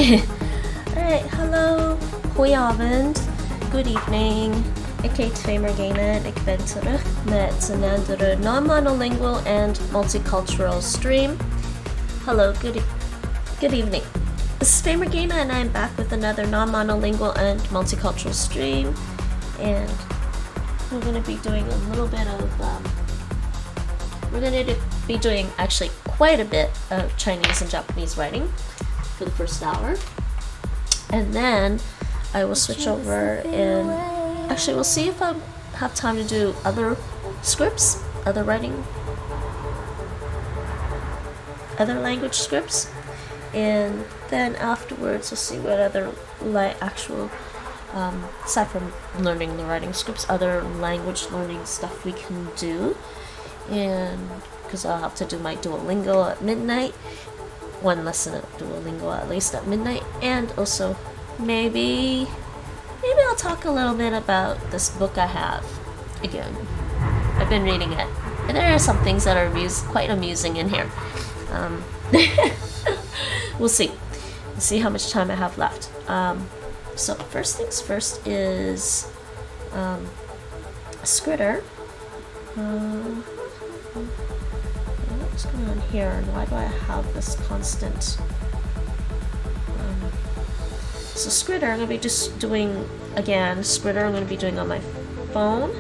Alright, hello, goedenavond, good evening. Ik heet Gamer. Ik ben terug met een andere non-monolingual and multicultural stream. Hello, good evening. This is Gamer and I'm back with another non-monolingual and multicultural stream. And we're going to be doing a little bit of, we're going to be doing actually quite a bit of Chinese and Japanese writing for the first hour. And then I will switch over and actually we'll see if I have time to do other scripts, other language scripts. And then afterwards we'll see what other actual aside from learning the writing scripts, other language learning stuff we can do. And because I'll have to do my Duolingo at midnight, one lesson at Duolingo at least at midnight, and also maybe I'll talk a little bit about this book I have again. I've been reading it, and there are some things that are quite amusing in here. We'll see. We'll see how much time I have left. So first things first is Skritter. What's going on here, and why do I have this constant? So Skritter, I'm going to be just doing again. Skritter, I'm going to be doing on my phone,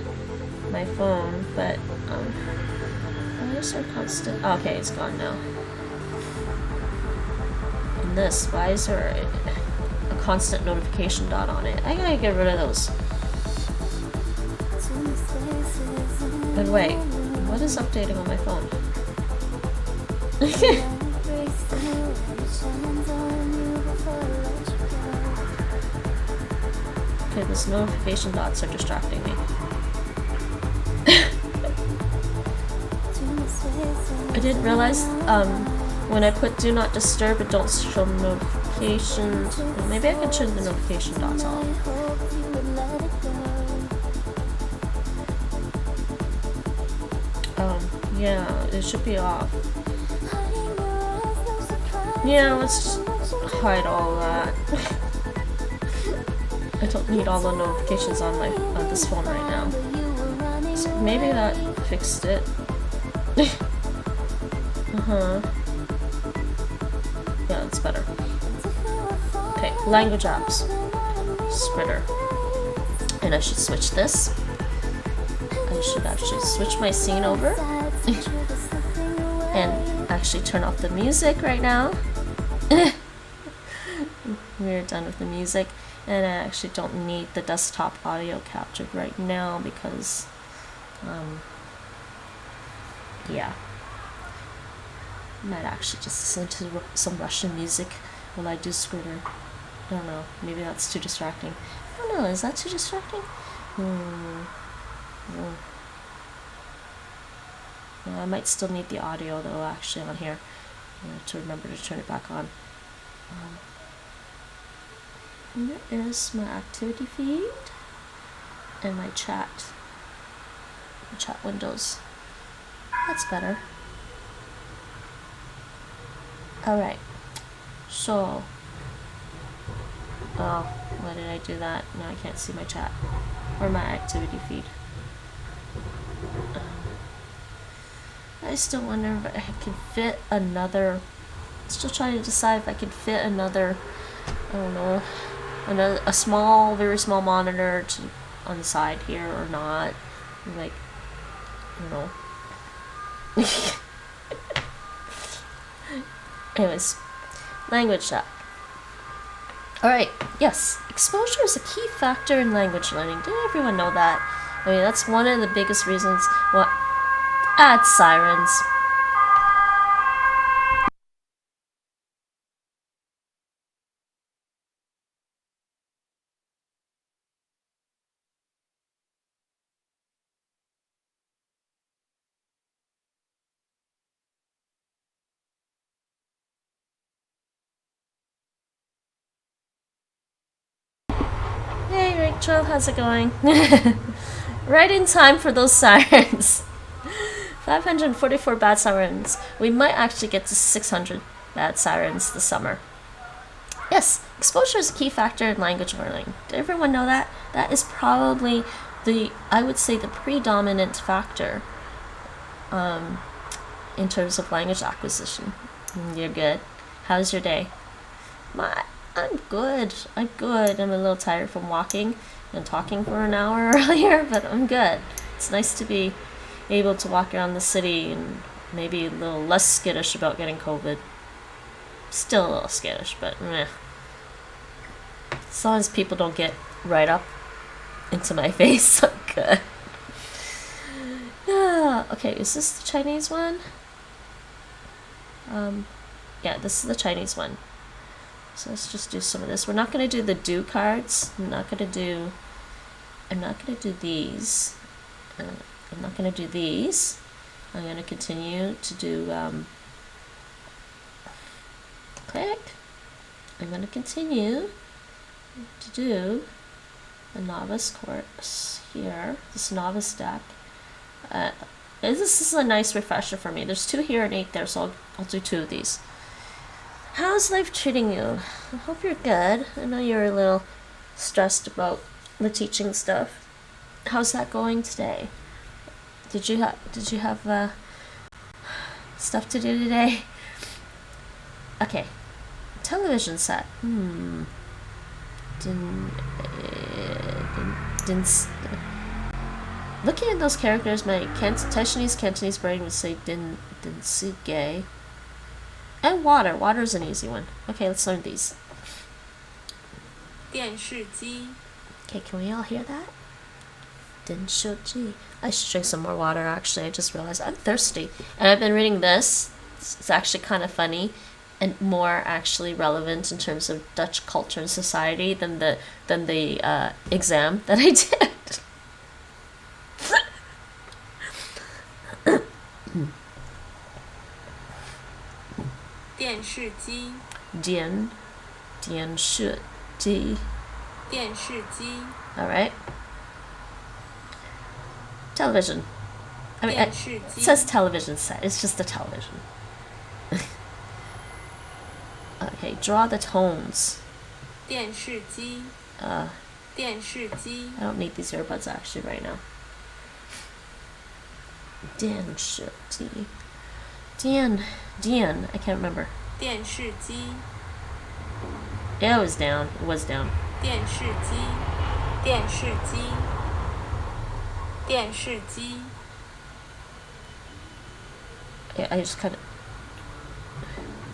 but why is there constant? Oh, okay, it's gone now. And this, why is there a constant notification dot on it? I gotta get rid of those. And wait, what is updating on my phone? Okay, those notification dots are distracting me. I didn't realize when I put do not disturb, it don't show notifications. Well, maybe I can turn the notification dots off. Yeah, it should be off. Yeah, let's just hide all that. I don't need all the notifications on this phone right now. So maybe that fixed it. Yeah, it's better. Okay, language apps. Skritter. And I should switch this. I should actually switch my scene over. And actually turn off the music right now. We're done with the music. And I actually don't need the desktop audio captured right now because, yeah. I might actually just listen to some Russian music while I do Skritter. I don't know, maybe that's too distracting. I don't know, is that too distracting? Yeah, I might still need the audio though actually on here. I have to remember to turn it back on. And there is my activity feed and my chat windows. That's better. Alright, so why did I do that? Now I can't see my chat or my activity feed. I still wonder if I can fit another, still trying to decide if I can fit another, I don't know, a small, very small monitor on the side here or not. Like, I don't know. Anyways, language app. Alright, yes, exposure is a key factor in language learning. Did everyone know that? I mean, that's one of the biggest reasons why. Add sirens. Hey Rachel, how's it going? Right in time for those sirens. 544 bad sirens. We might actually get to 600 bad sirens this summer. Yes, exposure is a key factor in language learning. Did everyone know that? That is probably I would say the predominant factor in terms of language acquisition. You're good. How's your day? I'm good. I'm a little tired from walking and talking for an hour earlier, but I'm good. It's nice to be able to walk around the city and maybe a little less skittish about getting COVID. Still a little skittish, but meh. As long as people don't get right up into my face, I'm good. Okay, is this the Chinese one? Yeah, this is the Chinese one. So let's just do some of this. We're not going to do the do cards. I'm not going to do these. I'm not going to do these. I'm going to continue to do click. I'm going to continue to do the novice course here, this novice deck. This is a nice refresher for me. There's 2 here and 8 there, so I'll do 2 of these. How's life treating you? I hope you're good. I know you're a little stressed about the teaching stuff. How's that going today? Did you have stuff to do today? Okay. Television set. Looking at those characters, my Taishanese Cantonese brain would say didn't see gay. And water. Water is an easy one. Okay, let's learn these. 电视机 Okay, can we all hear that? 电视机. I should drink some more water, actually. I just realized I'm thirsty. And I've been reading this. It's actually kind of funny and more actually relevant in terms of Dutch culture and society than the exam that I did. 电视机电视机. All right. Television. I mean, it says television set. It's just a television. Okay, draw the tones. 电视机 电视机 I don't need these earbuds actually right now. 电视机. Dian, I can't remember. 电视机 Yeah, it was down. 电视机电视机电视机 Yeah, I just kind of...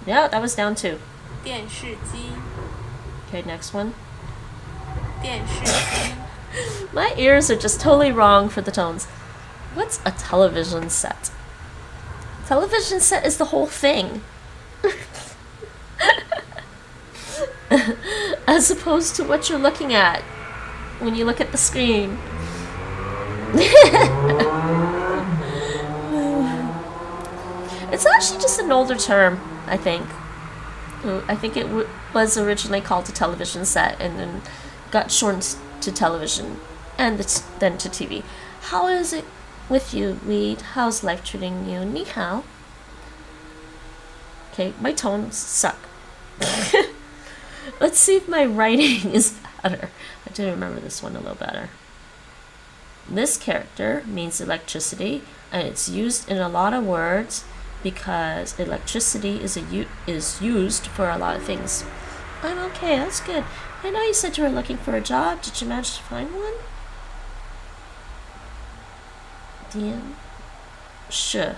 Yeah, that was down too. 电视机 Okay, next one. 电视机 My ears are just totally wrong for the tones. What's a television set? Television set is the whole thing. As opposed to what you're looking at when you look at the screen. It's actually just an older term, I think. I think it was originally called a television set and then got shortened to television and then to TV. How is it with you, Weed? How's life treating you? Ni hao. Okay, my tones suck. Let's see if my writing is better. I do remember this one a little better. This character means electricity, and it's used in a lot of words because electricity is used for a lot of things. I'm okay, that's good. I know you said you were looking for a job. Did you manage to find one? Dian. Sure.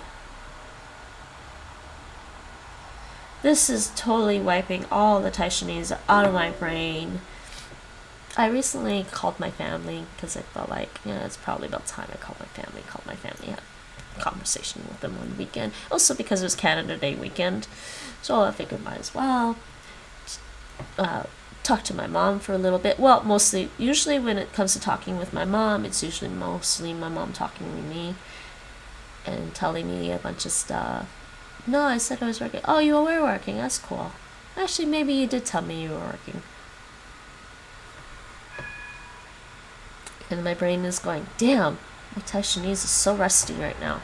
This is totally wiping all the Taishanese out of my brain. I recently called my family because I felt like, it's probably about time I called my family, had a conversation with them one weekend. Also because it was Canada Day weekend, so I figured might as well talk to my mom for a little bit. Well, usually when it comes to talking with my mom, it's usually mostly my mom talking with me and telling me a bunch of stuff. No, I said I was working. Oh, you were working. That's cool. Actually, maybe you did tell me you were working. And my brain is going, damn, my Taishanese is so rusty right now.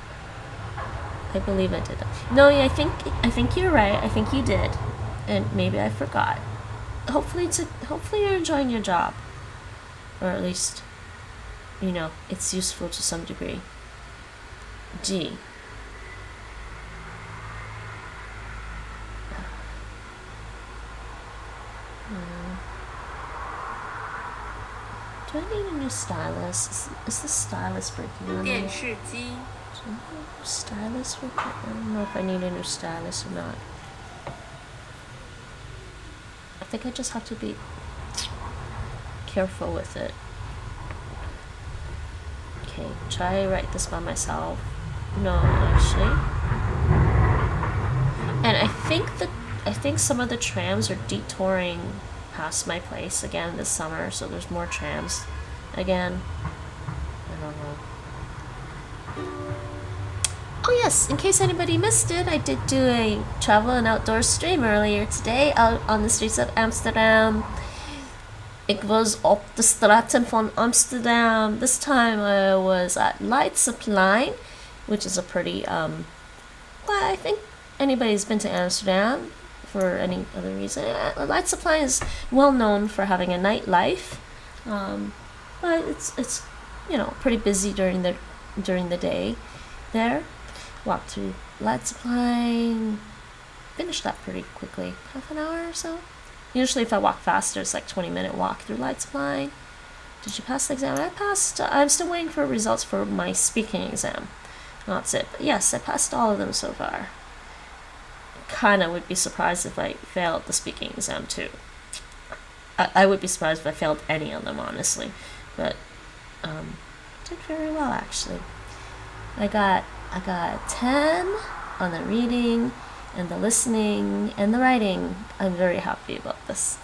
I believe I did that. No, I think you're right. I think you did. And maybe I forgot. hopefully you're enjoying your job, or at least, you know, it's useful to some degree. G. Do I need a new stylus? Is the stylus breaking on me? 电视机 Stylus working? I don't know if I need a new stylus or not. I think I just have to be careful with it. Okay, try write this by myself. No, actually. And I think some of the trams are detouring past my place again this summer, so there's more trams again. I don't know. Oh yes, in case anybody missed it, I did do a travel and outdoor stream earlier today out on the streets of Amsterdam. Ik was op de straten van Amsterdam. This time I was at Leidseplein, which is a pretty, well, I think anybody's been to Amsterdam for any other reason. Leidseplein is well known for having a nightlife, but it's you know, pretty busy during the day there. Walked through Leidseplein, finished that pretty quickly, half an hour or so. Usually if I walk faster, it's like 20-minute walk through Leidseplein. Did you pass the exam? I passed. I'm still waiting for results for my speaking exam. That's it. But yes, I passed all of them so far. Kinda would be surprised if I failed the speaking exam too. I would be surprised if I failed any of them, honestly. But did very well actually. I got 10 on the reading and the listening and the writing. I'm very happy about this.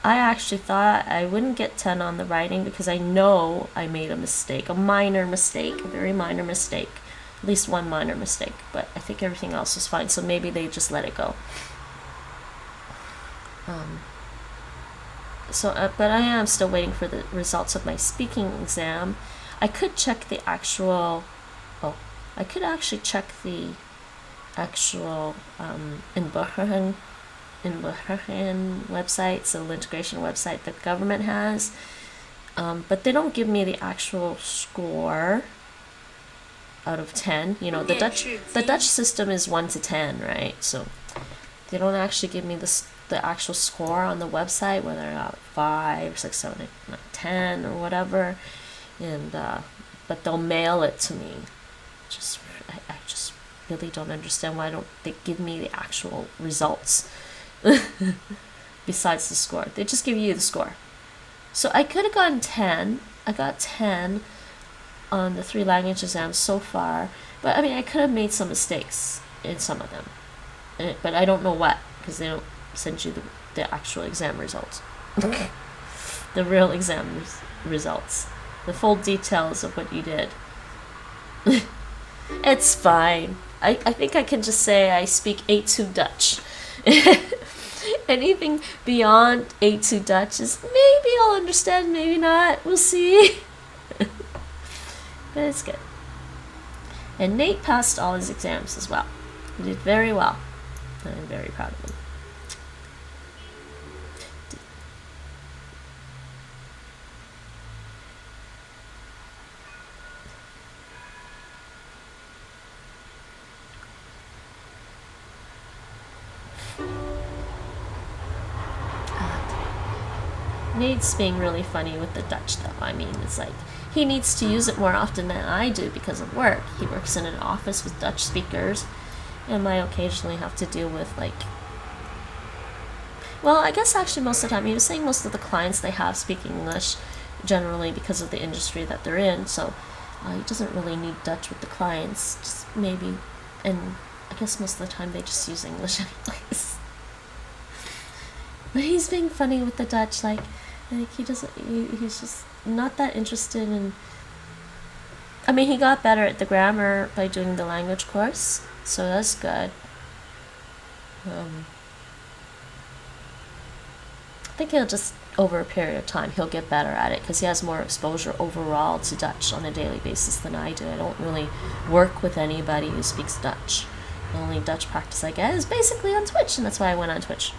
I actually thought I wouldn't get 10 on the writing because I know I made a mistake, a minor mistake, a very minor mistake, at least one minor mistake, but I think everything else was fine, so maybe they just let it go. But I am still waiting for the results of my speaking exam. I could check the actual, I could actually check the actual inhabitants website, so the integration website the government has, but they don't give me the actual score out of 10. You know, the Dutch system is 1 to 10, right? So they don't actually give me the actual score on the website, whether or not 5, 6, 7, 8, 10 or whatever, and but they'll mail it to me. I just really don't understand why don't they give me the actual results. Besides the score, they just give you the score. So I could have gotten 10. I got 10 on the 3 language exams so far, but I mean I could have made some mistakes in some of them, but I don't know what, because they don't send you the actual exam results. The real exam results, the full details of what you did. It's fine. I think I can just say I speak A2 Dutch. Anything beyond A2 Dutch is maybe I'll understand, maybe not. We'll see. But it's good. And Nate passed all his exams as well. He did very well. I'm very proud of him. Nate's being really funny with the Dutch though. I mean, it's like he needs to use it more often than I do because of work. He works in an office with Dutch speakers, and I occasionally have to deal with like, well, I guess actually most of the time, he was saying most of the clients they have speak English generally because of the industry that they're in, so he doesn't really need Dutch with the clients, just maybe, and I guess most of the time they just use English anyways. But he's being funny with the Dutch, like he's just not that interested in, I mean, he got better at the grammar by doing the language course, so that's good. I think he'll just, over a period of time, he'll get better at it because he has more exposure overall to Dutch on a daily basis than I do. I don't really work with anybody who speaks Dutch, The only Dutch practice I get is basically on Twitch, and that's why I went on Twitch.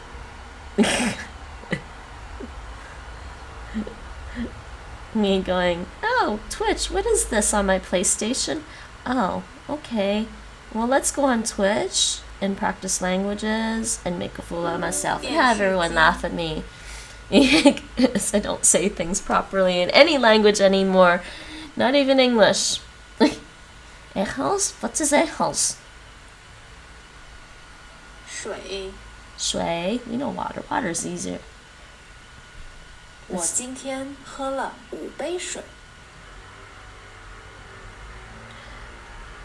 Me going, oh, Twitch, what is this on my PlayStation? Oh, okay. Well, let's go on Twitch and practice languages and make a fool of myself and have everyone laugh at me. Because I don't say things properly in any language anymore. Not even English. Engels? What is Engels? 水 Shui. We know water. Water is easier. 我今天喝了5杯水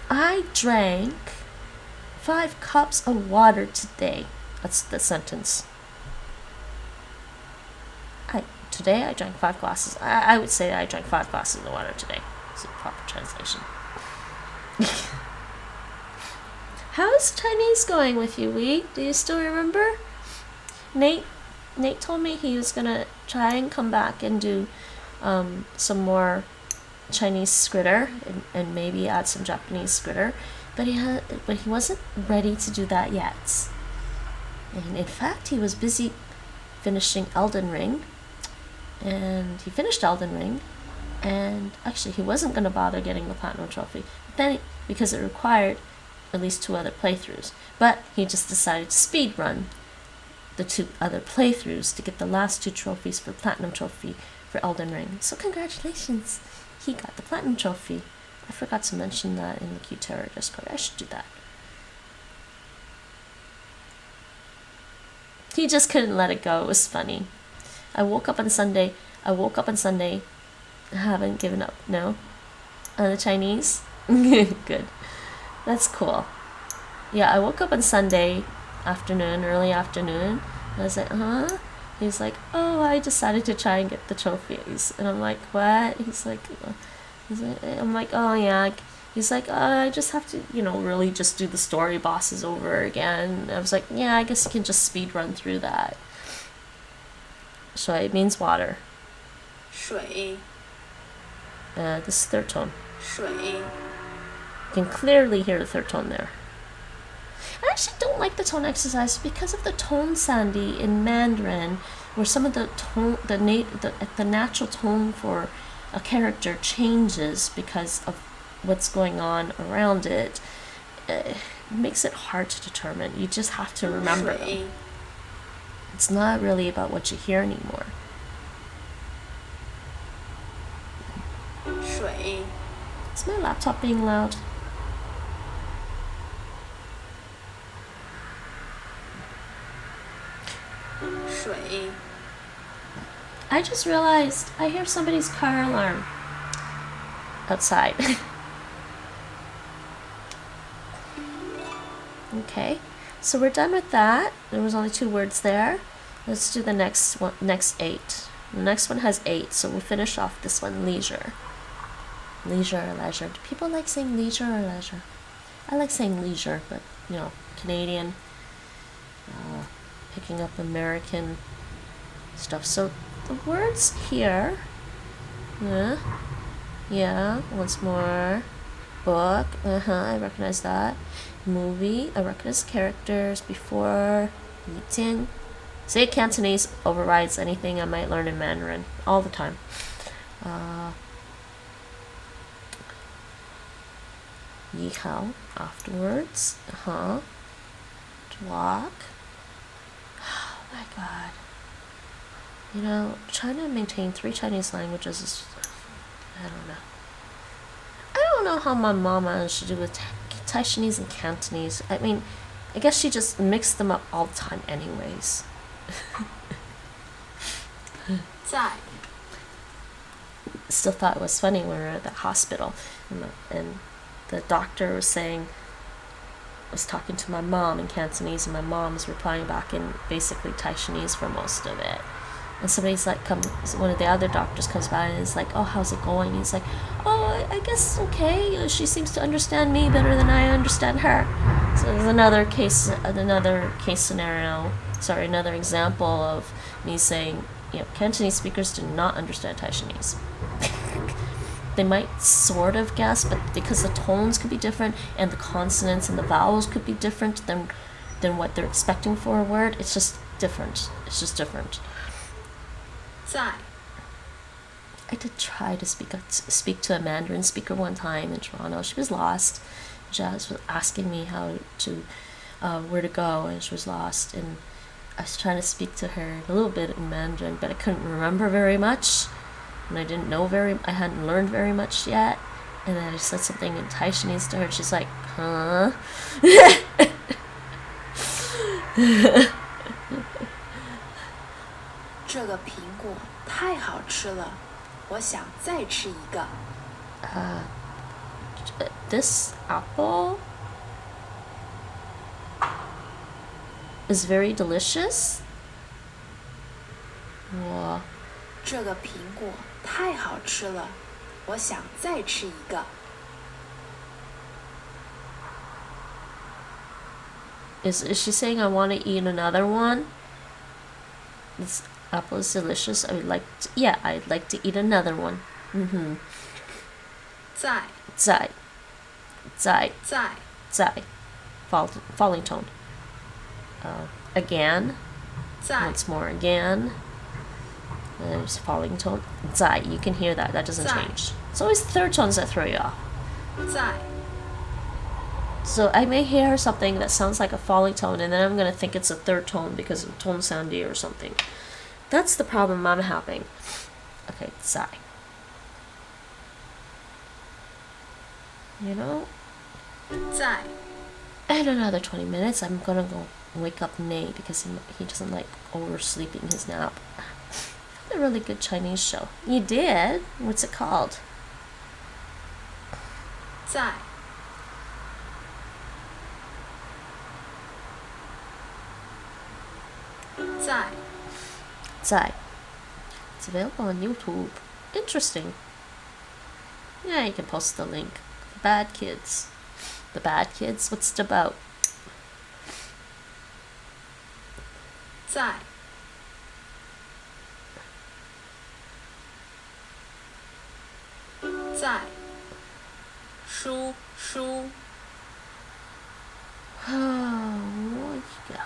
I drank 5 cups of water today. That's the sentence. Today I drank 5 glasses. I would say I drank 5 glasses of water today. It's a proper translation. How's Chinese going with you, Wee? Do you still remember? Nate told me he was gonna try and come back and do some more Chinese Skritter and maybe add some Japanese Skritter, but he wasn't ready to do that yet. And in fact, he was busy finishing Elden Ring, and he finished Elden Ring, and actually he wasn't going to bother getting the Platinum Trophy, but then because it required at least 2 other playthroughs, but he just decided to speed run the 2 other playthroughs to get the last 2 trophies for Platinum Trophy for Elden Ring. So congratulations, he got the Platinum Trophy. I forgot to mention that in the Q-Terror Discord. I should do that. He just couldn't let it go. It was funny. I woke up on Sunday. I haven't given up. No? The Chinese? Good. That's cool. Yeah, I woke up on Sunday afternoon, early afternoon. I was like, huh? He's like, oh, I decided to try and get the trophies. And I'm like, what? I'm like, oh, yeah. He's like, I just have to, really just do the story bosses over again. I was like, yeah, I guess you can just speed run through that. Shui means water. 水 This is third tone. 水 You can clearly hear the third tone there. I actually don't like the tone exercise because of the tone sandy in Mandarin, where some of the tone, the natural tone for a character changes because of what's going on around it. It makes it hard to determine. You just have to remember them. It's not really about what you hear anymore. 水 Is my laptop being loud? I just realized I hear somebody's car alarm outside. Okay, so we're done with that. There was only 2 words there. Let's do the next one, next 8. The next one has 8, so we'll finish off this one, leisure. Leisure or leisure. Do people like saying leisure or leisure? I like saying leisure, but, Canadian, picking up American stuff. So the words here, yeah, once more. Book, I recognize that. Movie, I recognize characters before. Eating. Say Cantonese overrides anything I might learn in Mandarin all the time. Yi hao, afterwards. To walk. Oh my god. Trying to maintain 3 Chinese languages is, I don't know. I don't know how my mom managed to do with Taishanees and Cantonese. I mean, I guess she just mixed them up all the time anyways. 在 Still thought it was funny when we were at the hospital and the doctor was talking to my mom in Cantonese, and my mom was replying back in basically Taishanese for most of it. And somebody's like, one of the other doctors comes by and is like, oh, how's it going? He's like, oh, I guess okay. She seems to understand me better than I understand her. So there's another example of me saying, Cantonese speakers do not understand Taishanese. they might sort of guess, but because the tones could be different and the consonants and the vowels could be different than what they're expecting for a word, it's just different. It's just different. 在 I did try to speak to a Mandarin speaker one time in Toronto. She was lost. Jazz was asking me how to where to go, and she was lost, and I was trying to speak to her a little bit in Mandarin, but I couldn't remember very much, and I hadn't learned very much yet, and then I said something in Taishanees to her, and she's like, huh? 这个苹果太好吃了，我想再吃一个。This apple is very delicious. 这个苹果太好吃了，我想再吃一个。Is she saying I want to eat another one? This apple is delicious. I'd like to eat another one. 在 falling tone. Again. 在 Once more again. There's falling tone. 在, you can hear that. That doesn't 在 change. It's always third tones that throw you off. 在 So I may hear something that sounds like a falling tone, and then I'm going to think it's a third tone because of tone soundy or something. That's the problem I'm having. Okay, 在. You know? 在 And another 20 minutes, I'm going to go wake up Nate because he doesn't like oversleeping his nap. A really good Chinese show. You did? What's it called? 在 在 Zai. It's available on YouTube. Interesting. Yeah, you can post the link. The Bad Kids. The Bad Kids? What's it about? 在 在 书 Oh, yeah.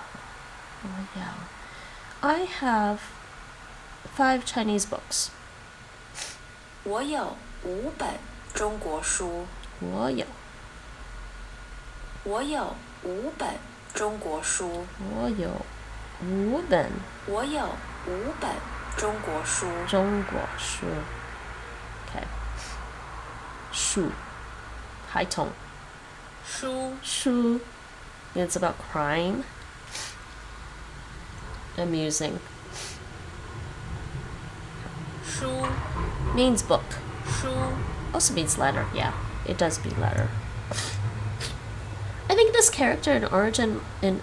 I have 5 Chinese books. 我有5本中国书。我有5本中国书。我有5本中国书。中国书. Okay. 书 high tone. 书 it's about crime. Amusing. 书 Means book. 书 Also means letter. Yeah, it does mean letter. I think this character in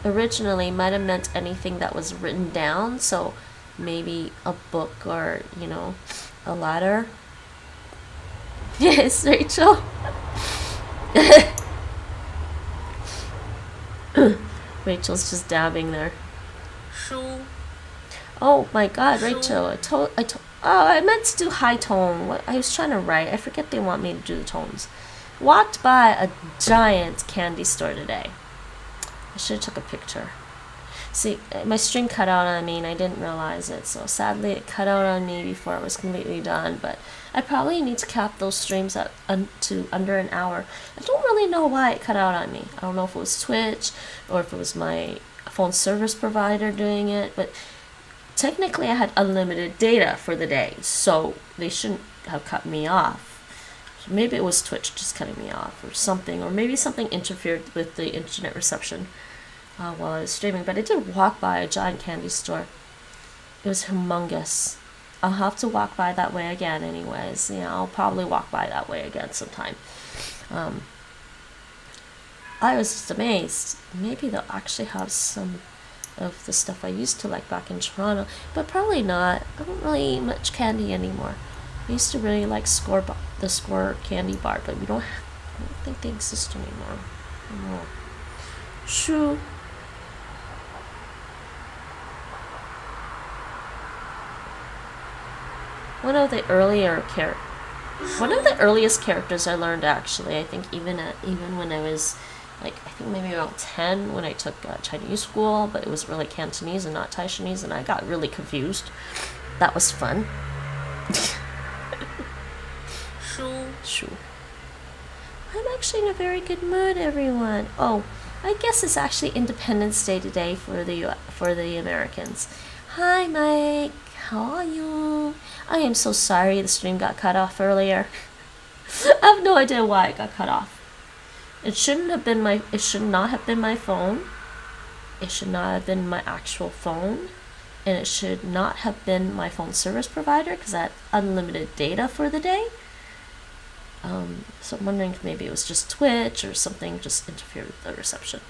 originally might have meant anything that was written down, so maybe a book or, a letter. Yes, Rachel. Rachel's just dabbing there. 书 Oh my god, Rachel, I meant to do high tone. I was trying to write. I forget they want me to do the tones. Walked by a giant candy store today. I should have took a picture. See, my string cut out on me and I didn't realize it, so sadly it cut out on me before it was completely done, but I probably need to cap those streams to under an hour. I don't really know why it cut out on me. I don't know if it was Twitch or if it was my phone service provider doing it, but technically I had unlimited data for the day, so they shouldn't have cut me off. So maybe it was Twitch just cutting me off or something, or maybe something interfered with the internet reception while I was streaming, but I did walk by a giant candy store. It was humongous. I'll have to walk by that way again anyways. I'll probably walk by that way again sometime. I was just amazed. Maybe they'll actually have some of the stuff I used to like back in Toronto, but probably not. I don't really eat much candy anymore. I used to really like the Score candy bar, but I don't think they exist anymore. No. Shoo. one of the earliest characters I learned, actually. I think even when I was like, I think maybe around 10, when I took Chinese school, but it was really Cantonese and not Taishanese, and I got really confused. That was fun. Shu. I'm actually in a very good mood, everyone. Oh, I guess it's actually Independence Day today for the Americans. Hi, Mike. How are you? I am so sorry the stream got cut off earlier. I have no idea why it got cut off. It should not have been my phone. It should not have been my actual phone. And it should not have been my phone service provider, because I had unlimited data for the day. So I'm wondering if maybe it was just Twitch or something just interfered with the reception.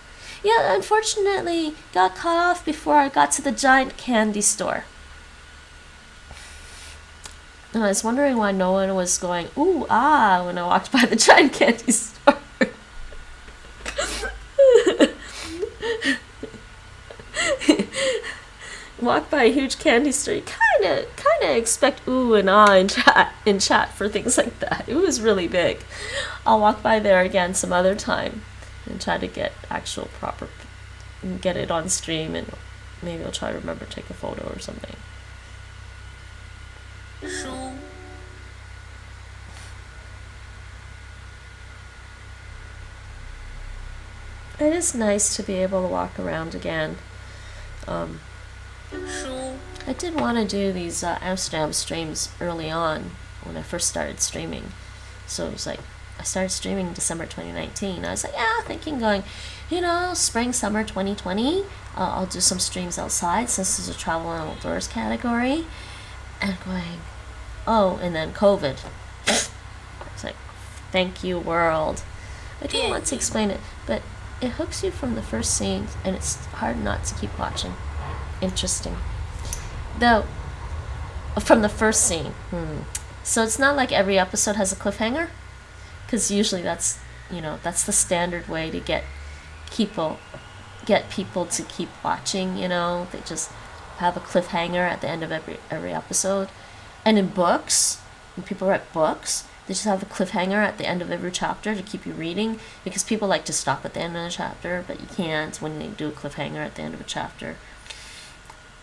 Yeah, unfortunately got cut off before I got to the giant candy store. And I was wondering why no one was going, ooh, ah, when I walked by the giant candy store. Walk by a huge candy store, you kind of expect ooh and ah in chat for things like that. It was really big. I'll walk by there again some other time and try to get actual proper and get it on stream, and maybe I'll try to remember to take a photo or something. It is nice to be able to walk around again. I did want to do these Amsterdam streams early on when I first started streaming. So it was like, I started streaming December 2019. I was like, yeah, thinking going, spring, summer 2020, I'll do some streams outside since there's a travel and outdoors category. And going, oh, and then COVID. It's like, thank you, world. I don't want to explain it, but it hooks you from the first scene, and it's hard not to keep watching. Interesting. Though, from the first scene. So it's not like every episode has a cliffhanger, because usually that's the standard way to get people to keep watching. They just have a cliffhanger at the end of every episode. And in books, when people write books, they just have a cliffhanger at the end of every chapter to keep you reading, because people like to stop at the end of the chapter, but you can't when they do a cliffhanger at the end of a chapter.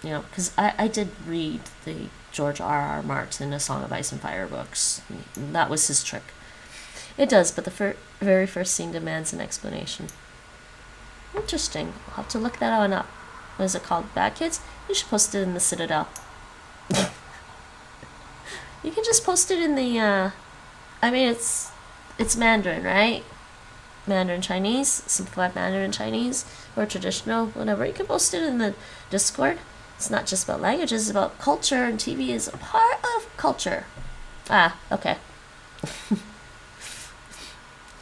Because I did read the George R.R. Martin A Song of Ice and Fire books. That was his trick. It does, but the very first scene demands an explanation. Interesting. I'll have to look that one up. What is it called? Bad Kids? You should post it in the Citadel. You can just post it in the, it's Mandarin, right? Mandarin Chinese, simplified Mandarin Chinese, or traditional, whatever. You can post it in the Discord. It's not just about languages, it's about culture, and TV is a part of culture. Okay.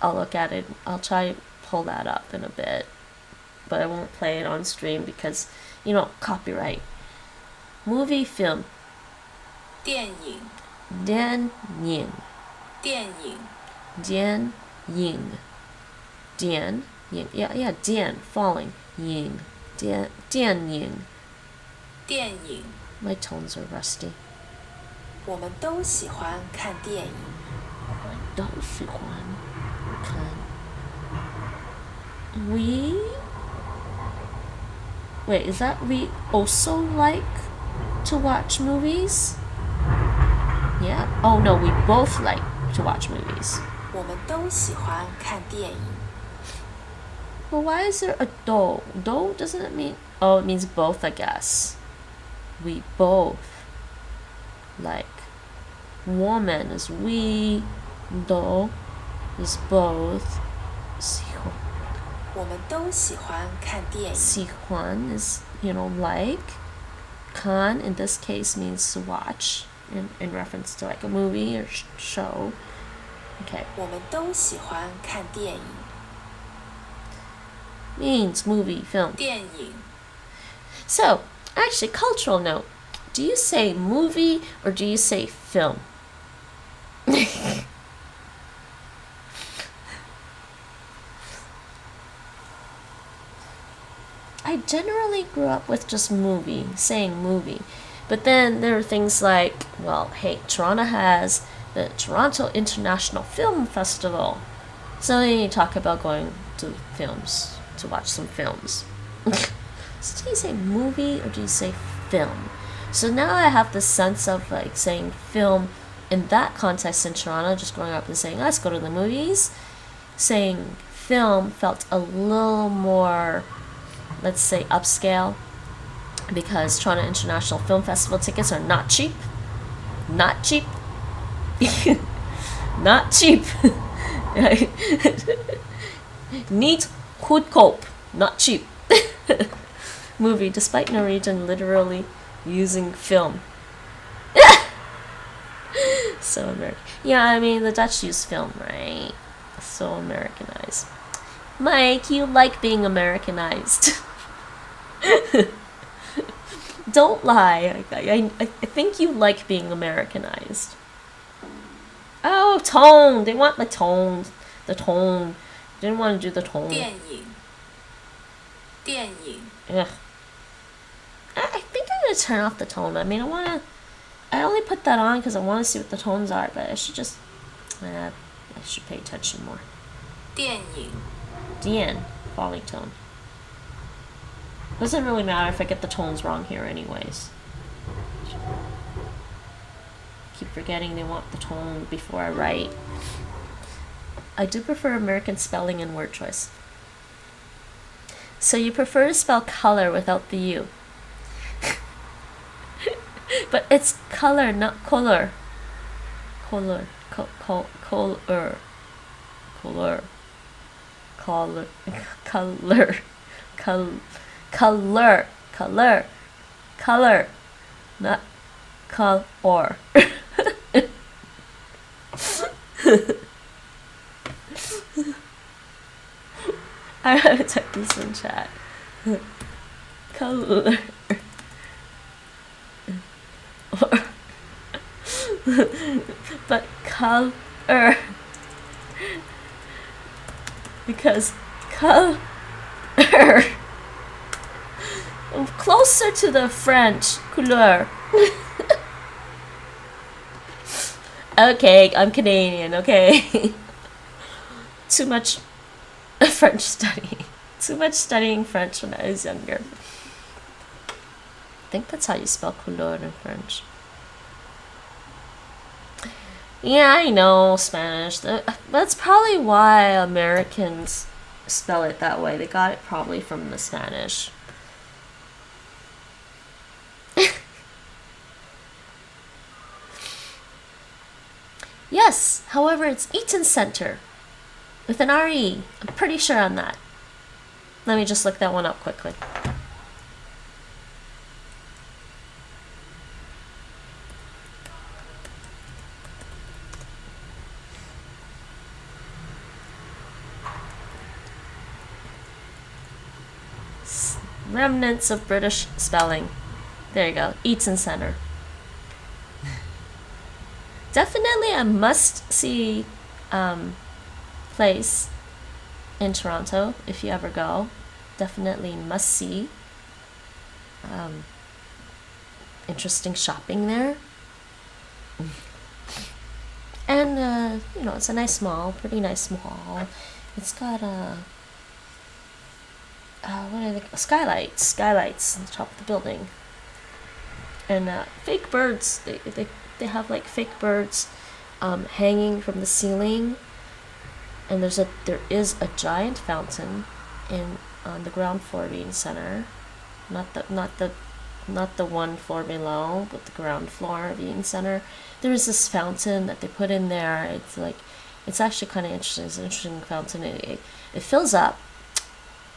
I'll look at it. I'll try to pull that up in a bit. But I won't play it on stream because, copyright. Movie, film. 电影 Yeah, dian, falling. Ying. Dian ying. 电影 My tones are rusty. 我们都喜欢看电影。都喜欢看 We? Wait, is that we also like to watch movies? Yeah. Oh no, we both like to watch movies. 我们都喜欢看电影。 But why is there a do? Do doesn't it mean? Oh, it means both, I guess. We both like. Woman is we. Do is both. 喜欢我们都喜欢看电影。喜欢 is, like. Kan in this case means to watch in reference to like a movie or show. Okay. 我们都喜欢看电影。 Means movie, film. 电影 So, actually, cultural note. Do you say movie or do you say film? I generally grew up with just movie, saying movie. But then there are things like, well, hey, Toronto has the Toronto International Film Festival. So then you talk about going to films, to watch some films. So do you say movie or do you say film? So now I have the sense of like saying film in that context in Toronto, just growing up and saying, let's go to the movies. Saying film felt a little more, let's say, upscale, because Toronto International Film Festival tickets are not cheap. Not cheap. Not cheap. Niet goedkoop. Not cheap. Movie, despite Norwegian literally using film. So American. Yeah, I mean, the Dutch use film, right? So Americanized. Mike, you like being Americanized. Don't lie. I think you like being Americanized. Oh, tone. They want the tone. The tone. They didn't want to do the tone. 电影 Ugh. I think I'm going to turn off the tone. I mean, I only put that on because I want to see what the tones are, but I should just... I should pay attention more. 电影 Dien. Falling tone. Doesn't really matter if I get the tones wrong here anyways. Keep forgetting they want the tone before I write. I do prefer American spelling and word choice. So you prefer to spell color without the U. But it's color, not color. Color. Color. Color. Color. Color. Color. Color. Color. Not color. I'm gonna type this in chat. Color. But color. Because color. Closer to the French. Couleur. Okay, I'm Canadian, okay? Too much French studying. Too much studying French when I was younger. I think that's how you spell couleur in French. Yeah, I know Spanish. That's probably why Americans spell it that way. They got it probably from the Spanish. Yes, however, it's Eaton Center with an R-E. I'm pretty sure on that. Let me just look that one up quickly. Remnants of British spelling. There you go. Eaton Center. Definitely a must-see place in Toronto if you ever go. Definitely must-see. Interesting shopping there. And, you know, it's a nice mall. Pretty nice mall. It's got what are they? Skylights on the top of the building. And fake birds. They have like fake birds hanging from the ceiling, and there is a giant fountain on the ground floor of Eaton Center, not the one floor below, but the ground floor of Eaton Center. There is this fountain that they put in there. It's actually kind of interesting. It's an interesting fountain. It fills up,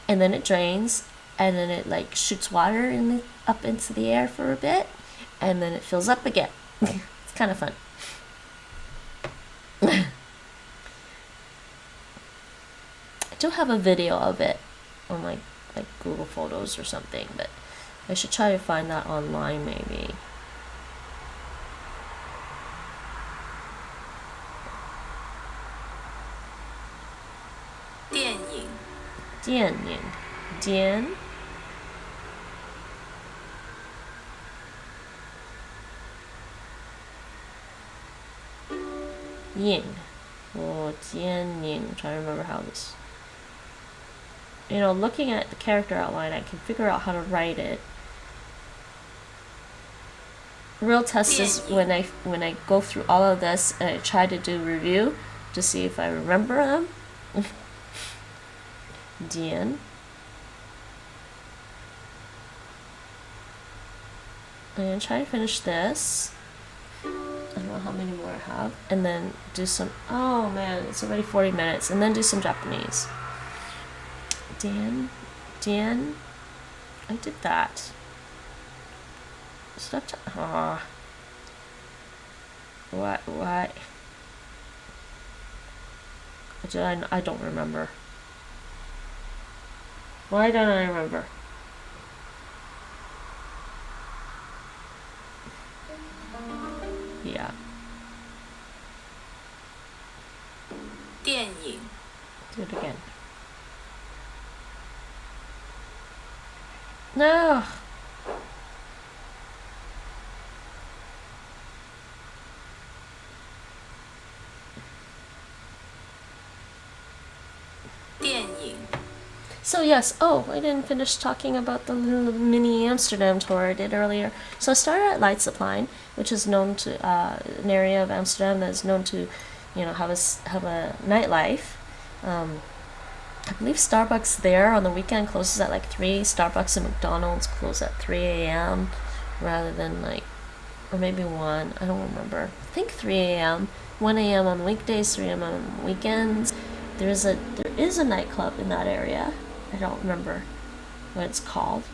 and then it drains, and then it like shoots water up into the air for a bit, and then it fills up again. It's kind of fun. I do have a video of it on like Google Photos or something, but I should try to find that online maybe. ying or jian ying. I'm trying to remember how this. Looking at the character outline, I can figure out how to write it. Real test is when I go through all of this and I try to do review to see if I remember them. Dian. I'm gonna try to finish this. I don't know how many more I have. And then do some. Oh man, it's already 40 minutes. And then do some Japanese. Dian. I did that. Stop. What? I don't remember. Why don't I remember? Yeah. 电影 Do it again. No. 电影 So yes, I didn't finish talking about the little mini Amsterdam tour I did earlier. So I started at Leidseplein, which is known to an area of Amsterdam that is known to, have a nightlife. I believe Starbucks there on the weekend closes at like 3. Starbucks and McDonald's close at 3 a.m. rather than or maybe 1. I don't remember. I think 3 a.m. 1 a.m. on weekdays, 3 a.m. on weekends. There is a nightclub in that area. I don't remember what it's called.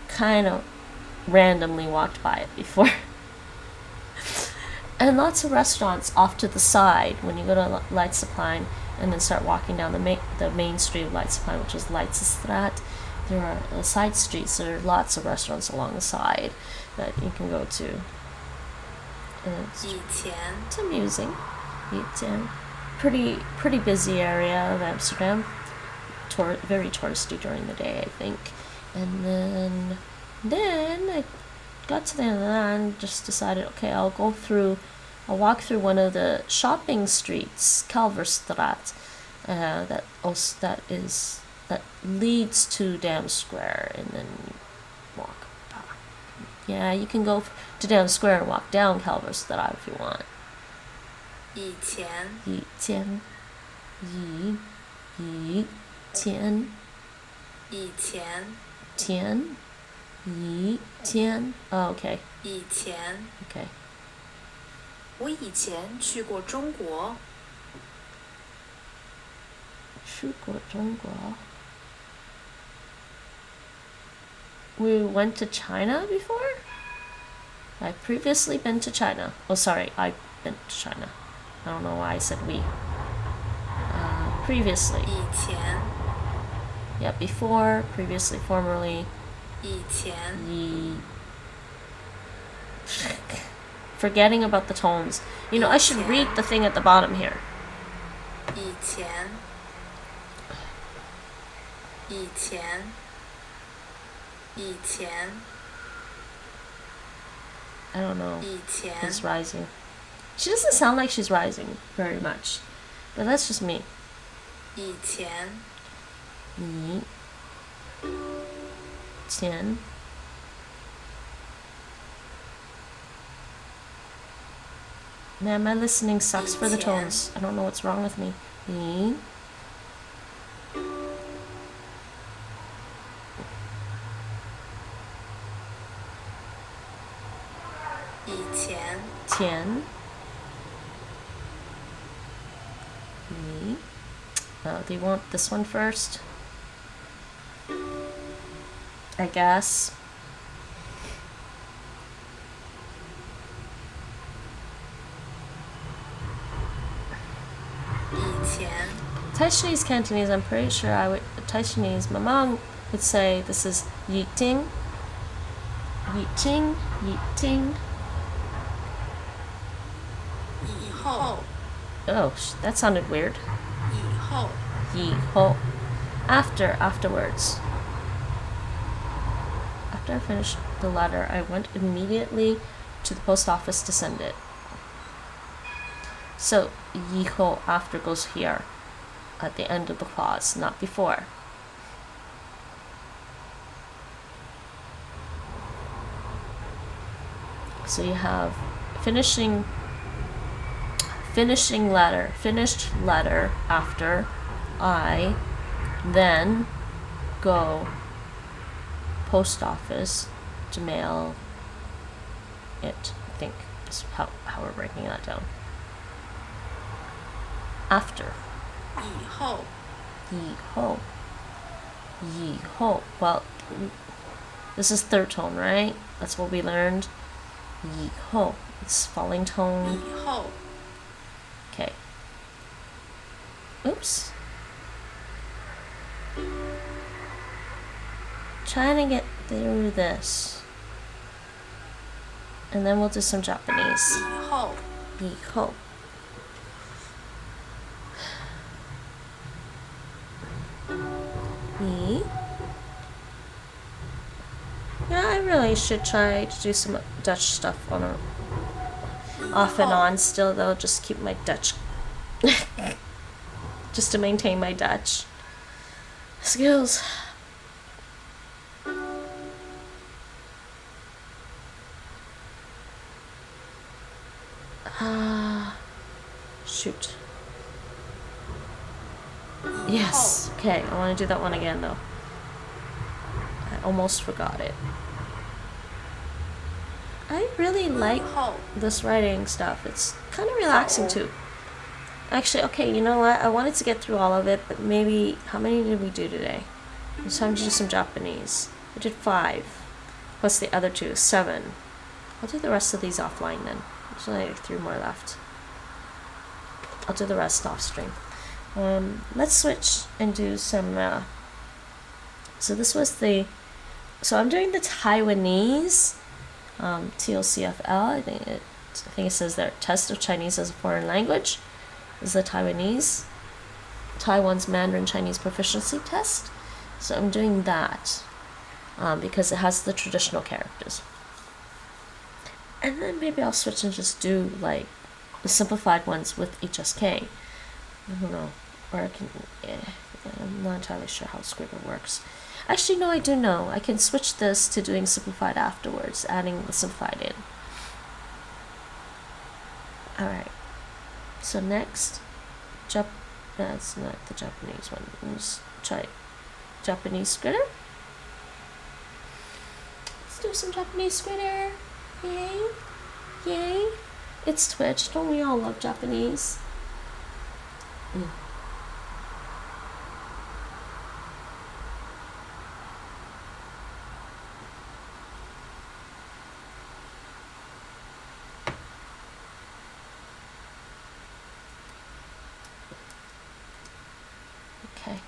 Kind of randomly walked by it before. And lots of restaurants off to the side when you go to Leidseplein and then start walking down the main street of Leidseplein, which is Leidsestraat. There are side streets. There are lots of restaurants along the side that you can go to. And it's amusing. Pretty busy area of Amsterdam. Very touristy during the day, I think. And then I got to the end of that and just decided, okay, I'll walk through one of the shopping streets, Kalverstraat, that leads to Dam Square, and then walk back. Yeah, you can go to Dam Square and walk down Kalverstraat if you want. 以前 Oh, okay. 以前 Okay. 我以前去过中国 去过中国 We went to China before? I've previously been to China. Oh, sorry, I've been to China. I don't know why I said we. Previously. 以前 Yeah, before, previously, formerly. 以前 Forgetting about the tones. I should read the thing at the bottom here. 以前 I don't know. 以前 It's rising. She doesn't sound like she's rising very much. But that's just me. 以前以前 Man, my listening sucks for the tones. I don't know what's wrong with me. 以前前 do you want this one first? I guess. Taishanese, Cantonese, I'm pretty sure Taishanese, my mom would say this is yiting. Yiting. 以后 Oh, that sounded weird. 以后 Yiho. Afterwards. After I finished the letter, I went immediately to the post office to send it. So 以后 after goes here at the end of the clause, not before. So you have finished letter after I, then go post office to mail it. I think is how we're breaking that down. After. 以后以后. Well, this is third tone, right? That's what we learned. 以后. It's falling tone. 以后 Okay. Oops. Trying to get through this. And then we'll do some Japanese. 以后以后. Yeah, I really should try to do some Dutch stuff on a off and on still, though. Just keep my Dutch just to maintain my Dutch skills. Shoot. Yes. Okay, I want to do that one again, though. I almost forgot it. I really like this writing stuff. It's kind of relaxing too. Actually, okay, you know what? I wanted to get through all of it, but maybe, how many did we do today? It's time to do some Japanese. I did 5, plus the other 2, 7. I'll do the rest of these offline then. There's only 3 more left. I'll do the rest off stream. Let's switch and do some, so this was so I'm doing the Taiwanese, TOCFL, I think it says there, Test of Chinese as a Foreign Language, is the Taiwanese, Taiwan's Mandarin Chinese Proficiency Test. So I'm doing that, because it has the traditional characters. And then maybe I'll switch and just do, like, the simplified ones with HSK. I don't know. Or I can, I'm not entirely sure how Skritter works. Actually, no, I do know. I can switch this to doing simplified afterwards, adding the simplified in. Alright. So next, that's not the Japanese one. Let's try Japanese Skritter. Let's do some Japanese Skritter. Yay. Yay. It's Twitch. Don't we all love Japanese? Okay.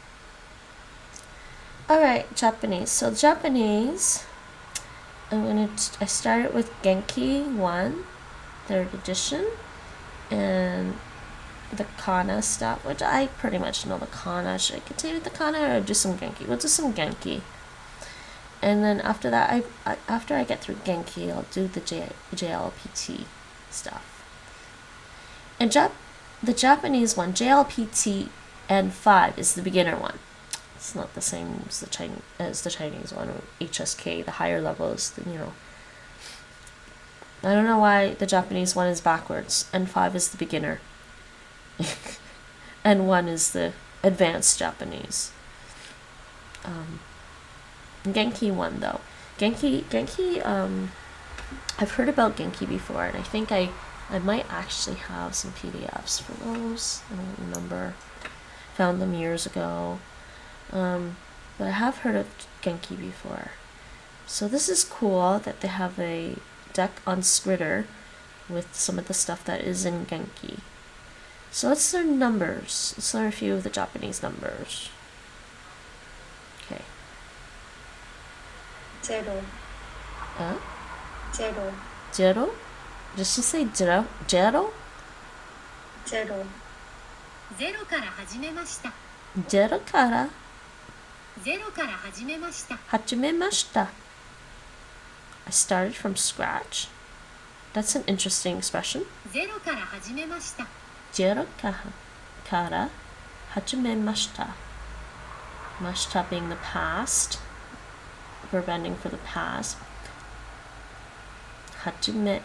Alright, Japanese. So Japanese, I started with Genki 1, 3rd edition, and the kana stuff, which I pretty much know the kana. Should I continue with the kana or do some Genki? We'll do some Genki. And then after that, after I get through Genki, I'll do the JLPT stuff. And the Japanese one, JLPT N5, is the beginner one. It's not the same as the Chinese one, or HSK, the higher levels, you know. I don't know why the Japanese one is backwards. N5 is the beginner. N1 is the advanced Japanese. Genki 1 though. Genki, I've heard about Genki before, and I think I might actually have some PDFs for those. I don't remember. Found them years ago. But I have heard of Genki before. So this is cool that they have a deck on Skritter with some of the stuff that is in Genki. So let's learn numbers. Let's learn a few of the Japanese numbers. Okay. 0 0 Zero? Did she say zero? Zero? 0 0から始めました。 Zero kara 0から始めました。 hajimemashita. I started from scratch. That's an interesting expression. 0から始めました。ゼロから始めました。Mashita being the past, verb ending for the past. Hajime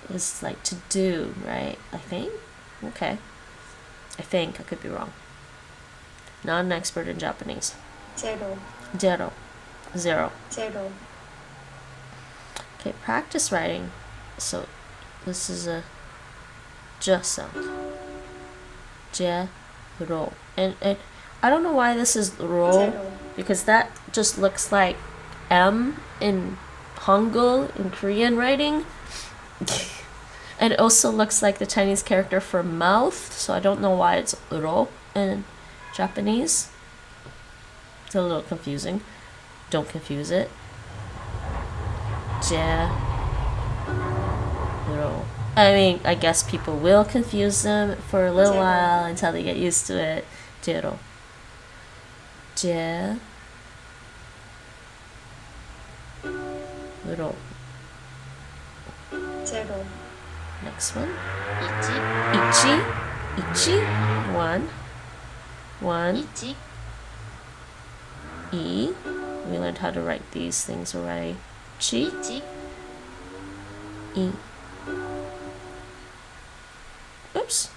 is like to do, right? I think. Okay. I think. I could be wrong. Not an expert in Japanese. ゼロ Zero. ゼロ Okay, practice writing. So this is a j sound. Jero. And I don't know why this is ro, Jero. because that just looks like M in Hangul in Korean writing. And it also looks like the Chinese character for mouth, so I don't know why it's ro in Japanese. It's a little confusing. Don't confuse it. Jero. I mean, I guess people will confuse them for a little Jero. while until they get used to it. Jero. Jero. Zero. Next one. 1 Ichi. One. 1 E. We learned how to write these things already. Chi. 1 E. Oops.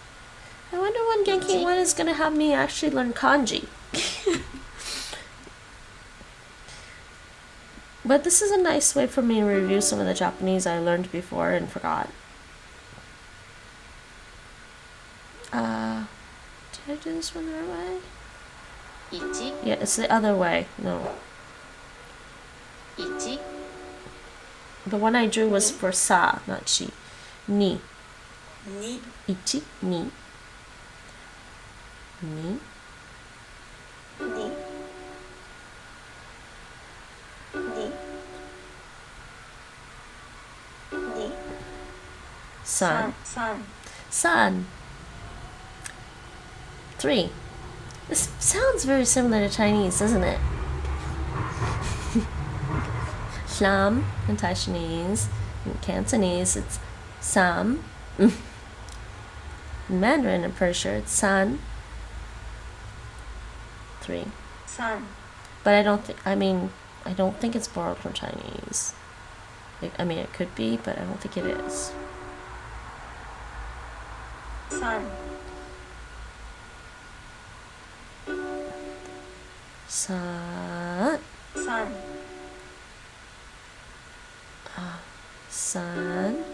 I wonder when Genki 1 is going to have me actually learn kanji. But this is a nice way for me to review some of the Japanese I learned before and forgot. Did I do this one the right way? 1 Yeah, it's the other way. No. 1 The one I drew was for sa, not chi. Ni. Ni. Ichi. Ni. Ni. Ni. Ni. Ni. San. San. San. 3. This sounds very similar to Chinese, doesn't it? Sham in Taisjanees. In Cantonese, it's Sam. In Mandarin, I'm pretty sure it's San. 3. San. But I don't think it's borrowed from Chinese. I mean, it could be, but I don't think it is. San. San. San. San.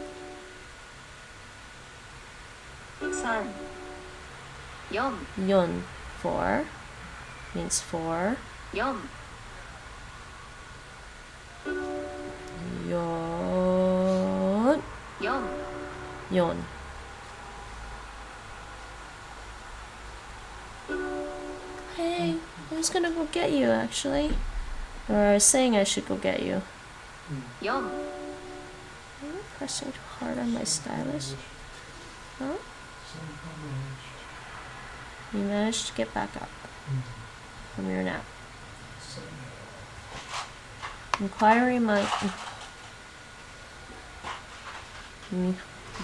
San. 4 Yun. 4. Means 4. 4 Yon. 4 Yon. Hey, I was gonna go get you actually. Or I was saying I should go get you. 4 Am I pressing too hard on my stylus? Huh? You managed to get back up from your nap. Inquiry Mike.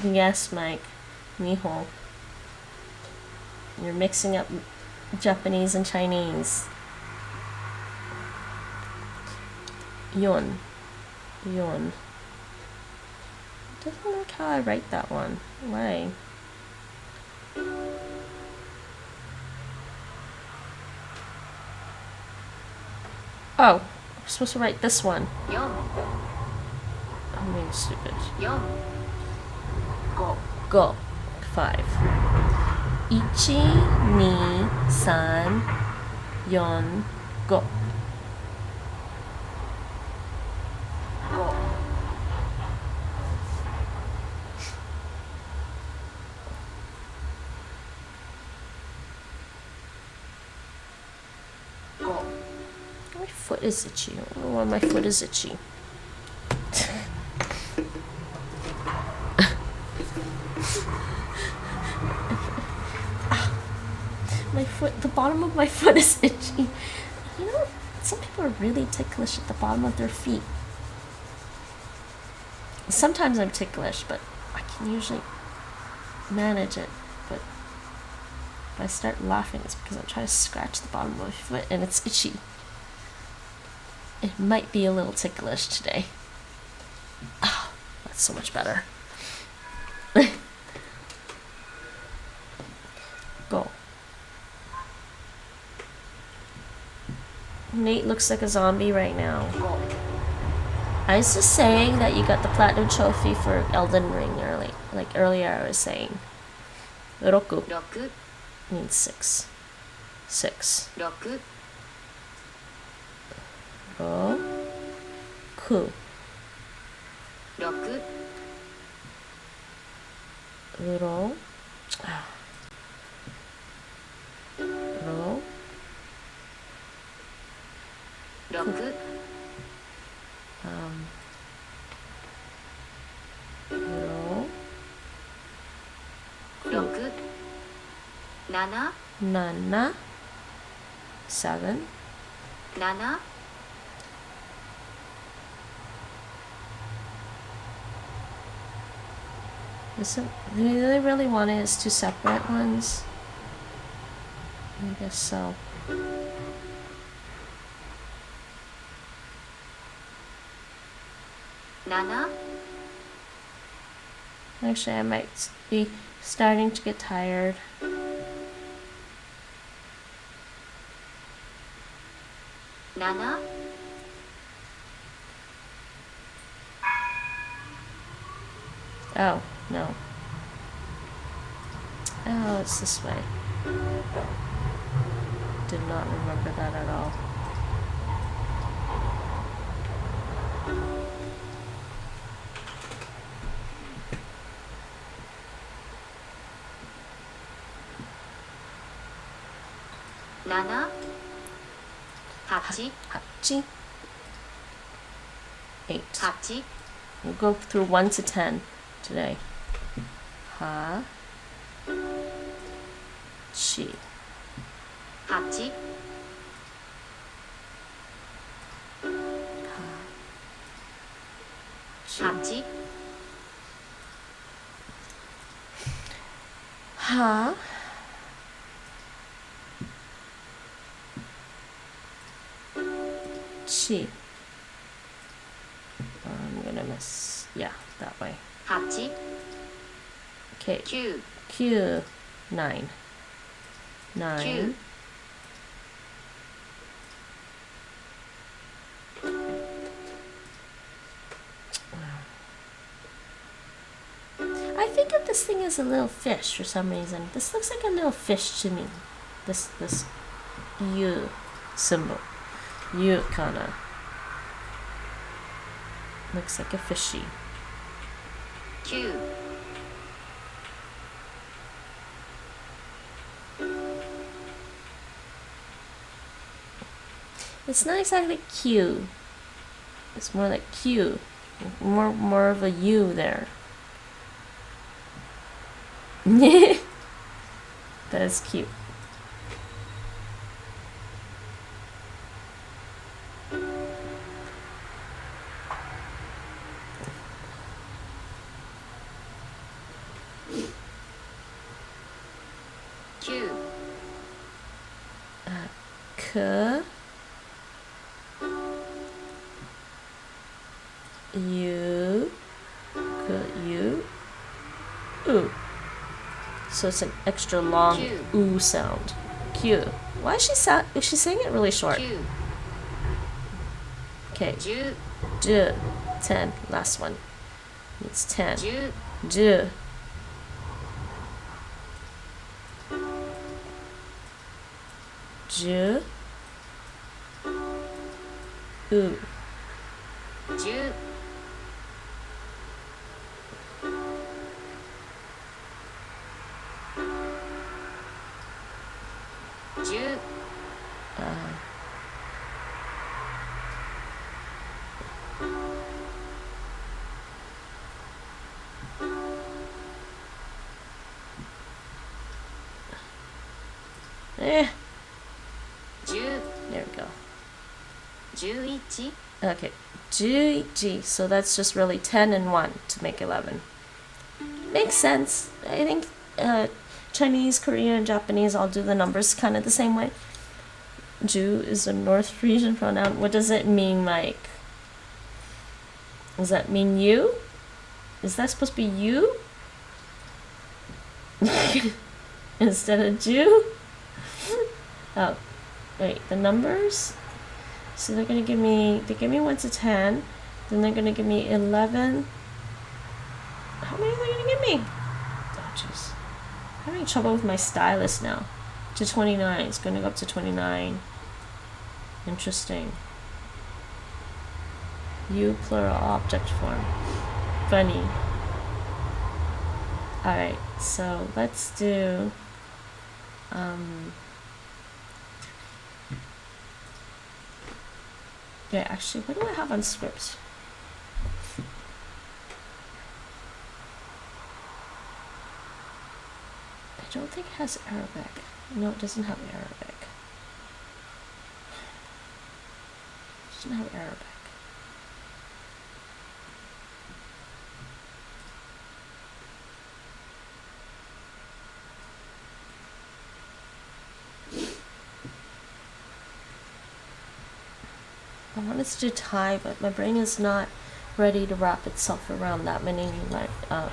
Yes, Mike. Miho. You're mixing up Japanese and Chinese. Yon. Yon. Doesn't like how I write that one. Why? Oh, I'm supposed to write this one. 4 I'm being stupid. 4 Go. 5. Ichi, ni, san, yon, go. My foot is itchy. I don't know why my foot is itchy. My foot, the bottom of my foot is itchy. You know, some people are really ticklish at the bottom of their feet. Sometimes I'm ticklish, but I can usually manage it. But If I start laughing, it's because I'm trying to scratch the bottom of my foot and it's itchy. It might be a little ticklish today. Oh, that's so much better. Go. Nate looks like a zombie right now. I was just saying that you got the platinum trophy for Elden Ring early. Like earlier I was saying. Roku means 6. 6. Ro. Ku. Ro. Ro. Ro. Nana. 7. Do they really want it as 2 separate ones? I guess so. Actually, I might be starting to get tired. Oh, no. Oh, it's this way. Did not remember that at all. Hachi. 8. We'll go through 1 to 10 today. Ha. Chi. Ha. Chi. I'm gonna miss. Yeah, that way. Okay. Q. 9. 9. I think of this thing as a little fish for some reason. This looks like a little fish to me. This U symbol. U kinda looks like a fishy. It's not exactly Q. It's more like Q. More of a U there. That is cute. K. U. U. Ooh. So it's an extra long ooh sound. Q. Why is she saying it really short? Okay. J. 10. Last one. It's 10. J. J. Ooh. There we go. Okay, 11. So that's just really 10 and 1 to make 11. Makes sense. I think Chinese, Korean, Japanese all do the numbers kind of the same way. Ju is a North Frisian pronoun. What does it mean, Mike? Does that mean you? Is that supposed to be you? Instead of Jew? Oh, wait, the numbers? So they're gonna give me, they give me 1 to 10, then they're gonna give me 11. How many are they gonna give me? Oh, jeez. I'm having trouble with my stylus now. To 29, it's gonna go up to 29. Interesting. You plural object form. Funny. Alright, so let's do yeah, actually, what do I have on scripts? I don't think it has Arabic. No, it doesn't have Arabic. It doesn't have Arabic. I wanted to do Thai, but my brain is not ready to wrap itself around that many new a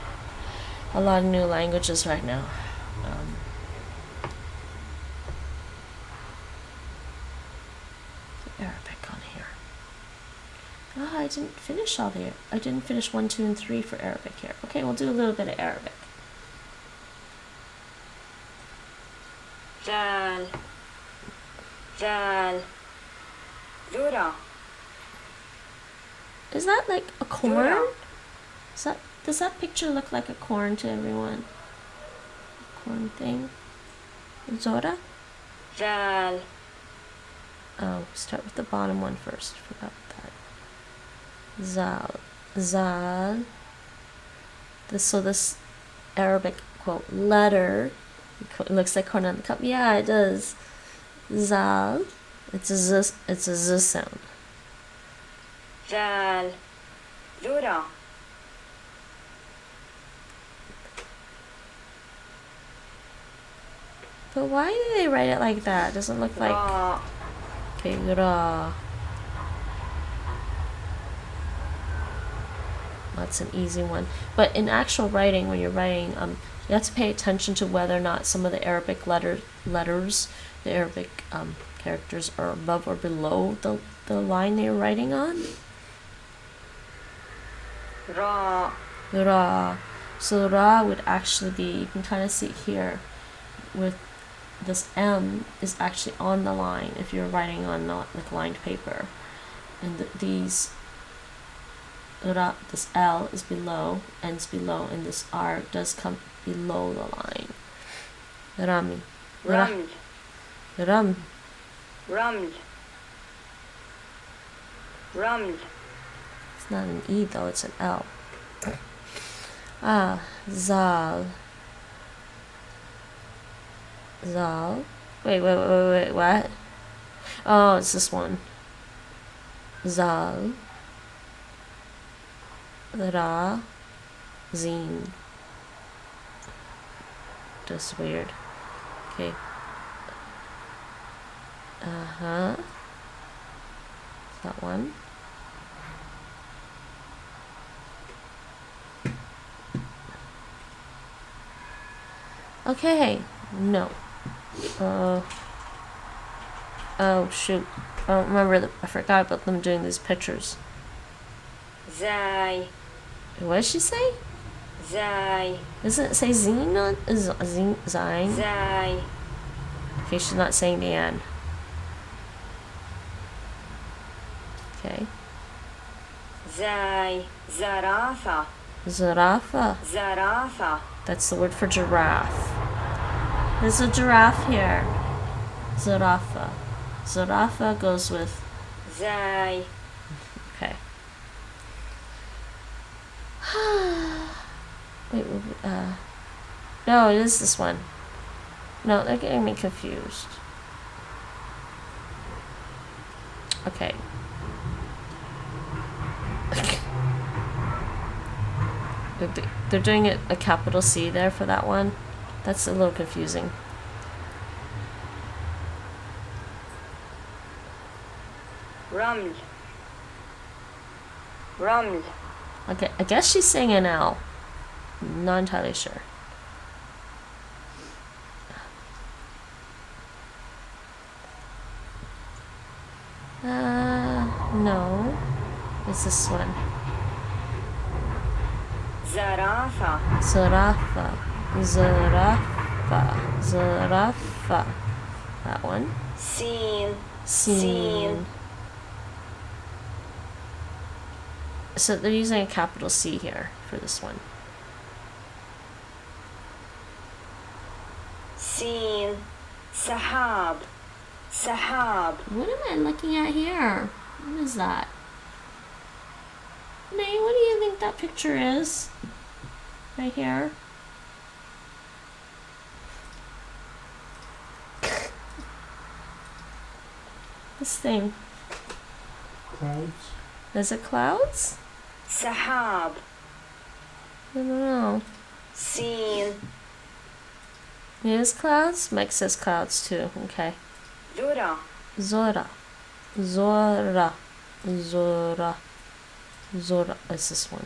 lot of new languages right now. Arabic on here. Ah, I didn't finish all the. I didn't finish 1, 2, and 3 for Arabic here. Okay, we'll do a little bit of Arabic. Zal, zal, Zura. Is that like a corn? Does that picture look like a corn to everyone? Corn thing. Zora? Zal, Oh, start with the bottom one first. Forgot that. Zal. Zal. This Arabic quote letter. It looks like corn on the cup. Yeah, it does. Zal. It's a z sound. zal, Zura. But why do they write it like that? It doesn't look like. Ra. Okay, ra. That's an easy one. But in actual writing, when you're writing, you have to pay attention to whether or not some of the Arabic letters, the Arabic characters are above or below the line they're writing on. Ra. Ra. So ra would actually be, you can kind of see here, with this M is actually on the line if you're writing on not like lined paper. And these ra, this L is below, ends below, and this R does come below the line. Rami. Raml. Ram. Raml. Raml. It's not an E though, it's an L. Ah, Zal. Zal. Wait, what? Oh, it's this one. Zal. Ra. Zeen. That's weird. Okay. Uh-huh. That one. Okay. No. Oh shoot. I don't remember I forgot about them doing these pictures. Zai. What did she say? Zai. Doesn't it say zine on zine? Zai. Okay, she's not saying the end. Okay. Zai. Zarafa. Zarafa. Zarafa. That's the word for giraffe. There's a giraffe here. Zarafa. Zarafa goes with Zai. okay. Wait, no, it is this one. No, they're getting me confused. Okay. They're doing it a capital C there for that one. That's a little confusing. رمل رمل Okay, I guess she's saying an L. Not entirely sure. No. It's this one. زرافة Zarafa. Zarafa. Zarafa. That one. سين Seen. So they're using a capital C here for this one. سين سحاب سحاب What am I looking at here? What is that? Nay, what do you think that picture is? Right here? This thing. Clouds. Is it clouds? سحاب I don't know. سين It is clouds? Mike says clouds too. Okay. ذرة Zora. Zora. Zora. Zora. It's this one.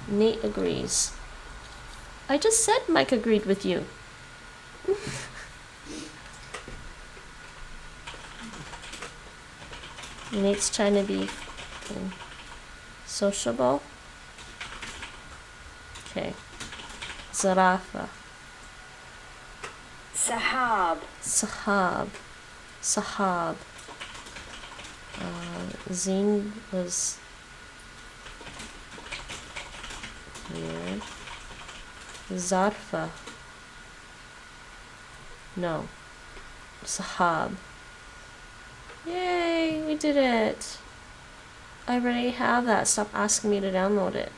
Nate agrees. I just said Mike agreed with you. Nate's trying to be sociable. Okay. Zarafa. سحاب Sahab. Sahab. Zine was weird. Zarfa. No. Sahab. Yay, we did it. I already have that. Stop asking me to download it.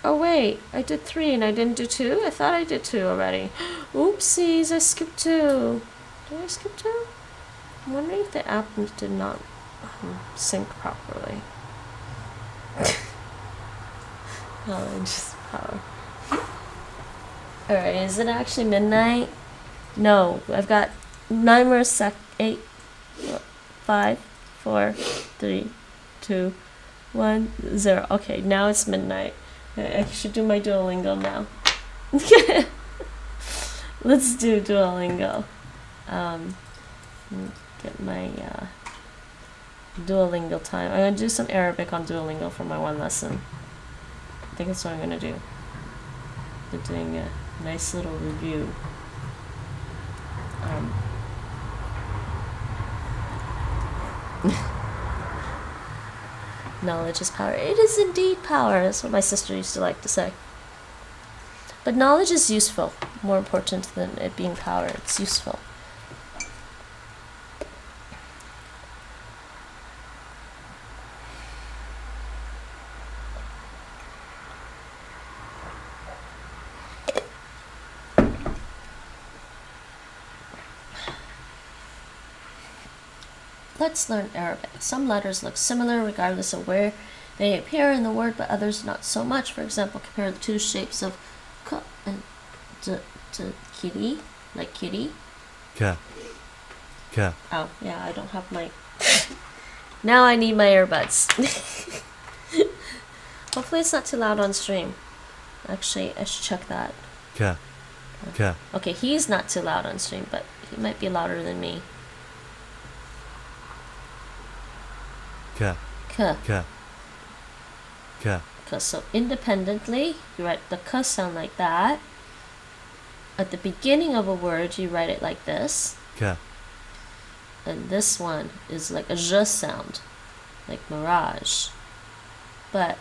Oh wait, I did 3 and I didn't do 2? I thought I did 2 already. Oopsies, I skipped 2. Did I skip 2? I'm wondering if the app did not sync properly. Just power. Alright, is it actually midnight? No, I've got 9 more 8, 5, 4, 3, 2, 1, 0. Okay, now it's midnight. I should do my Duolingo now. Let's do Duolingo. Get my Duolingo time. I'm gonna do some Arabic on Duolingo for my 1 lesson. I think that's what I'm gonna do. They're doing a nice little review. Knowledge is power. It is indeed power. That's what my sister used to like to say. But knowledge is useful. More important than it being power. It's useful. Let's learn Arabic. Some letters look similar regardless of where they appear in the word, but others not so much. For example, compare the 2 shapes of k and kitty, like kitty. Ka. Ka. Oh, yeah, I don't have my... Now I need my earbuds. Hopefully it's not too loud on stream. Actually, I should check that. Ka. Ka. Okay, he's not too loud on stream, but he might be louder than me. Ka. K. Ka. Ka. K. So independently, you write the k sound like that. At the beginning of a word, you write it like this. Ka. And this one is like a j sound, like mirage. But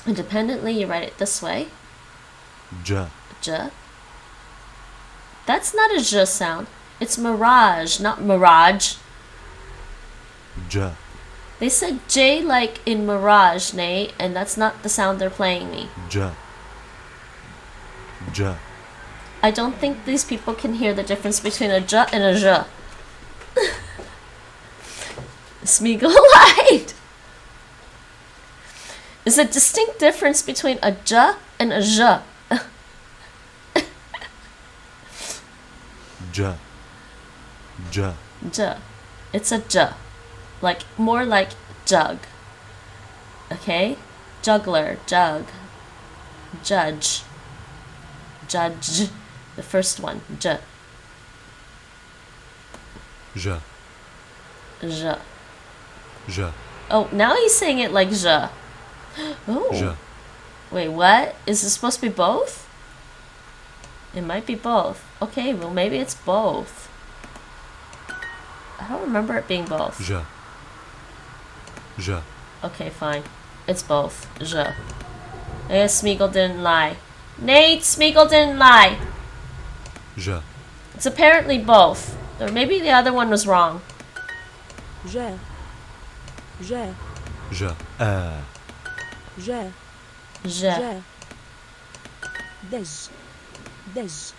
independently, you write it this way. Ja. J. That's not a j sound. It's mirage, not mirage. Ja. They said J like in Mirage, Nate, and that's not the sound they're playing me. Ja. Ja. I don't think these people can hear the difference between a J and a J. Smeagol lied! There's a distinct difference between a J and a J. Ja. Ja. J. It's a J. Like, more like jug. Okay? Juggler, jug. Judge. Judge. The first one. J. Ja. J. Ja. Oh, now he's saying it like J. Oh. Ja. Wait, what? Is it supposed to be both? It might be both. Okay, well, maybe it's both. I don't remember it being both. Ja. Ja. Okay, fine. It's both. Je. I guess Smeagol didn't lie. Nate, Smeagol didn't lie. Ja. It's apparently both. Or maybe the other one was wrong. Je. Je. Ja. Je. Je. Je. Des. Des.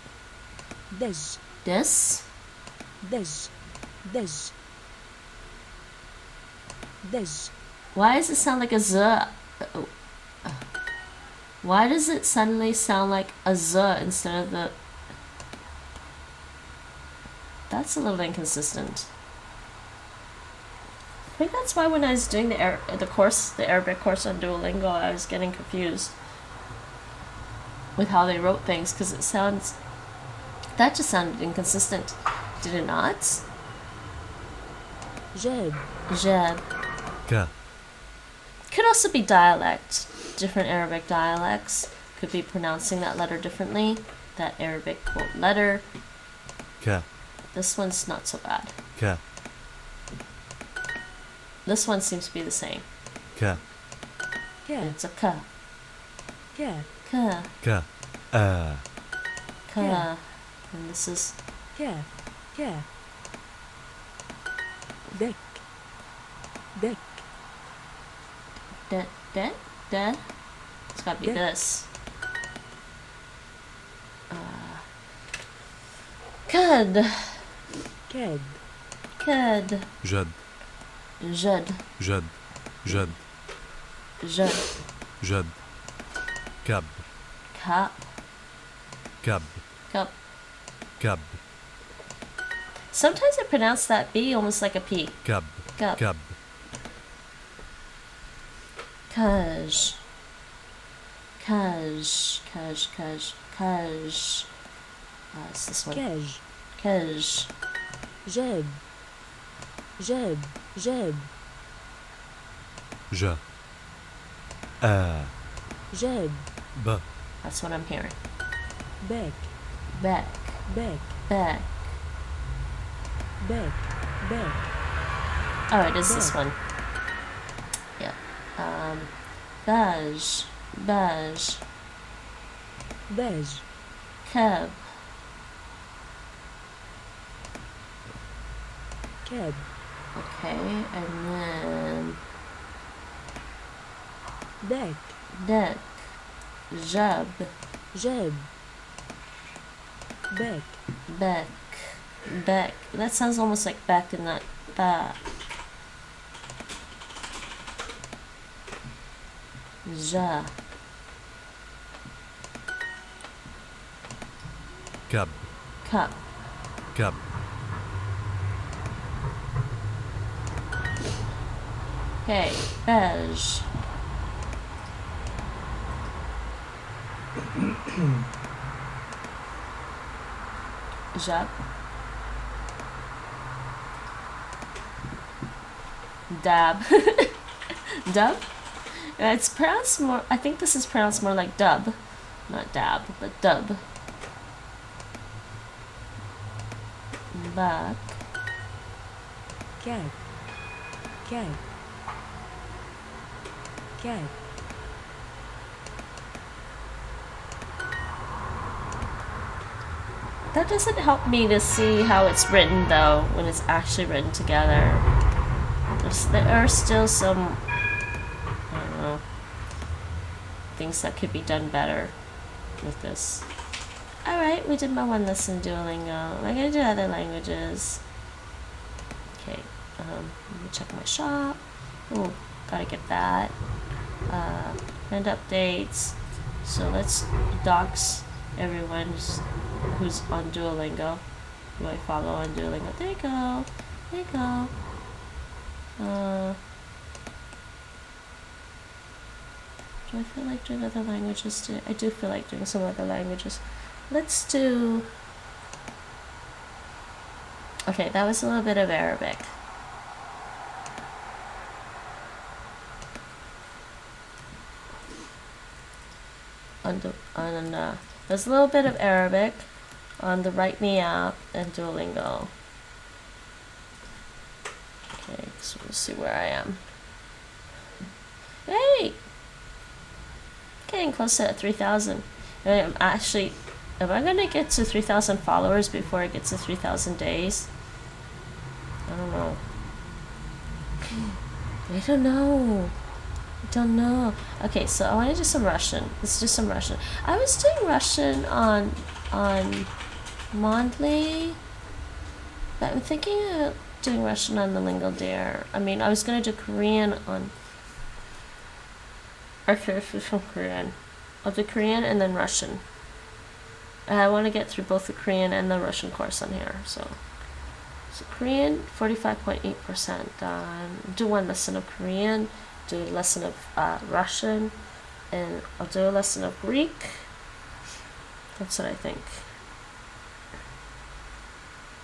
Des. This? Des. Des. Des. Why does it sound like a Z? Why does it suddenly sound like a Z instead of the... That's a little inconsistent. I think that's why when I was doing the Arabic course on Duolingo, I was getting confused with how they wrote things, because it sounds... That just sounded inconsistent. Did it not? Jeb. Jeb. Ka. Could also be dialect. Different Arabic dialects could be pronouncing that letter differently. That Arabic quote letter. Ka. This one's not so bad. Ka. This one seems to be the same. Ka. Ke. It's a ka. Ke. Ka. Ka. Ka. Yeah. And this is Ke. Ke. Dek. Dek. de. It's gotta be De. this. Cud. Ked. Cud. Jad. Jud. Jad. Jad. Jud. Jad. Cab. Cup. Cab. Cup. Cab. Sometimes I pronounce that B almost like a P. Cab. Cup. Cab. Kaj. Kaj. Kaj. Kaj. Kaj. It's this one. Kej. Kaj. Jeb. Jeb. Jeb. Ja. Jeb. Ba. That's what I'm hearing. Bek. Back. Bek. Back. Bek. Bek. Oh, it is this Back. one. Yeah. Baj. Baj. Bej. Cab. Keb. Okay, and then Dek. deck. Jab. Jeb. Bek. Back. Back. That sounds almost like back in that back. Ja. Cab. Cup. Cab. Okay, beige. Jab. Dab. Dub? It's pronounced more, I think this is pronounced more like dub. Not dab, but dub. Back. Keg. Keg. Keg. That doesn't help me to see how it's written though, when it's actually written together. there are still some, I don't know, things that could be done better with this. Alright, we did my one lesson Duolingo. We're gonna do other languages. Okay, let me check my shop. Oh, gotta get that. And updates. So let's dox everyone who's on Duolingo, who I follow on Duolingo. There you go. There you go. Do I feel like doing other languages today? I do feel like doing some other languages. Let's do... Okay, that was a little bit of Arabic. There's a little bit of Arabic on the Write Me app and Duolingo. Okay, so we'll see where I am. Hey! Getting close to 3,000. I'm actually... Am I gonna get to 3,000 followers before I get to 3,000 days? I don't know. I don't know. I don't know. Okay, so I want to do some Russian. Let's do some Russian. I was doing Russian on Mondly, but I'm thinking of doing Russian on the LingoDeer. I mean, I was gonna do Korean on... Okay, this is from Korean. I'll do Korean and then Russian. I want to get through both the Korean and the Russian course on here, so Korean, 45.8% done. Do one lesson of Korean, do a lesson of Russian, and I'll do a lesson of Greek. That's what I think.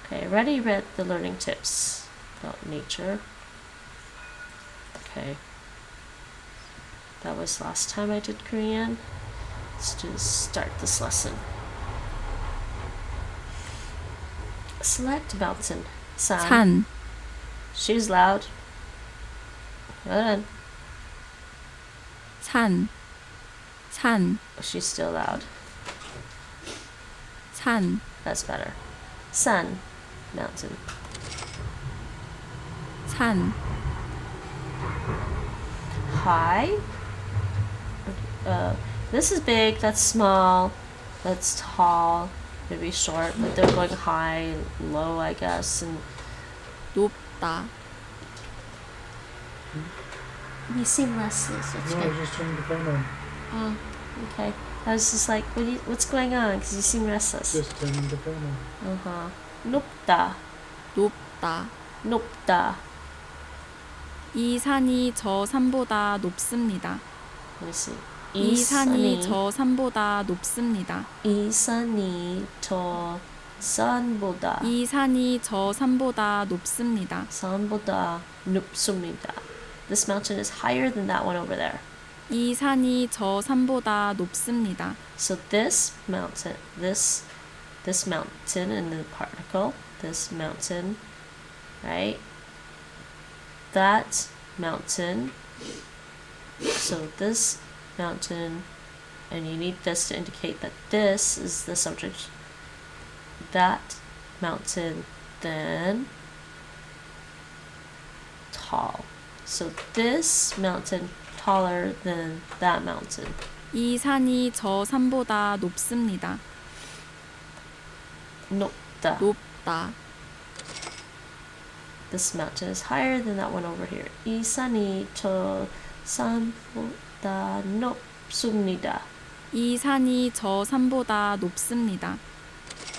Okay, I already read the learning tips about nature. Okay. That was last time I did Korean. Let's start this lesson. Select mountain. 산, She's loud. Hold on. 산, She's still loud. 산, That's better. Sun. Mountain. 산, High. This is big. That's small. That's tall. Maybe short, but they're going high, low, I guess. And 높다, you seem restless. What's No, I good? was just turning the phone on. Oh, okay. I was just like, what's going on? Because you seem restless. Just turning the phone on. 높다. 높다. 높다. 이 산이 저 산보다 높습니다. Let me see. 이 산이 저 산보다 높습니다. 이 산이 저 산보다. 이 산이 저 산보다 높습니다. 산보다 높습니다. This mountain is higher than that one over there. 이 산이 저 산보다 높습니다. So this mountain in the particle, this mountain, right? That mountain. So this mountain, and you need this to indicate that this is the subject. That mountain, then tall. So this mountain taller than that mountain. 이 산이 저 산보다 높습니다. 높다. 높다. This mountain is higher than that one over here. 이 산이 저 산보다 높습니다. 이 산이 저 산보다 높습니다.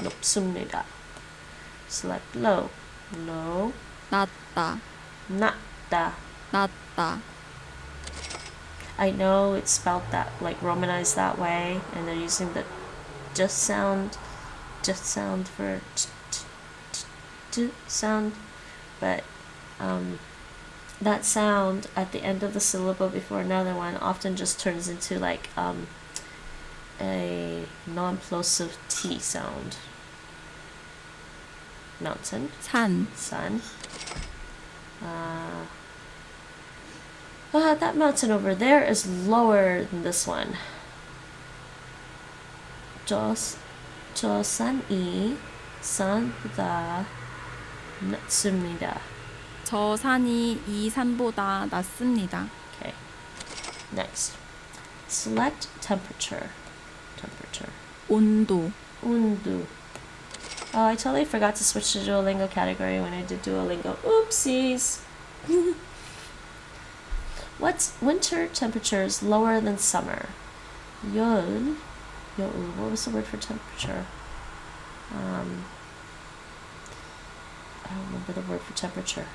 높습니다. Select low. Low. 낮다. 낮다. 낮다. I know it's spelled that, like romanized that way, and they're using the just sound for t sound, but that sound at the end of the syllable before another one often just turns into like a non-plosive T sound. Mountain. 산. Sun. That mountain over there is lower than this one. 저 산이 산보다 낮습니다. 저 산이 이 산보다 낮습니다. Okay. Next. Select temperature. 온도. Undu. Oh, I totally forgot to switch to Duolingo category when I did Duolingo. Oopsies. What's winter temperature is lower than summer? Yol. What was the word for temperature? I don't remember the word for temperature.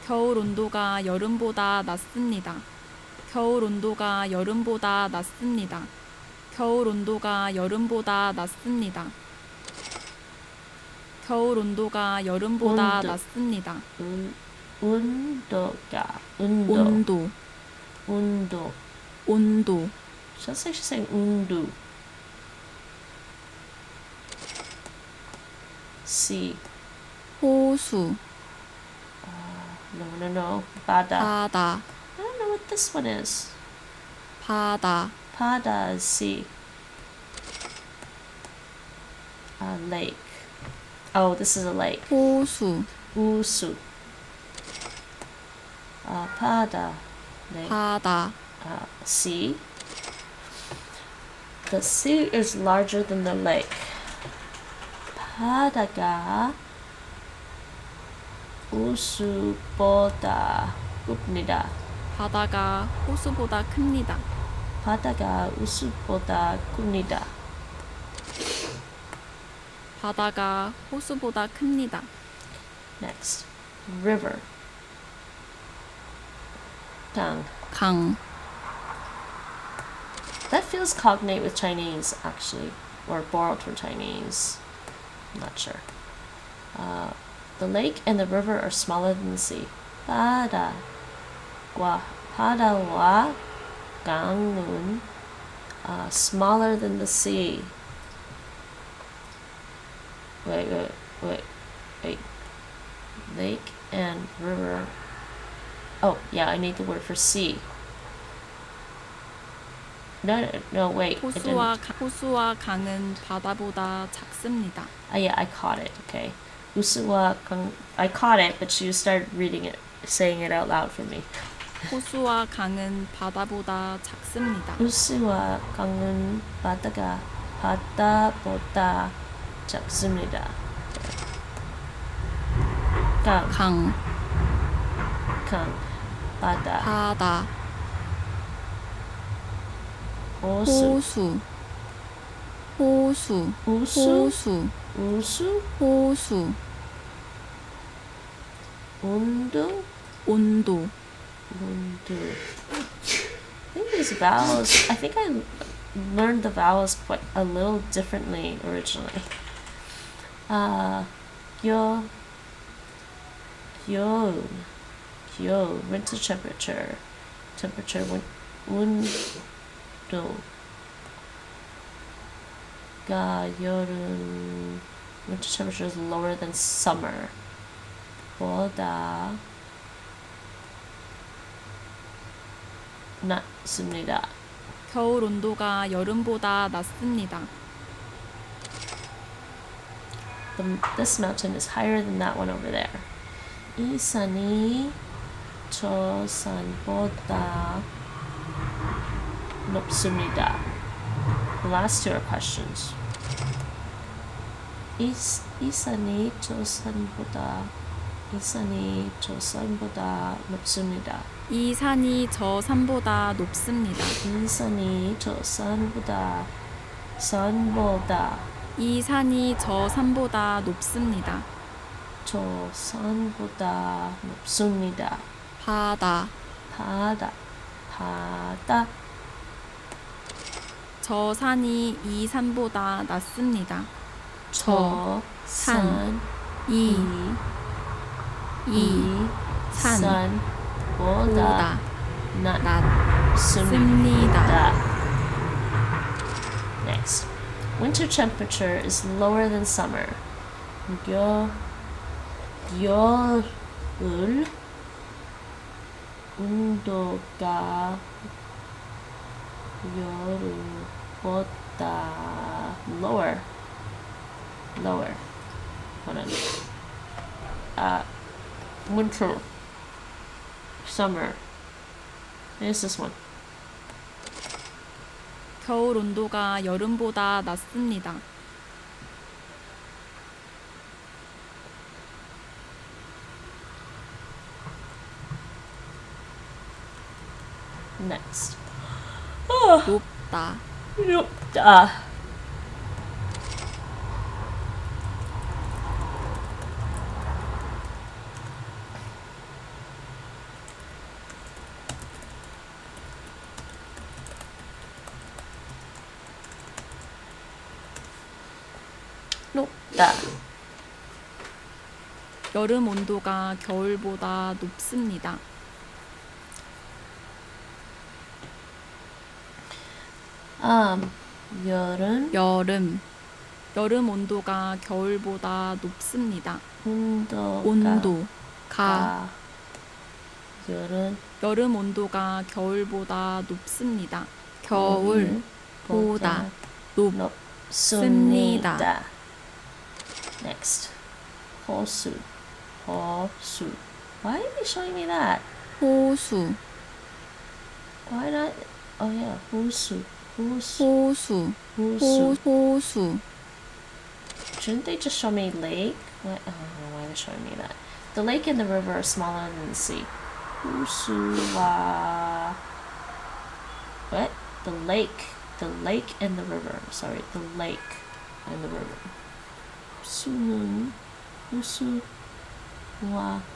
겨울 온도가 여름보다 낮습니다. 겨울 온도가 여름보다 낮습니다. 겨울 온도가 여름보다 낮습니다. 겨울 온도가 여름보다 온도. 낮습니다. Undoga. 온도. Undo. 온도. Sounds like she's saying undu. C. 호수. No. Bada. 바다. I don't know what this one is. 바다. Pada is C. Lake. Oh, this is a lake. 호수. Usu. Pada. Lake. 바다. C. The sea is larger than the lake. 바다가 우수보다 큽니다. 바다가 호수보다 큽니다. 바다가 우수보다 큽니다. 바다가 호수보다 큽니다. Next. River. 강. 강. That feels cognate with Chinese, actually, or borrowed from Chinese. I'm not sure. The lake and the river are smaller than the sea. 바다와 강은 smaller than the sea. Wait. Lake and river. Oh, yeah, I need the word for sea. No, wait. 호수와 강은 바다보다 작습니다. Yeah, I caught it. Okay. 우수와 강. I caught it, but you started reading it, saying it out loud for me. 호수와 강은 바다보다 작습니다. 우수와 강은 바다보다 작습니다. 강, 바다, 호수, 온도. I think these vowels, I think I learned the vowels quite a little differently originally. Winter temperature, 여름, winter temperature is lower than summer. 보다 낮습니다. 겨울 온도가 여름보다 낮습니다. This mountain is higher than that one over there. 이 산이 저 산보다 높습니다. The last two are questions. 이 산이 저 산보다 높습니다. 이 산이 저 산보다 높습니다. 이 산이 저 산보다 이 산이 저 산보다 높습니다. 저 산보다 높습니다. 바다. 저 산이 이 산보다 낮습니다. 저 산 이 산보다 낮습니다. Next. Winter temperature is lower than summer. 겨울 온도가 여름보다 lower. Hold on. winter, summer. It's this one. 겨울 온도가 여름보다 낮습니다. Next. 높다. 높다. 높다. 여름 온도가 겨울보다 높습니다. 여름 여름 온도가 겨울보다 높습니다. 온도가 여름 온도가 겨울보다 높습니다. 겨울보다 높습니다. Next. 호수. Why are you showing me that? 호수 Why not? Oh yeah, 호수. Shouldn't they just show me lake? What? I don't know why they're showing me that. The lake and the river are smaller than the sea. 호수와 what? The lake and the river. Sorry, the lake and the river. 호수와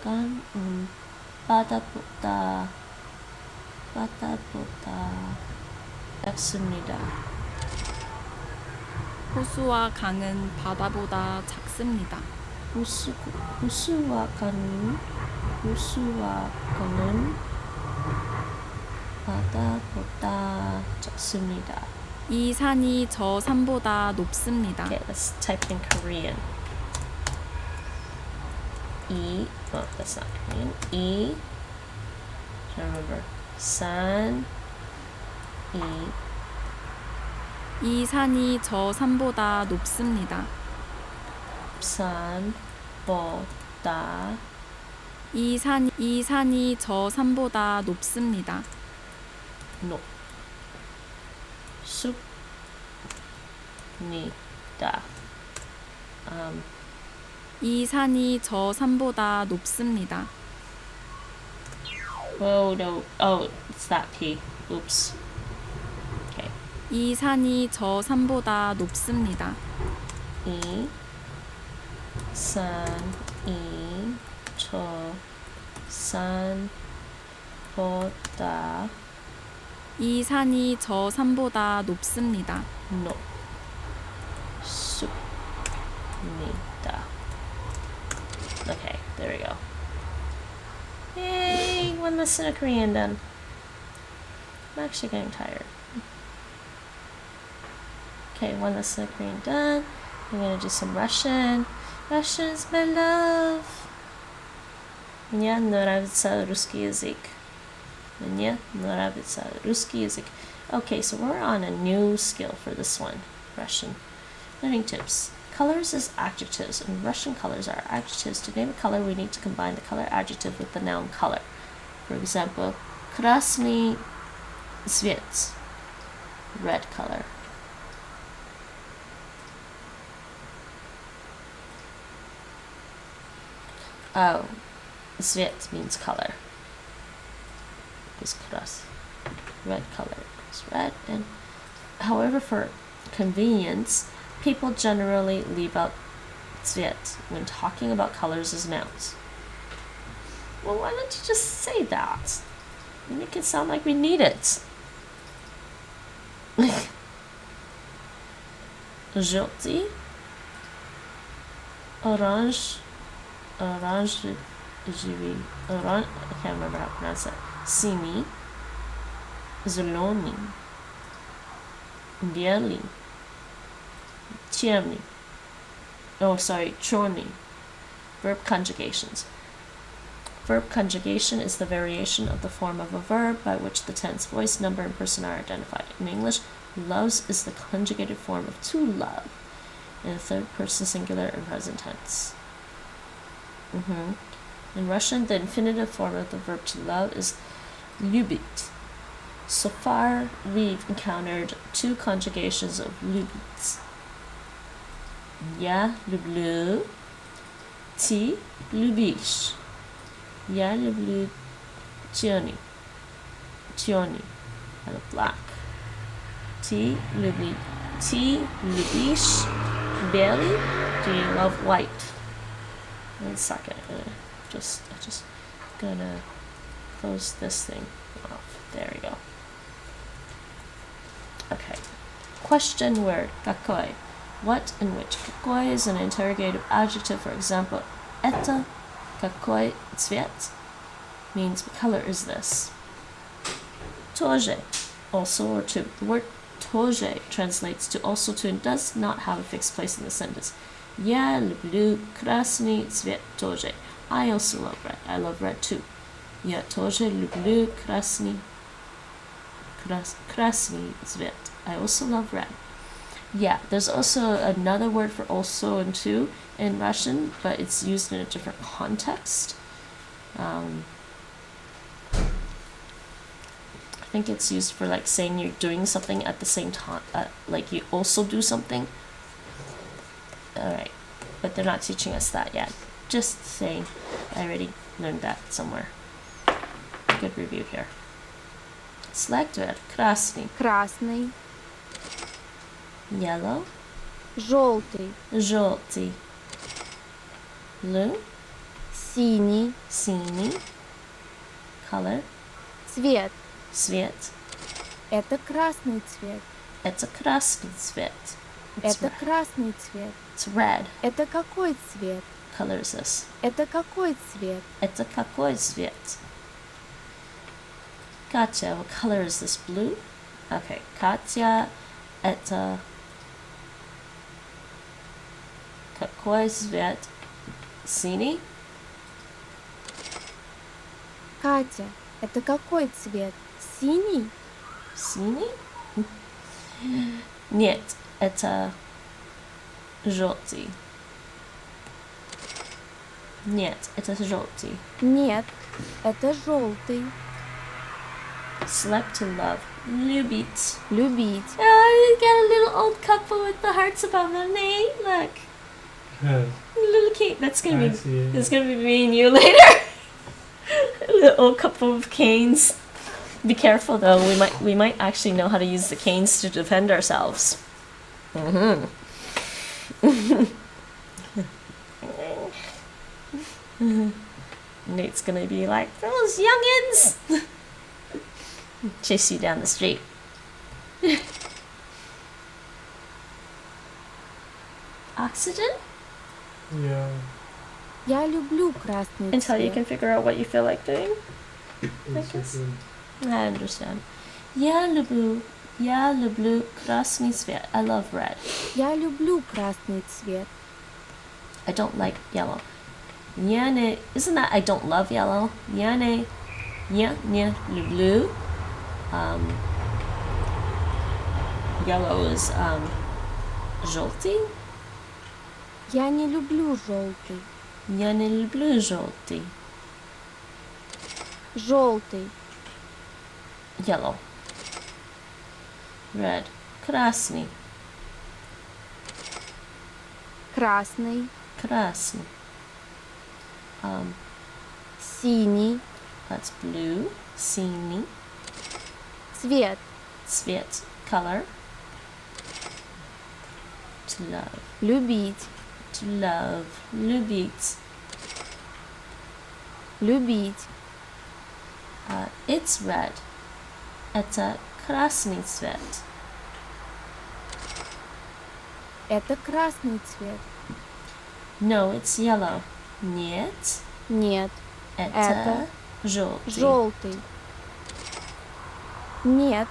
강은 바다보다 작습니다. 호수와 강은 바다보다 작습니다. 호수와 강은 바다보다 작습니다. 이 산이 저 산보다 높습니다. Okay, let's type in Korean. Oh, that's not Korean. Remember, 산, 이 산이 저 산보다 높습니다. 산보다 이 산이 저 산보다 높습니다. 높습니다. 이 산이 저 산보다 높습니다. Oh no! Oh, it's that P. Oops. Okay. 이 산이 저 산보다 높습니다. 이 산이 저 산보다 이 산이 저 산보다 높습니다. 높습니다. Okay, there we go. Yay! One lesson of Korean done. I'm actually getting tired. Okay, one lesson of Korean done. I'm gonna do some Russian. Russian's my love. Мне нравится русский язык. Мне нравится русский язык. Okay, so we're on a new skill for this one. Russian. Learning tips. Colors is adjectives, and Russian colors are adjectives. To name a color, we need to combine the color adjective with the noun color. For example, красный цвет, red color. Oh, цвет means color. Because крас, red color is red. And however, for convenience, people generally leave out цвет when talking about colors as nouns. Well, why don't you just say that? Make it sound like we need it. Желтый, orange, orange, orange, I can't remember how to pronounce that. Синий, зеленый, белый, темный. Oh, sorry, черный. Verb conjugations. Verb conjugation is the variation of the form of a verb by which the tense, voice, number, and person are identified. In English, loves is the conjugated form of to love in the third person singular and present tense. In Russian, the infinitive form of the verb to love is любить. So far, we've encountered 2 conjugations of любить. Я люблю, ты любишь. Я люблю Tioni. Tioni. I love black. Ты любишь белый? Do you love white? 1 second. I'm just gonna close this thing off. There we go. Okay. Question word. Какой? What and which. Какой is an interrogative adjective. For example, это какой цвет means what color is this? Тоже, also or to. The word тоже translates to also to and does not have a fixed place in the sentence. Я люблю красный цвет тоже. I also love red. I love red too. Я тоже люблю красный цвет. I also love red. Yeah, there's also another word for also and to in Russian, but it's used in a different context. I think it's used for like saying you're doing something at the same time, like you also do something. Alright, but they're not teaching us that yet. Just saying, I already learned that somewhere. Good review here. Select word. Krasny. Красный, Yellow. желтый, Желтый. Blue. синий, Синий. Color. цвет. Цвет. Это красный цвет. Это красный цвет. It's Это red. красный цвет. It's red. Это какой цвет? Color is this? Это какой цвет? Это какой цвет? Katya, what color is this? Blue? Okay, Katya, это какой цвет? Синий? Катя, это какой цвет? Синий? Синий? Нет, это желтый. Нет, это желтый. Нет, это желтый. Select to love. Любить. Любить. Oh, you got a little old couple with the hearts above them. Hey, look. Yes. Little Kate. That's I gonna be. see it. That's gonna be me and you later. A little old couple of canes. Be careful though. We might actually know how to use the canes to defend ourselves. Nate's gonna be like, those youngins! Chase you down the street. Oxygen? Yeah. Я люблю красный Until you цвет. can figure out what you feel like doing. It's guess. okay. I understand. Я люблю красный цвет. I love red. Я люблю красный цвет. I don't like yellow. Я не... Isn't that I don't love yellow? Я не люблю. Yellow is желтый. Я не люблю желтый. Я не люблю желтый. Желтый. Yellow. Red. Красный. Красный. Красный. Синий. That's blue. Синий. Цвет. Цвет. Color. To love. Любить. To love. Любить. Любить. It's red. Это красный цвет. Это красный цвет. No, it's yellow. Нет. Нет. Это желтый. Желтый. Нет.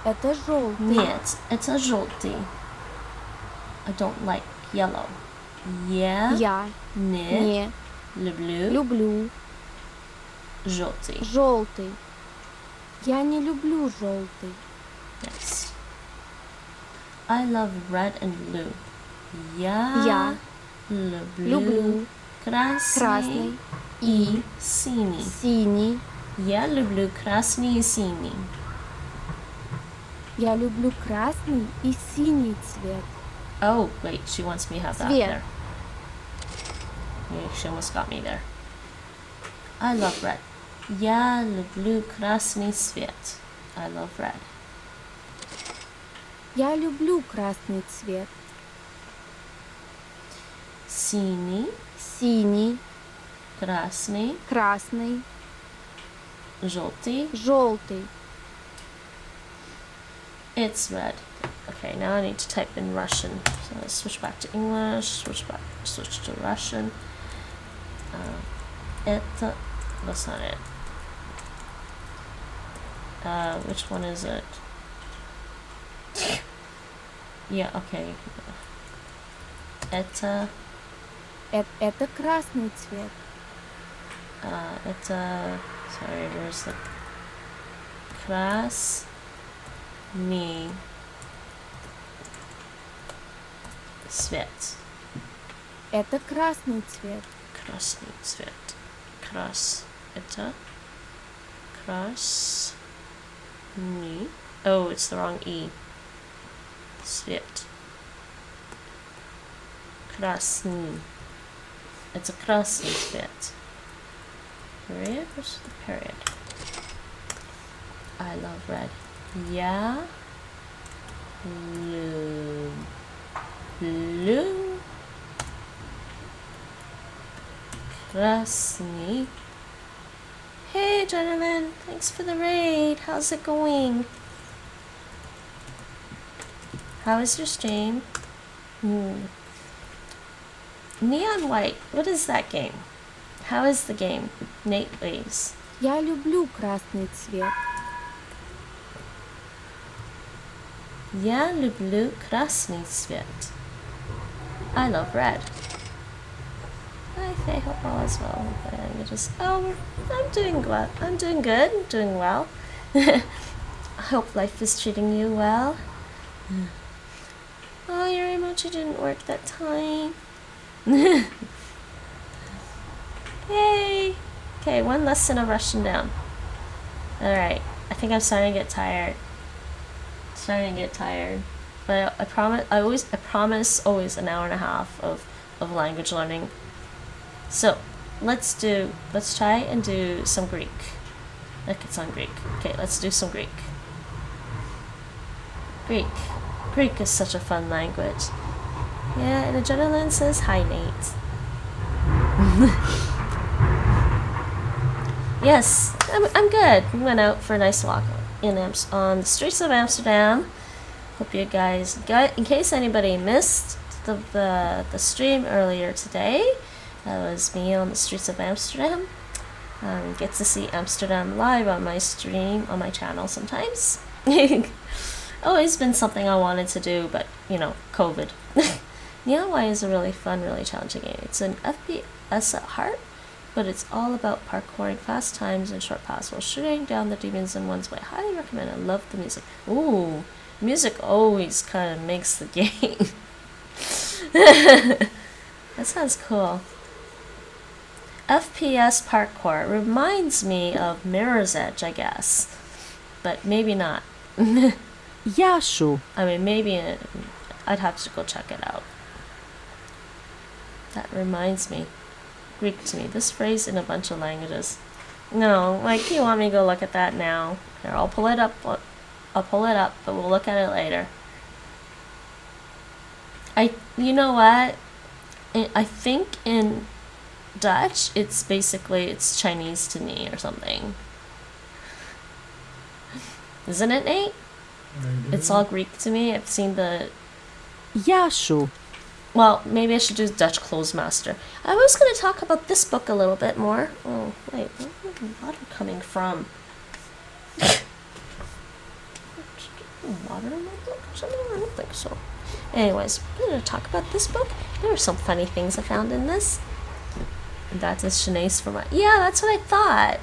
Это желтый. Нет, это желтый. I don't like yellow. Я Я не не люблю люблю желтый. желтый. Я не люблю желтый. Yes. I love red and blue. Я Я люблю люблю красный красный И синий. Синий. Я люблю красный и синий. Я люблю красный и синий цвет. Oh, wait, she wants me to have that Цвет. there. Yeah, she almost got me there. I love red. Я люблю красный цвет. I love red. Я люблю красный цвет. Синий, Синий. красный, Красный. желтый. Желтый. It's red. Okay, now I need to type in Russian. So let's switch back to English, switch to Russian. Это, that's not it. Which one is it? Yeah, okay. Это, Это красный цвет. это, sorry, where's the красный цвет. Это красный цвет. Красный цвет. Это красный. Oh, it's the wrong E. Цвет. Красный. It's a красный цвет. Period? Where's the period? I love red. Я люблю красный. Hey, gentlemen, thanks for the raid. How's it going? How is your stream? Neon White, what is that game? How is the game? Nate, please. Я люблю красный цвет. Я люблю красный цвет. I love red. Hi, Faye, hope all is well. I'm just, I'm doing well. I'm doing good. I'm doing well. I hope life is treating you well. Oh, your emoji didn't work that time. Yay! Okay, one lesson of Russian down. Alright, I think I'm starting to get tired. But I promise always an hour and a half of language learning. So let's try and do some Greek. Like it's on Greek. Okay, let's do some Greek. Greek is such a fun language. Yeah, and the gentleman says hi, Nate. Yes, I'm good. We went out for a nice walk on the streets of Amsterdam. Hope you guys got. In case anybody missed the stream earlier today, that was me on the streets of Amsterdam. Get to see Amsterdam live on my stream on my channel sometimes. Always been something I wanted to do, but you know, COVID. Neon White is a really fun, really challenging game. It's an FPS at heart, but it's all about parkouring fast times and short paths while shooting down the demons in one's way. Highly recommend. I love the music. Ooh, music always kind of makes the game. That sounds cool. FPS parkour reminds me of Mirror's Edge, I guess, but maybe not. Yashu. I mean, maybe I'd have to go check it out. That reminds me. Greek to me. This phrase in a bunch of languages. No, like, you want me to go look at that now? Here, I'll pull it up, but we'll look at it later. You know what? I think in Dutch, it's Chinese to me or something. Isn't it, Nate? Maybe. It's all Greek to me. I've seen the... Yashu. Well, maybe I should do Dutch Clozemaster. I was going to talk about this book a little bit more. Oh, wait, where's the water coming from? Water in my book or something? I don't think so. Anyways, we're going to talk about this book. There are some funny things I found in this. That is Chinees for my... Yeah, that's what I thought.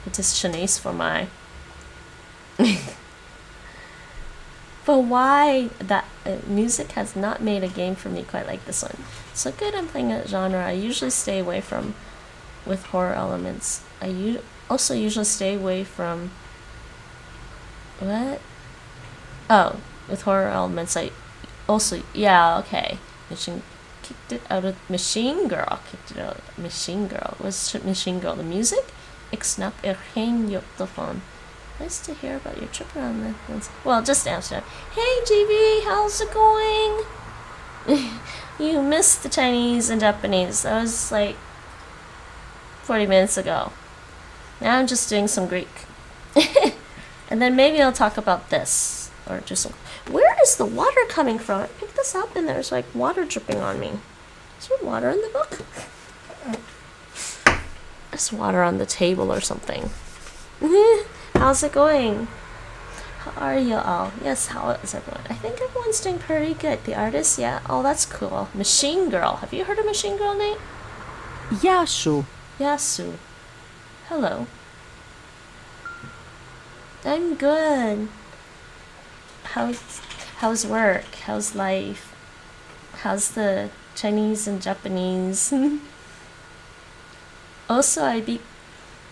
It is Chinees for my... But why that music has not made a game for me quite like this one. So good, I'm playing a genre I usually stay away from with horror elements. I also usually stay away from... What? Oh, with horror elements, I also... Yeah, okay. Machine Girl kicked it out. Machine Girl. What's Machine Girl? The music? Ik snap geen van. Nice to hear about your trip around the... Well, just Amsterdam. Hey, GB! How's it going? You missed the Chinese and Japanese. That was like 40 minutes ago. Now I'm just doing some Greek. And then maybe I'll talk about this. Or just... Where is the water coming from? I picked this up and there's like water dripping on me. Is there water in the book? There's water on the table or something. How's it going? How are you all? Yes, how is everyone? I think everyone's doing pretty good. The artist, yeah. Oh, that's cool. Machine Girl. Have you heard of Machine Girl, Nate? Yasu. Yasu. Hello. I'm good. How's work? How's life? How's the Chinese and Japanese? Also, I beat...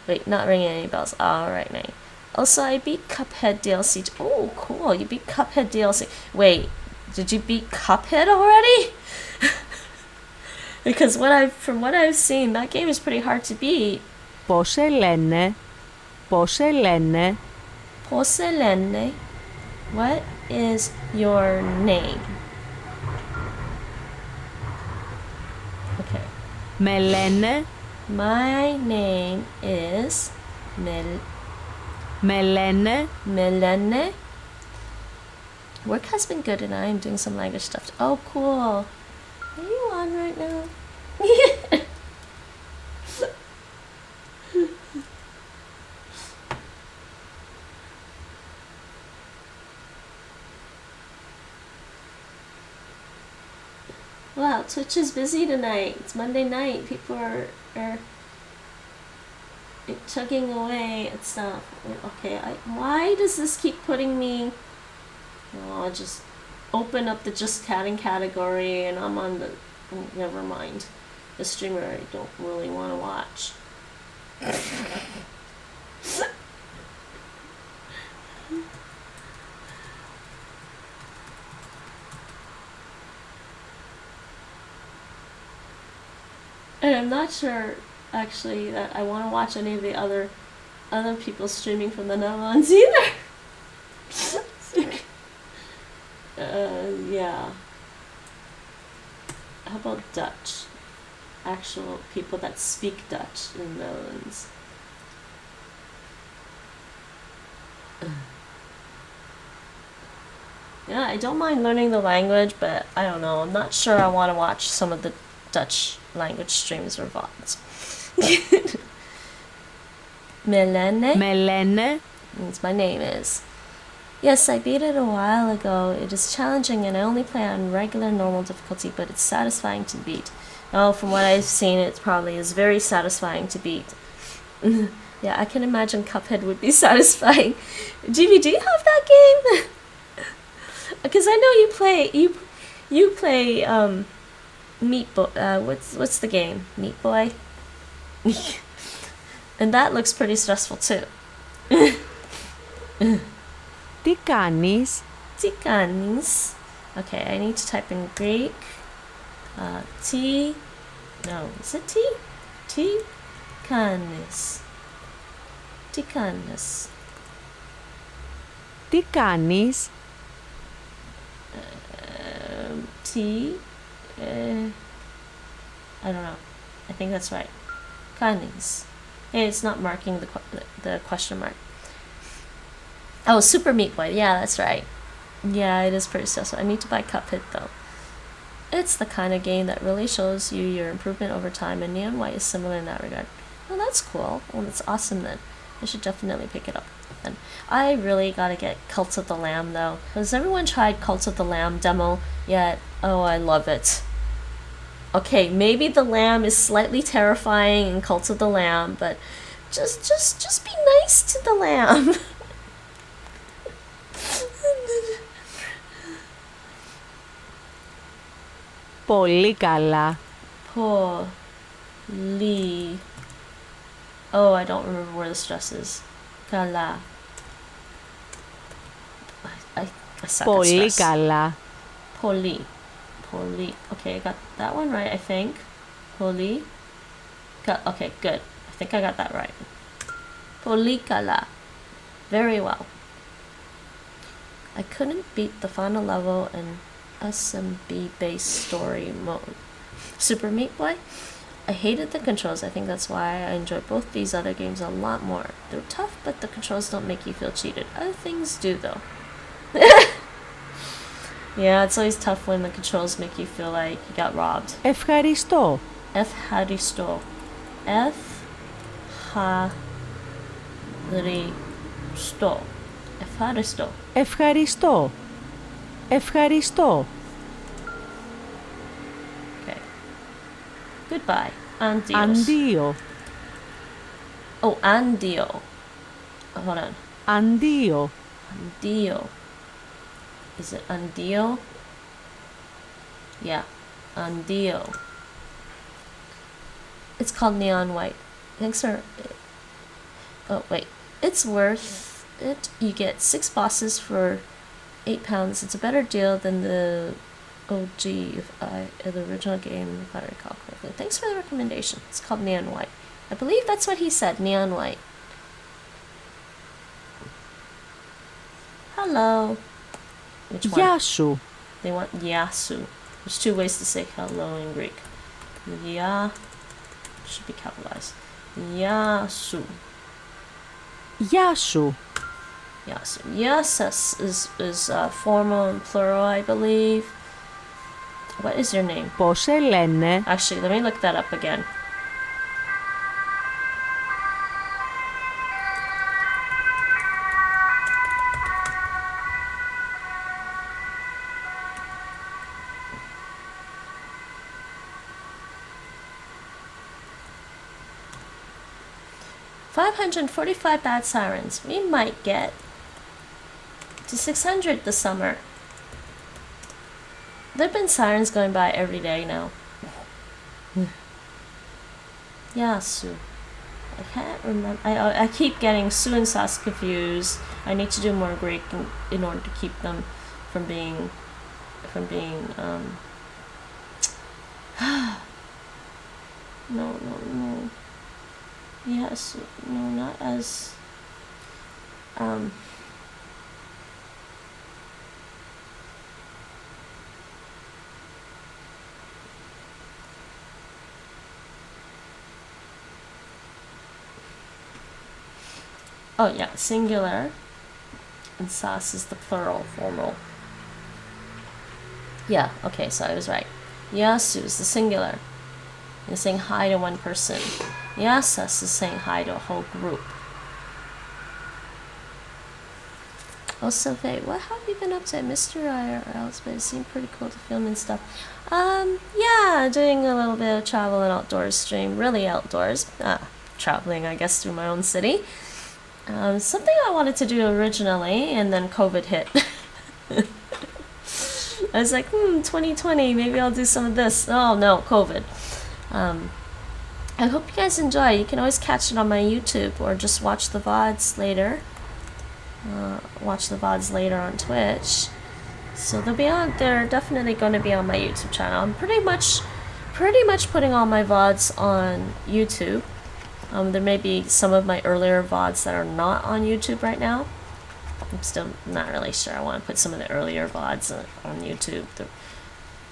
Wait, not ringing any bells. Alright, Nate. Also, I beat Cuphead DLC. Oh, cool. You beat Cuphead DLC. Wait, did you beat Cuphead already? Because from what I've seen, that game is pretty hard to beat. Πώς σε λένε? Πώς σε λένε? Πώς σε λένε? What is your name? Okay. Με λένε? My name is Με λένε? Melene. Work has been good and I am doing some language stuff. Oh, cool. Are you on right now? Wow, Twitch is busy tonight. It's Monday night. People are chugging away at stuff. Okay, why does this keep putting me... Oh, I'll just open up the just chatting category and I'm on the... Oh, never mind. The streamer I don't really want to watch. And I'm not sure, actually, that I want to watch any of the other people streaming from the Netherlands either. Yeah. How about Dutch? Actual people that speak Dutch in the Netherlands. Yeah, I don't mind learning the language, but I don't know. I'm not sure I want to watch some of the Dutch language streams or VODs. Melene? Melene? Means my name is. Yes, I beat it a while ago. It is challenging and I only play on regular normal difficulty, but it's satisfying to beat. Oh, from what I've seen, it probably is very satisfying to beat. Yeah, I can imagine Cuphead would be satisfying. GB, do you have that game? Because I know you play Meat Boy. What's the game? Meat Boy. And that looks pretty stressful too. Τι κάνεις? Τι κάνεις? Okay, I need to type in Greek. T. No, is it T? T. Κάνεις. Τι κάνεις? Τι κάνεις? T. I don't know. I think that's right. Κάνεις. Hey, it's not marking the question mark. Oh, Super Meat Boy. Yeah, that's right. Yeah, it is pretty stressful. I need to buy Cuphead though. It's the kind of game that really shows you your improvement over time, and Neon White is similar in that regard. Well, that's cool. Well, that's awesome then. I should definitely pick it up then. I really gotta get Cult of the Lamb though. Has everyone tried Cult of the Lamb demo yet? Oh, I love it. Okay, maybe the lamb is slightly terrifying in Cult of the Lamb, but just be nice to the lamb. Πολύ καλά. Πολύ Oh, I don't remember where the stress is. Καλά. I suck at Πολύ stress. καλά. Πολύ. Πολύ. Okay, I got that one right, I think. Πολύ. Okay, good. I think I got that right. Πολύ καλά. Very well. I couldn't beat the final level in SMB-based story mode. Super Meat Boy? I hated the controls. I think that's why I enjoy both these other games a lot more. They're tough, but the controls don't make you feel cheated. Other things do, though. Yeah, it's always tough when the controls make you feel like you got robbed. Ευχαριστώ. Ευχαριστώ. Ευχαριστώ. Ευχαριστώ. Ευχαριστώ. Ευχαριστώ. Okay. Goodbye. Adios. Αντίο. Oh, andio. Hold on. Αντίο. Andio. Is it andio? Yeah. Andio. It's called Neon White. Thanks for... Oh, wait. It's worth it. You get 6 bosses for £8. It's a better deal than the OG, the original game, if I recall correctly. Thanks for the recommendation. It's called Neon White. I believe that's what he said, Neon White. Hello. Which one? Γεια σου. They want yasu. There's 2 ways to say hello in Greek. Ya should be capitalized. Yasu. Γεια σου. Yasu. Yasas is formal and plural, I believe. What is your name? Πώς σε λένε? Actually, let me look that up again. $545 bad sirens. We might get to 600 this summer. There've been sirens going by every day now. Yasu. I can't remember. I keep getting Su and Sas confused. I need to do more Greek in order to keep them from being no. Yes, no, not as oh yeah, singular, and sas is the plural formal. Yeah, okay, so I was right. Yasu is the singular. You're saying hi to one person. Yasas is saying hi to a whole group. Also, Faye, what have you been up to? I missed your IRLs, but it seemed pretty cool to film and stuff. Yeah, doing a little bit of travel and outdoors stream. Really outdoors. Traveling, I guess, through my own city. Something I wanted to do originally, and then COVID hit. I was like, 2020, maybe I'll do some of this. Oh no, COVID. I hope you guys enjoy. You can always catch it on my YouTube or just watch the VODs later. Watch the VODs later on Twitch. So they're definitely going to be on my YouTube channel. I'm pretty much putting all my VODs on YouTube. There may be some of my earlier VODs that are not on YouTube right now. I'm still not really sure. I want to put some of the earlier VODs on YouTube.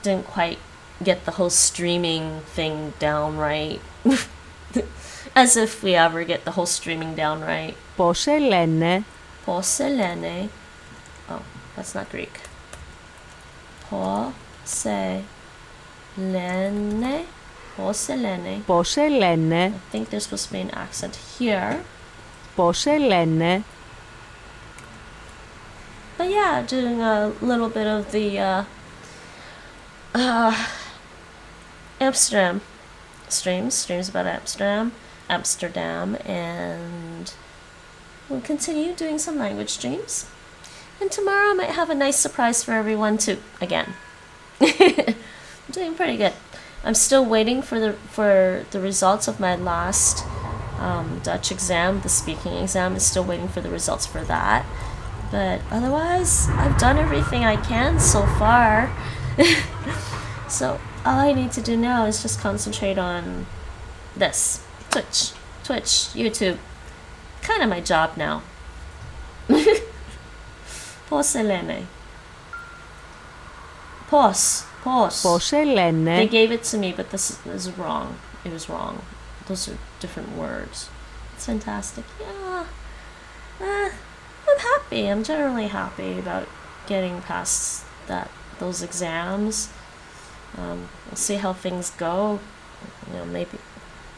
Didn't quite get the whole streaming thing down right. As if we ever get the whole streaming down right. Πώς σε λένε? Πώς σε λένε? Oh, that's not Greek. Πώς σε λένε? Πώς σε λένε? Πώς σε λένε? I think there's supposed to be an accent here. Πώς σε λένε? But yeah, doing a little bit of the Amsterdam streams about Amsterdam, and we'll continue doing some language streams. And tomorrow I might have a nice surprise for everyone too, again. I'm doing pretty good. I'm still waiting for the results of my last Dutch exam, the speaking exam, is still waiting for the results for that. But otherwise, I've done everything I can so far. So all I need to do now is just concentrate on this. Twitch, YouTube. Kind of my job now. Πώς λένε? Πώς. Πώς λένε? They gave it to me, but this is wrong. It was wrong. Those are different words. It's fantastic. Yeah. I'm happy. I'm generally happy about getting past those exams. We'll see how things go. You know, maybe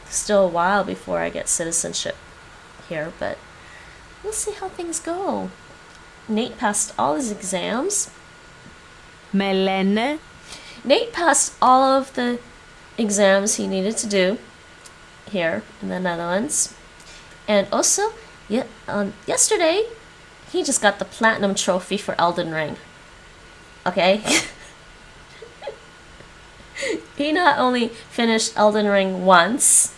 still a while before I get citizenship here, but we'll see how things go. Nate passed all his exams. Με λένε. Nate passed all of the exams he needed to do here in the Netherlands. And also, yesterday, he just got the platinum trophy for Elden Ring. Okay? He not only finished Elden Ring once,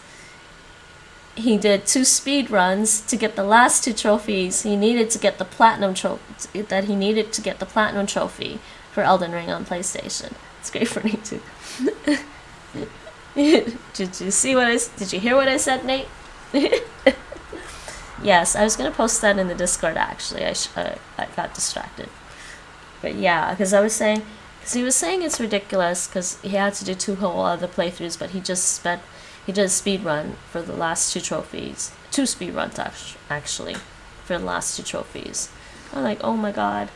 he did 2 speed runs to get the last 2 trophies he needed to get the platinum trophy for Elden Ring on PlayStation. It's great for Nate too. Did you hear what I said, Nate? Yes, I was gonna post that in the Discord actually. I got distracted. But yeah, because he was saying it's ridiculous because he had to do 2 whole other playthroughs, but he did a speed run for the last 2 trophies. 2 speed runs actually for the last 2 trophies. I'm like, oh my god.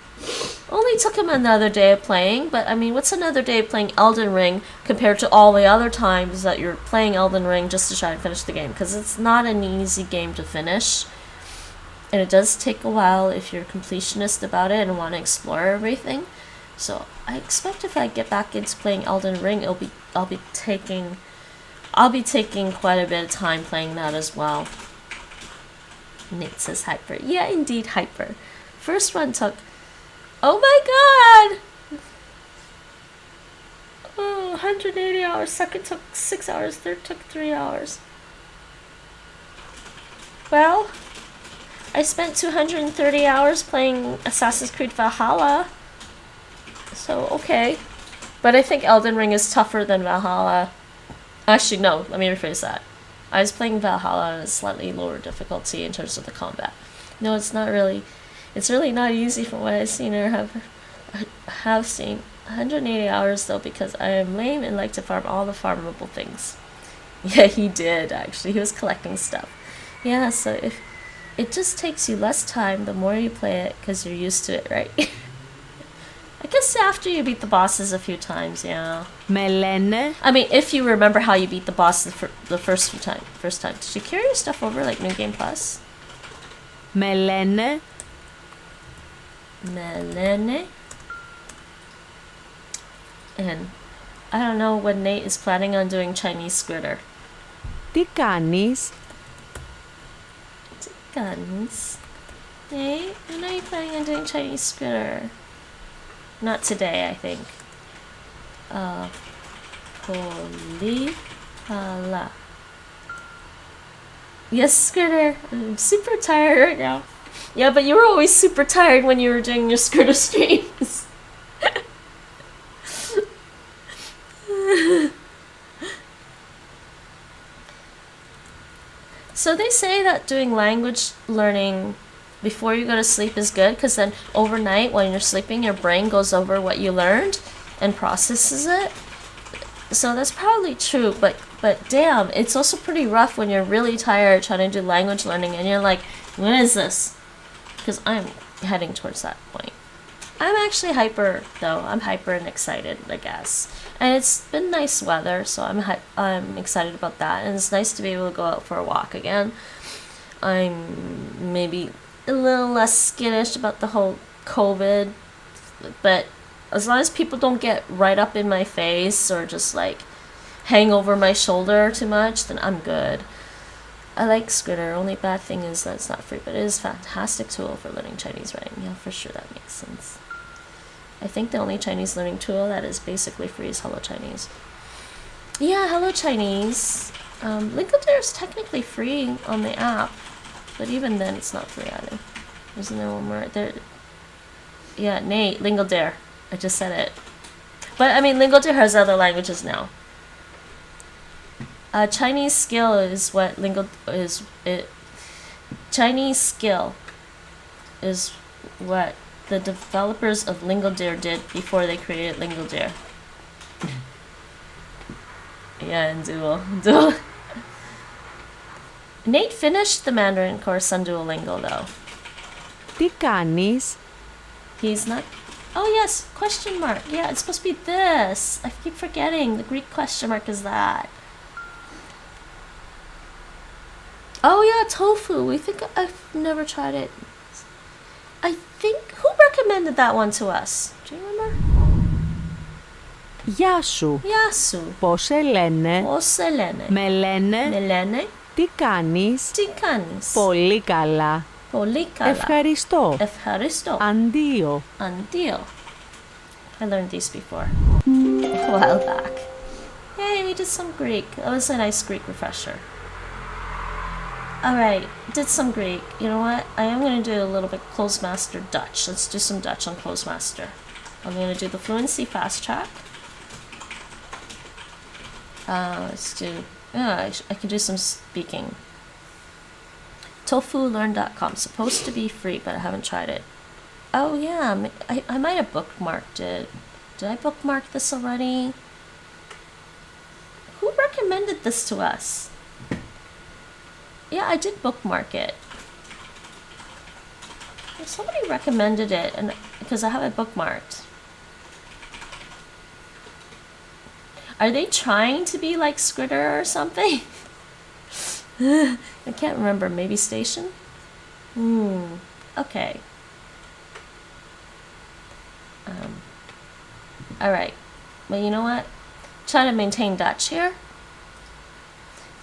Only took him another day of playing, but I mean, what's another day of playing Elden Ring compared to all the other times that you're playing Elden Ring just to try and finish the game? Because it's not an easy game to finish. And it does take a while if you're completionist about it and want to explore everything. So I expect if I get back into playing Elden Ring, I'll be taking quite a bit of time playing that as well. Nate says hyper. Yeah, indeed, hyper. First one took, oh my god! 180 hours. Second took 6 hours. Third took 3 hours. Well, I spent 230 hours playing Assassin's Creed Valhalla. So, okay. But I think Elden Ring is tougher than Valhalla. Actually, no, let me rephrase that. I was playing Valhalla on a slightly lower difficulty in terms of the combat. No, it's not really. It's really not easy from what I've seen or have seen. 180 hours though, because I am lame and like to farm all the farmable things. Yeah, he did actually. He was collecting stuff. Yeah, so if it just takes you less time the more you play it because you're used to it, right? I guess after you beat the bosses a few times, yeah. Με λένε. I mean, if you remember how you beat the boss the first time. Did you carry your stuff over like New Game Plus? Με λένε. Με λένε. And I don't know when Nate is planning on doing Chinese Skritter. Τι κάνεις? Τι κάνεις? Nate, when are you planning on doing Chinese Skritter? Not today, I think. Holy hala. Yes, Skritter. I'm super tired right now. Yeah, but you were always super tired when you were doing your Skritter streams. So they say that doing language learning before you go to sleep is good because then overnight when you're sleeping your brain goes over what you learned and processes it. So that's probably true, but damn, it's also pretty rough when you're really tired trying to do language learning and you're like, when is this? Because I'm heading towards that point. I'm actually hyper though. I'm hyper and excited, I guess. And it's been nice weather, so I'm excited about that. And it's nice to be able to go out for a walk again. I'm maybe a little less skittish about the whole COVID, but as long as people don't get right up in my face or just like hang over my shoulder too much, then I'm good. I like Skritter. Only bad thing is that it's not free, but it is a fantastic tool for learning Chinese writing. Yeah, for sure, that makes sense. I think the only Chinese learning tool that is basically free is Hello Chinese. Yeah, Hello Chinese. LingoDeer is technically free on the app, but even then it's not free either. There's no more there. Yeah, Nate, LingoDeer. I just said it. But I mean, LingoDeer has other languages now. Chinese skill is what Chinese skill is what the developers of LingoDeer did before they created LingoDeer. Yeah, and Duo. Nate finished the Mandarin course on Duolingo though. Τι κάνεις? He's not. Oh yes, question mark. Yeah, it's supposed to be this. I keep forgetting. The Greek question mark is that. Oh yeah, tofu. We think I've never tried it. I think who recommended that one to us? Do you remember? Γεια σου. Γεια σου. Πώς σε λένε? Πώς σε λένε? Με λένε. Με λένε. Τι κάνεις? Τι κάνεις? Πολύ καλά. Πολύ καλά. Ευχαριστώ. Ευχαριστώ. Αντίο. Αντίο. I learned these before. A while back. Yay, we did some Greek. That was a nice Greek refresher. Alright, did some Greek. You know what? I am going to do a little bit Clozemaster Dutch. Let's do some Dutch on Clozemaster. I'm going to do the fluency fast track. Let's do... I can do some speaking. TofuLearn.com. Supposed to be free, but I haven't tried it. Oh yeah, I might have bookmarked it. Did I bookmark this already? Who recommended this to us? Yeah, I did bookmark it. Somebody recommended it, and because I have it bookmarked. Are they trying to be like Skritter or something? I can't remember. Maybe Station? Okay. Alright. Well, you know what? Try to maintain Dutch here.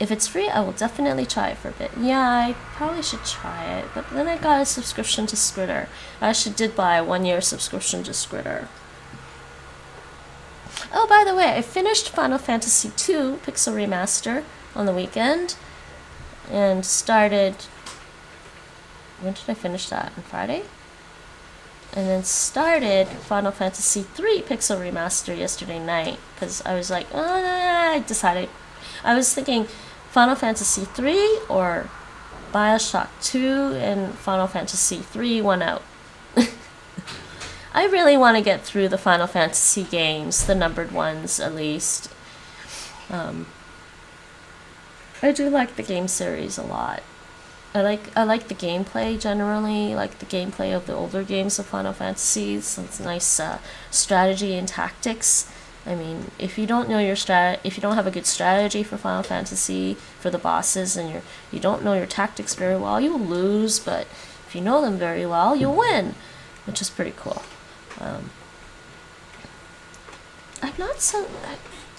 If it's free, I will definitely try it for a bit. Yeah, I probably should try it. But then I got a subscription to Skritter. I actually did buy a 1-year subscription to Skritter. Oh, by the way, I finished Final Fantasy II Pixel Remaster on the weekend. And started... When did I finish that? On Friday? And then started Final Fantasy III Pixel Remaster yesterday night. Because I was like, I decided... I was thinking Final Fantasy III or Bioshock 2 and Final Fantasy III won out. I really want to get through the Final Fantasy games, the numbered ones at least. I do like the game series a lot. I like the gameplay generally, like the gameplay of the older games of Final Fantasy. So it's nice strategy and tactics. I mean, if you don't know if you don't have a good strategy for Final Fantasy for the bosses, and you don't know your tactics very well, you'll lose. But if you know them very well, you'll win, which is pretty cool. I'm not so...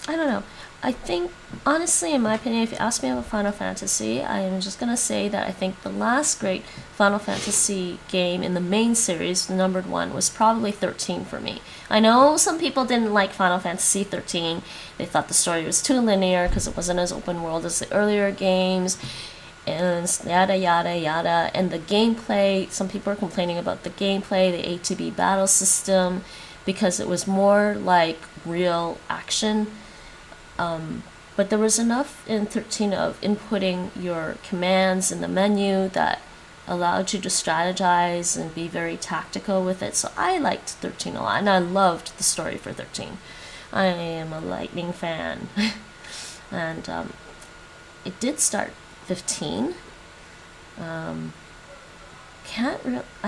I don't know. I think, honestly, in my opinion, if you ask me about Final Fantasy, I am just going to say that I think the last great Final Fantasy game in the main series, the numbered one, was probably 13 for me. I know some people didn't like Final Fantasy 13. They thought the story was too linear because it wasn't as open world as the earlier games, and yada yada yada. And the gameplay, some people are complaining about the gameplay, the A-to-B battle system, because it was more like real action. But there was enough in 13 of inputting your commands in the menu that allowed you to strategize and be very tactical with it. So I liked 13 a lot, and I loved the story for 13. I am a lightning fan. And it did start 15. I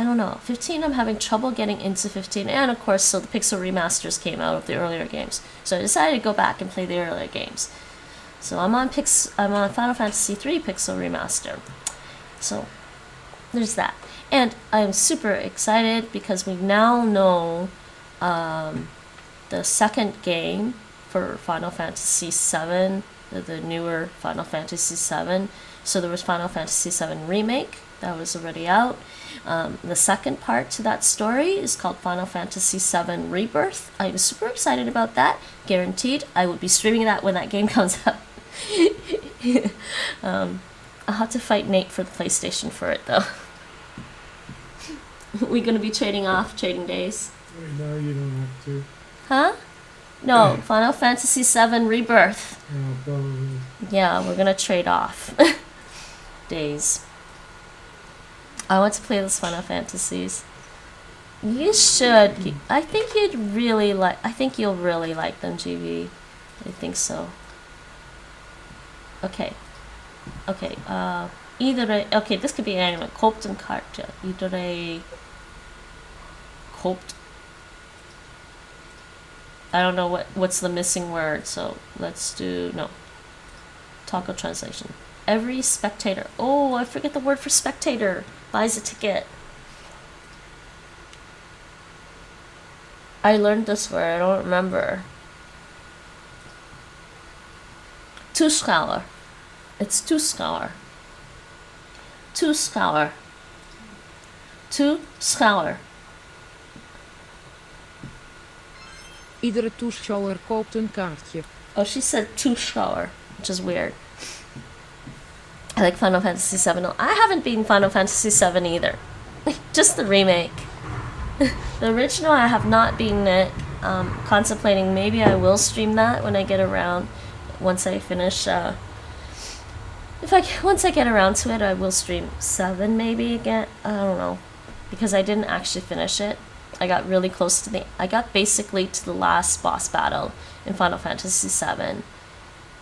don't know. 15, I'm having trouble getting into 15. And of course, so the Pixel remasters came out of the earlier games. So I decided to go back and play the earlier games. So I'm on Final Fantasy III Pixel Remaster. So there's that. And I'm super excited because we now know the second game for Final Fantasy VII, the newer Final Fantasy VII. So there was Final Fantasy VII Remake. That was already out. The second part to that story is called Final Fantasy VII Rebirth. I'm super excited about that. Guaranteed. I will be streaming that when that game comes out. I'll have to fight Nate for the PlayStation for it though. We're gonna be trading days. Right now you don't have to. Huh? No, Final Fantasy VII Rebirth. Probably. Yeah, we're gonna trade off days. I want to play those Final Fantasies. You should. I think you'd really like. I think you'll really like them, GB. I think so. Okay. Okay. Either a, okay, this could be anyone. Koopt een kaartje. Either a koopt. I don't know what's the missing word, so let's do no. Taco translation. Every spectator. Oh, I forget the word for spectator. Buys a ticket. I learned this word. I don't remember. Toeschouwer. It's toeschouwer. Toeschouwer. Toeschouwer. Iedere toeschouwer koopt een kaartje. Oh, she said toeschouwer, which is weird. I like Final Fantasy VII. I haven't beaten Final Fantasy VII either. Just the remake. The original, I have not beaten it. Contemplating maybe I will stream that when I get around. Once I finish, once I get around to it, I will stream 7 maybe again. I don't know, because I didn't actually finish it. I got really close to I got basically to the last boss battle in Final Fantasy VII,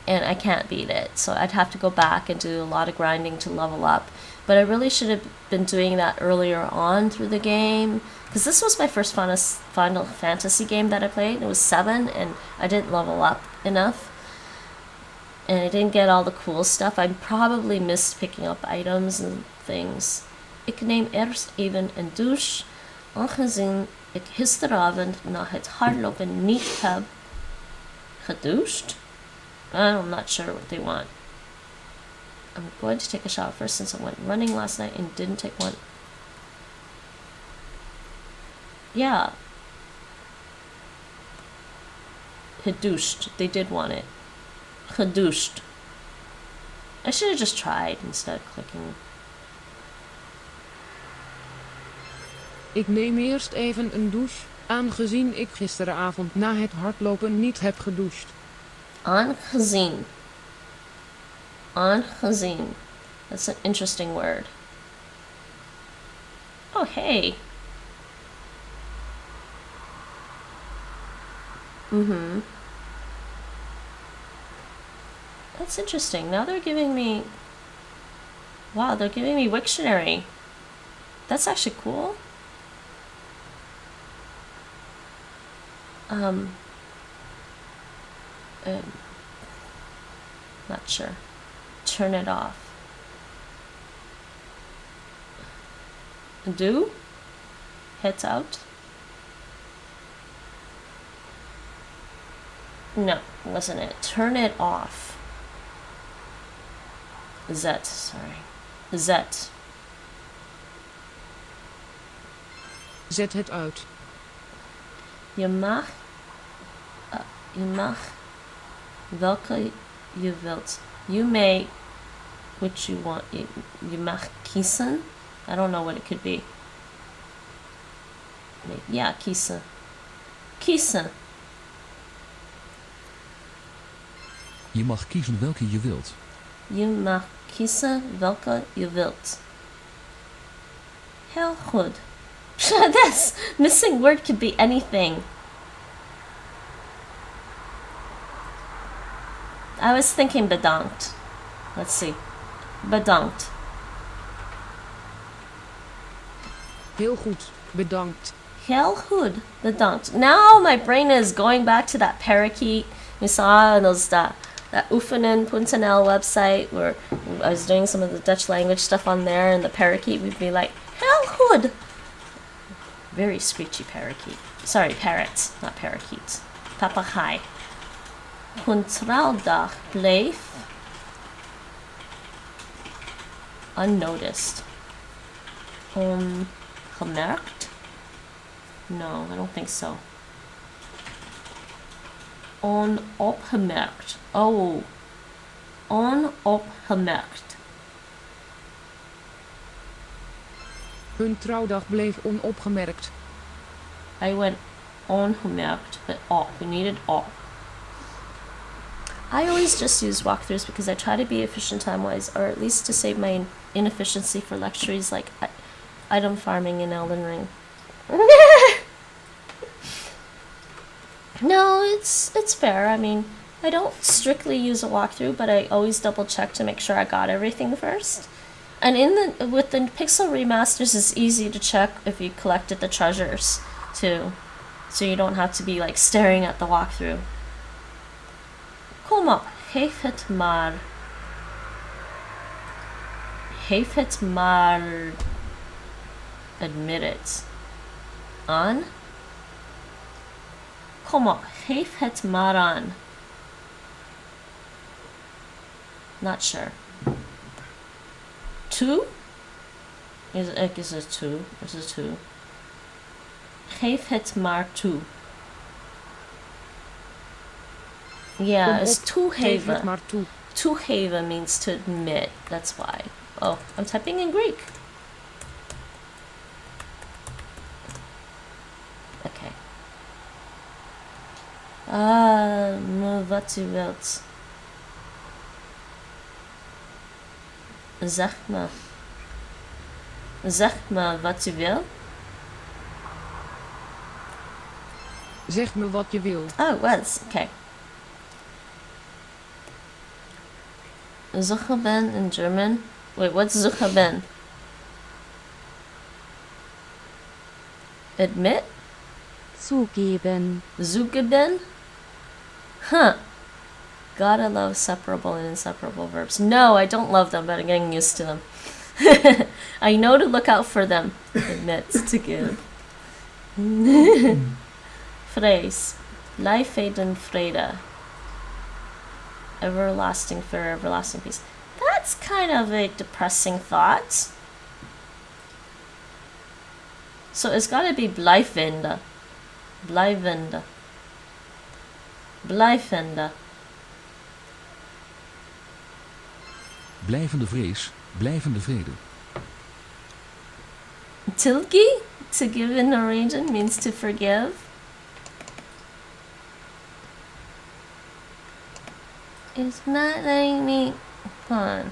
and I can't beat it. So I'd have to go back and do a lot of grinding to level up. But I really should have been doing that earlier on through the game, because this was my first Final Fantasy game that I played. It was 7, and I didn't level up enough. And I didn't get all the cool stuff. I probably missed picking up items and things. Ik neem eerst even een douche, aangezien ik gisteravond na het hardlopen niet heb gedoucht. I'm not sure what they want. I'm going to take a shower first since I went running last night and didn't take one. Yeah. Gedoucht. They did want it. Gedoucht. I should have just tried instead of clicking. Ik neem eerst even een douche, aangezien ik gisteravond na het hardlopen niet heb gedoucht. Aangezien. Aangezien. That's an interesting word. Oh, hey. Mm-hmm. That's interesting. Now they're giving me... Wow, they're giving me Wiktionary. That's actually cool. Not sure. Turn it off. Do? Heads out? No, wasn't it. Turn it off. Zet, sorry. Zet. Zet het uit. Je mag welke je wilt. You may, which you want. Je mag kiezen. I don't know what it could be. Yeah, kiezen. Kiezen. Je mag kiezen welke je wilt. Je mag kiezen welke je wilt. Heel goed. This missing word could be anything. I was thinking bedankt. Let's see. Bedankt. Heel goed, bedankt. Heel goed, bedankt. Now my brain is going back to that parakeet we saw on those that oefenen.nl website where I was doing some of the Dutch language stuff on there, and the parakeet would be like, heel goed. Very screechy parakeet. Sorry, parrots, not parakeets. Papegaai. Hun trouwdag bleef unnoticed. Ongemerkt? No, I don't think so. Onopgemerkt. Oh. onopgemerkt. Hun trouwdag bleef onopgemerkt. I went ongemerkt, but op. We needed op. I always just use walkthroughs because I try to be efficient time-wise, or at least to save my inefficiency for lectures like item farming in Elden Ring. No, it's fair. I mean, I don't strictly use a walkthrough, but I always double check to make sure I got everything first. And with the Pixel remasters, it's easy to check if you collected the treasures too, so you don't have to be like staring at the walkthrough. Kom op, geef het maar. Geef het maar. Admit it. Aan. Kom op, geef het maar aan. Not sure. Two? Is it two? Is it two? Geef het maar toe. Yeah, it's toegeven. Toegeven means to admit. That's why. Oh, I'm typing in Greek. Okay. Wat u wilt. Zeg me. Zeg me wat u wil. Zeg me wat je wil. Oh, it was. Okay. Zucheben in German. Wait, what's zucheben? Admit? Zugeben. Zugeben? Huh. Gotta love separable and inseparable verbs. No, I don't love them, but I'm getting used to them. I know to look out for them. Admit, to give. Phrase. Life eden vrede. Everlasting fear, everlasting peace. That's kind of a depressing thought. So it's gotta be blijvende. Blijvende. Blijvende. Blijvende vrees, blijvende vrede. Tilgi, to give in Norwegian, means to forgive. It's not letting me. Hold on.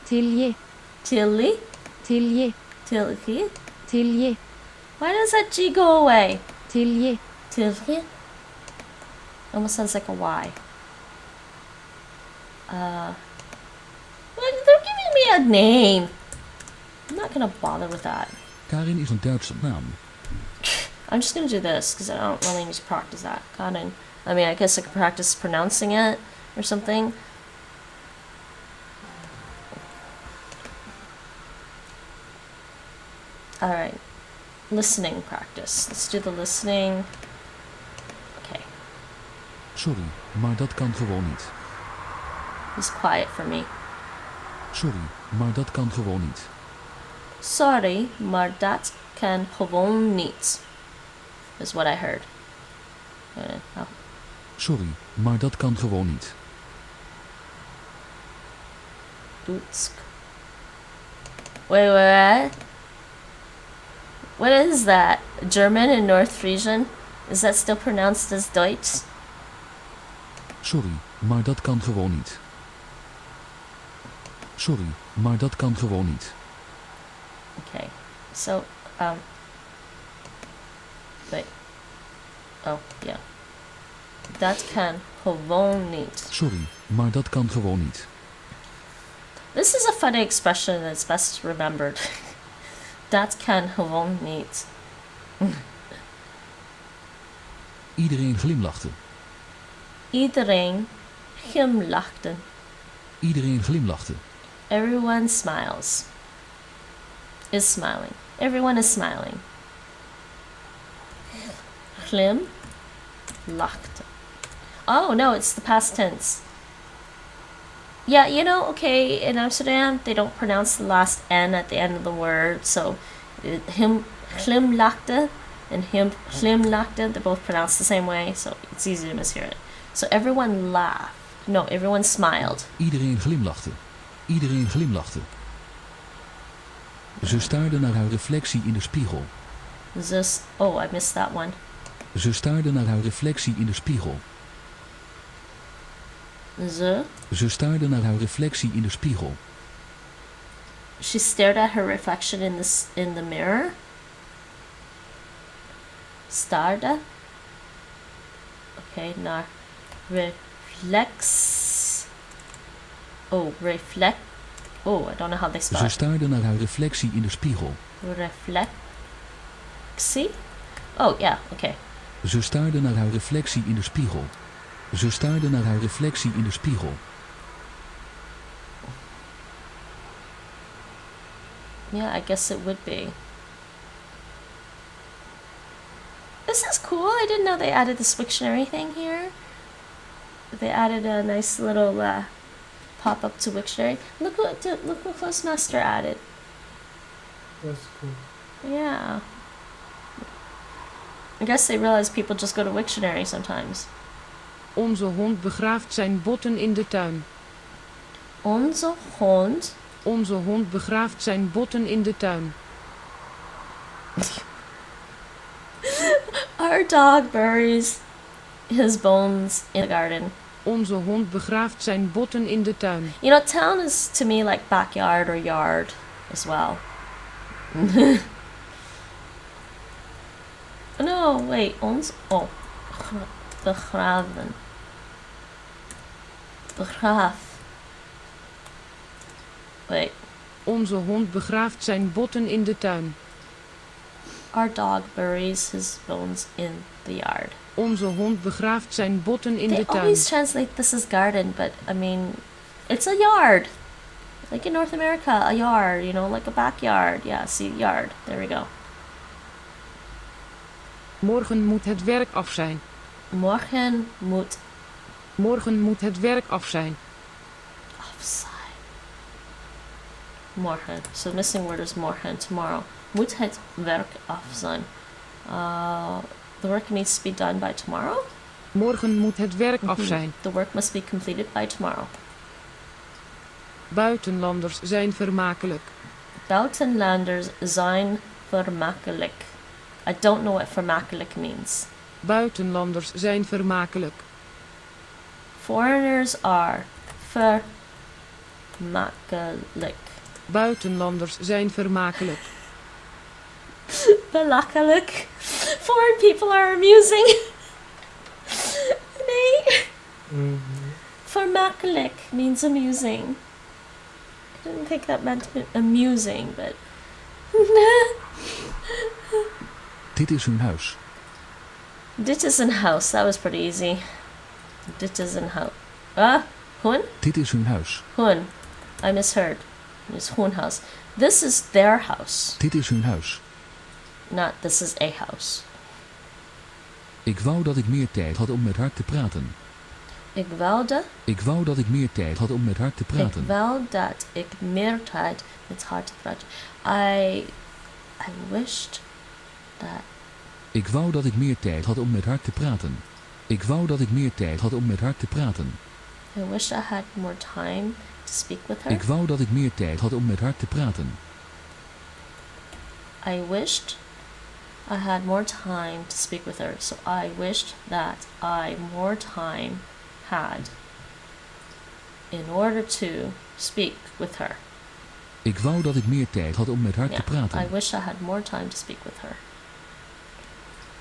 Tilje. Tilly? Tilje. Tilgi? Tilje. Why does that G go away? Tilje. Tilgi? Almost sounds like a Y. Well, they're giving me a name. I'm not gonna bother with that. Karin is een Duitse naam. I'm just gonna do this because I don't really need to practice that. Karin. I mean, I guess I could practice pronouncing it or something. Alright. Listening practice. Let's do the listening. Okay. Sorry, maar dat kan gewoon niet. He's quiet for me. Sorry, maar dat kan gewoon niet. Sorry, maar dat kan gewoon niet. Is what I heard. Oh. Sorry, maar dat kan gewoon niet. Dutsk. Wait. What is that? German and North Frisian? Is that still pronounced as Deutsch? Sorry, maar dat kan gewoon niet. Sorry, maar dat kan gewoon niet. Okay. So, wait. Oh, yeah. Dat kan gewoon niet. Sorry, maar dat kan gewoon niet. This is a funny expression that's best remembered. Dat kan gewoon niet. Iedereen glimlachte. Iedereen glimlachte. Iedereen glimlachte. Everyone smiles. Is smiling. Everyone is smiling. Glimlachte. Oh no, it's the past tense. Yeah, you know, okay, in Amsterdam, they don't pronounce the last N at the end of the word, so glimlachte and glimlachte, they're both pronounced the same way, so it's easy to mishear it. So everyone laughed. No, everyone smiled. Iedereen glimlachte. Iedereen glimlachte. Ze staarde naar haar reflectie in de spiegel. Oh, I missed that one. Ze staarde naar haar reflectie in de spiegel. Ze staarde naar haar reflectie in de spiegel. She stared at her reflection in the mirror. Staarde. Okay, naar reflect. Oh, I don't know how they spell. Ze staarde naar haar reflectie in de spiegel. Reflectie? Oh, yeah, okay. Ze staarde naar haar reflectie in de spiegel. Ze staarde naar haar reflectie in de spiegel. Yeah, I guess it would be. This is cool. I didn't know they added this Wiktionary thing here. They added a nice little pop-up to Wiktionary. Look what Clozemaster added. That's cool. Yeah. I guess they realize people just go to Wiktionary sometimes. Onze hond begraaft zijn botten in de tuin. Onze hond begraaft zijn botten in de tuin. Our dog buries his bones in the garden. Onze hond begraaft zijn botten in de tuin. You know, town is to me like backyard or yard as well. No, wait, begraven. Begraaf. Wait. Onze hond begraaft zijn botten in de tuin. Our dog buries his bones in the yard. Onze hond begraaft zijn botten in de tuin. They always translate this as garden, but I mean, it's a yard. Like in North America, a yard, you know, like a backyard. Yeah, see, yard. There we go. Morgen moet het werk af zijn. Morgen moet het werk af zijn. Morgen. So the missing word is morgen, tomorrow. Moet het werk af zijn. The work needs to be done by tomorrow? Morgen moet het werk af zijn. The work must be completed by tomorrow. Buitenlanders zijn vermakelijk. Buitenlanders zijn vermakelijk. I don't know what vermakelijk means. Buitenlanders zijn vermakelijk. Foreigners are vermakelijk. Buitenlanders zijn vermakelijk. Belachelijk. Foreign people are amusing. Nee. Vermakelijk means amusing. I didn't think that meant amusing, but... Dit is hun huis. Dit is een house. That was pretty easy. Dit is een house. Hun? Dit is hun huis. Hun. I misheard. It's hun house. This is their house. Dit is hun huis. Not this is a house. Ik wou dat ik meer tijd had om met haar te praten. Ik wou dat ik meer tijd had om met haar te praten. Ik wou dat ik meer tijd met haar te praten. I wished that. Ik wou dat ik meer tijd had om met haar te praten. Ik wou dat ik meer tijd had om met haar te praten. I wished I had more time to speak with her. Ik wou dat ik meer tijd had om met haar te praten. I wished I had more time to speak with her. So I wished that I more time had in order to speak with her. Ik wou dat ik meer tijd had om met haar te praten. I wish I had more time to speak with her.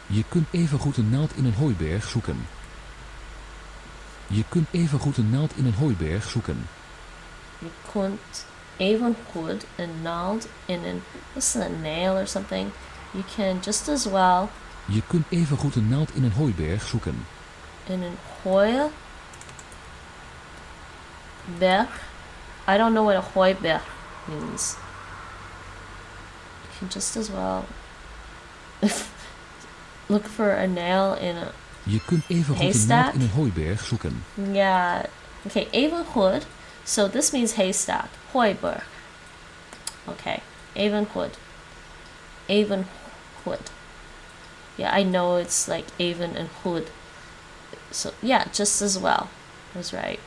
Je kunt evengoed een naald in een hooiberg zoeken. Je kunt evengoed een naald in een hooiberg zoeken. Je kunt evengoed een naald in een... This is a nail or something. You can just as well... Je kunt evengoed een naald in een hooiberg zoeken. In een hooiberg? I don't know what a hooiberg means. You can just as well... Look for a nail in a... Je kunt evengoed een naald in een hooiberg zoeken. Yeah. Okay, evengoed. So this means haystack. Hooiberg. Okay. Evengoed. Evengoed. Yeah, I know it's like even and hood. So yeah, just as well. I was right.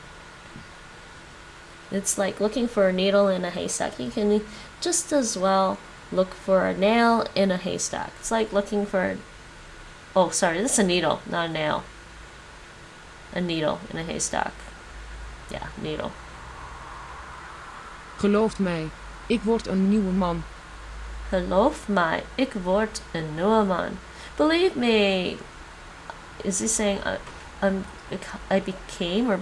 It's like looking for a needle in a haystack. You can just as well look for a nail in a haystack. It's like looking for oh, sorry, this is a needle, not a nail. A needle in a haystack. Yeah, needle. Geloof mij, ik word een nieuwe man. Geloof mij, ik word een nieuwe man. Believe me. Is he saying I became or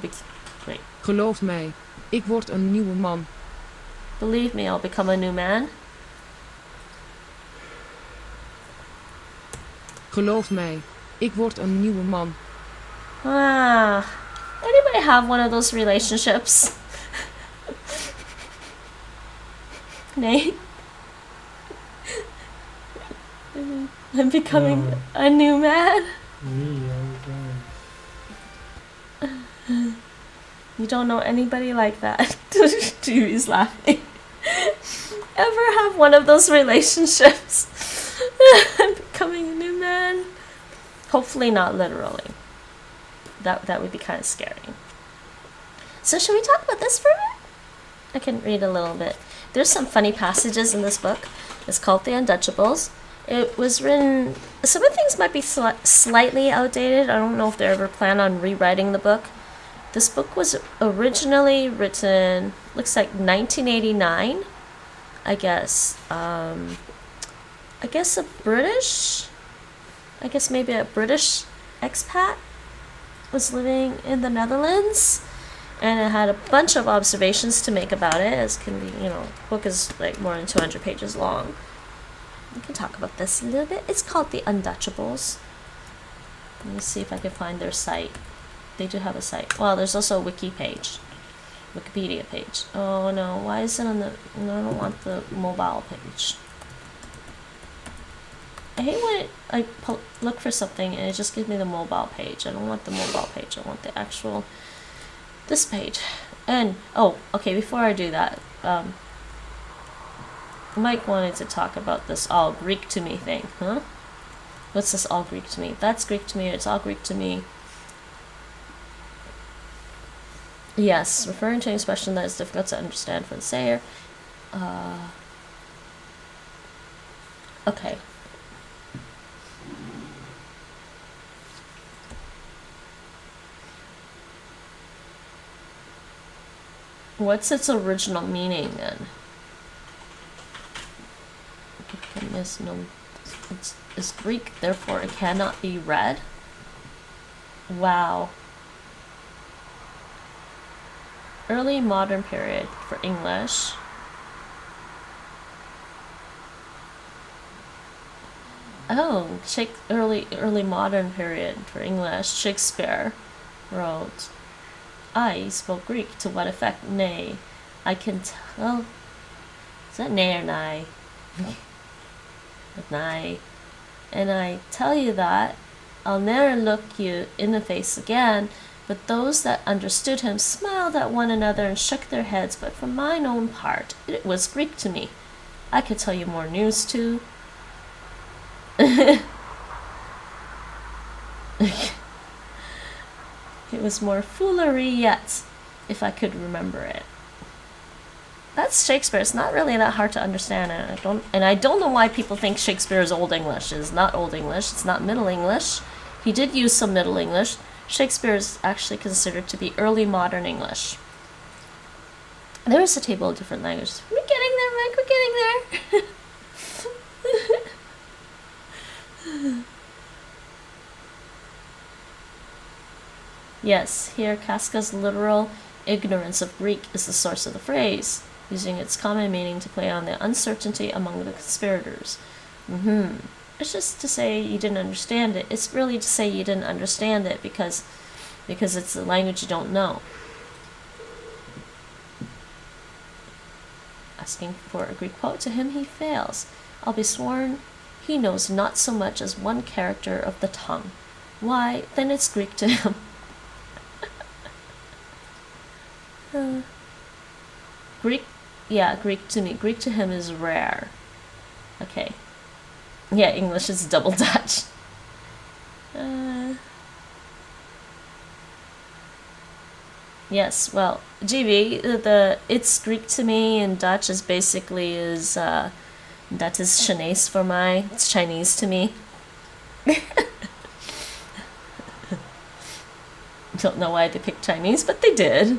wait. Geloof mij, ik word een nieuwe man. Believe me, I'll become a new man. Geloof mij, ik word een nieuwe man. Ah, anybody have one of those relationships? Nate? I'm becoming a new man. Me, You don't know anybody like that. Jimmy's laughing. Ever have one of those relationships? I'm becoming a new man. Hopefully not literally. That would be kind of scary. So should we talk about this for a minute? I can read a little bit. There's some funny passages in this book. It's called The UnDutchables. It was written... Some of the things might be slightly outdated. I don't know if they ever plan on rewriting the book. This book was originally written, looks like 1989, I guess. I guess maybe a British expat was living in the Netherlands, and it had a bunch of observations to make about it, as can be, the book is like more than 200 pages long. We can talk about this a little bit. It's called The UnDutchables. Let me see if I can find their site. They do have a site. Well, there's also a Wikipedia page. Oh no, why is it on the... No, I don't want the mobile page. I hate when I look for something and it just gives me the mobile page. I don't want the mobile page. I want the actual... this page. And, oh, okay, before I do that, Mike wanted to talk about this all Greek to me thing, huh? What's this all Greek to me? That's Greek to me, it's all Greek to me. Yes, referring to an expression that is difficult to understand for the sayer. Okay. What's its original meaning then? It's Greek, therefore it cannot be read. Wow. Early modern period for English. Oh, early modern period for English. Shakespeare wrote, I spoke Greek, to what effect? Nay, I can tell. Is that nay or nigh? Nigh. And I tell you that I'll ne'er look you in the face again. But those that understood him smiled at one another and shook their heads. But for mine own part, it was Greek to me. I could tell you more news too. It was more foolery yet, if I could remember it. That's Shakespeare. It's not really that hard to understand. I don't know why people think Shakespeare is Old English. It's not Old English. It's not Middle English. He did use some Middle English. Shakespeare is actually considered to be early modern English. There is a table of different languages. We're getting there, Mike. We're getting there. Yes, here Casca's literal ignorance of Greek is the source of the phrase, using its common meaning to play on the uncertainty among the conspirators. It's just to say you didn't understand it. It's really to say you didn't understand it because it's a language you don't know. Asking for a Greek quote, to him he fails. I'll be sworn he knows not so much as one character of the tongue. Why, then it's Greek to him. Greek to me. Greek to him is rare. Okay. Yeah, English is double Dutch. Yes, well, GB, the it's Greek to me in Dutch is basically that is Chinees for my, it's Chinese to me. Don't know why they picked Chinese, but they did.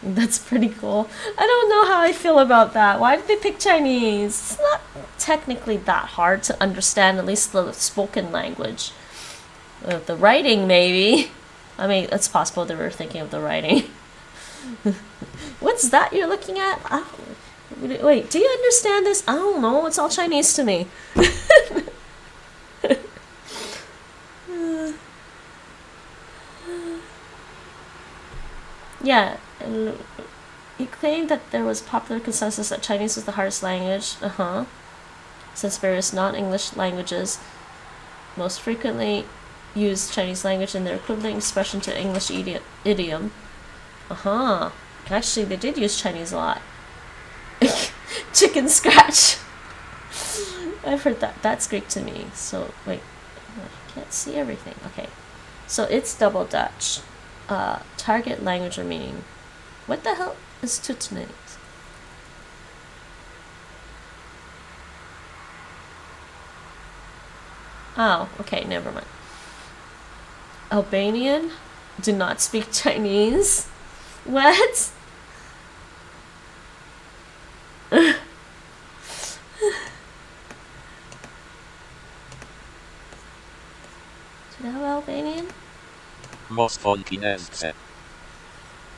That's pretty cool. I don't know how I feel about that. Why did they pick Chinese? It's not technically that hard to understand, at least the spoken language. The writing, maybe. I mean, it's possible they were thinking of the writing. What's that you're looking at? Wait, do you understand this? I don't know. It's all Chinese to me. Yeah. He claimed that there was popular consensus that Chinese was the hardest language, since various non-English languages most frequently use Chinese language in their equivalent expression to English idiom. Actually, they did use Chinese a lot. Chicken scratch. I've heard that. That's Greek to me. So, wait. I can't see everything. Okay. So, it's double Dutch. Target language or meaning. What the hell is Toetenays? Oh, okay, never mind. Albanian? Do not speak Chinese? What? Do you have Albanian?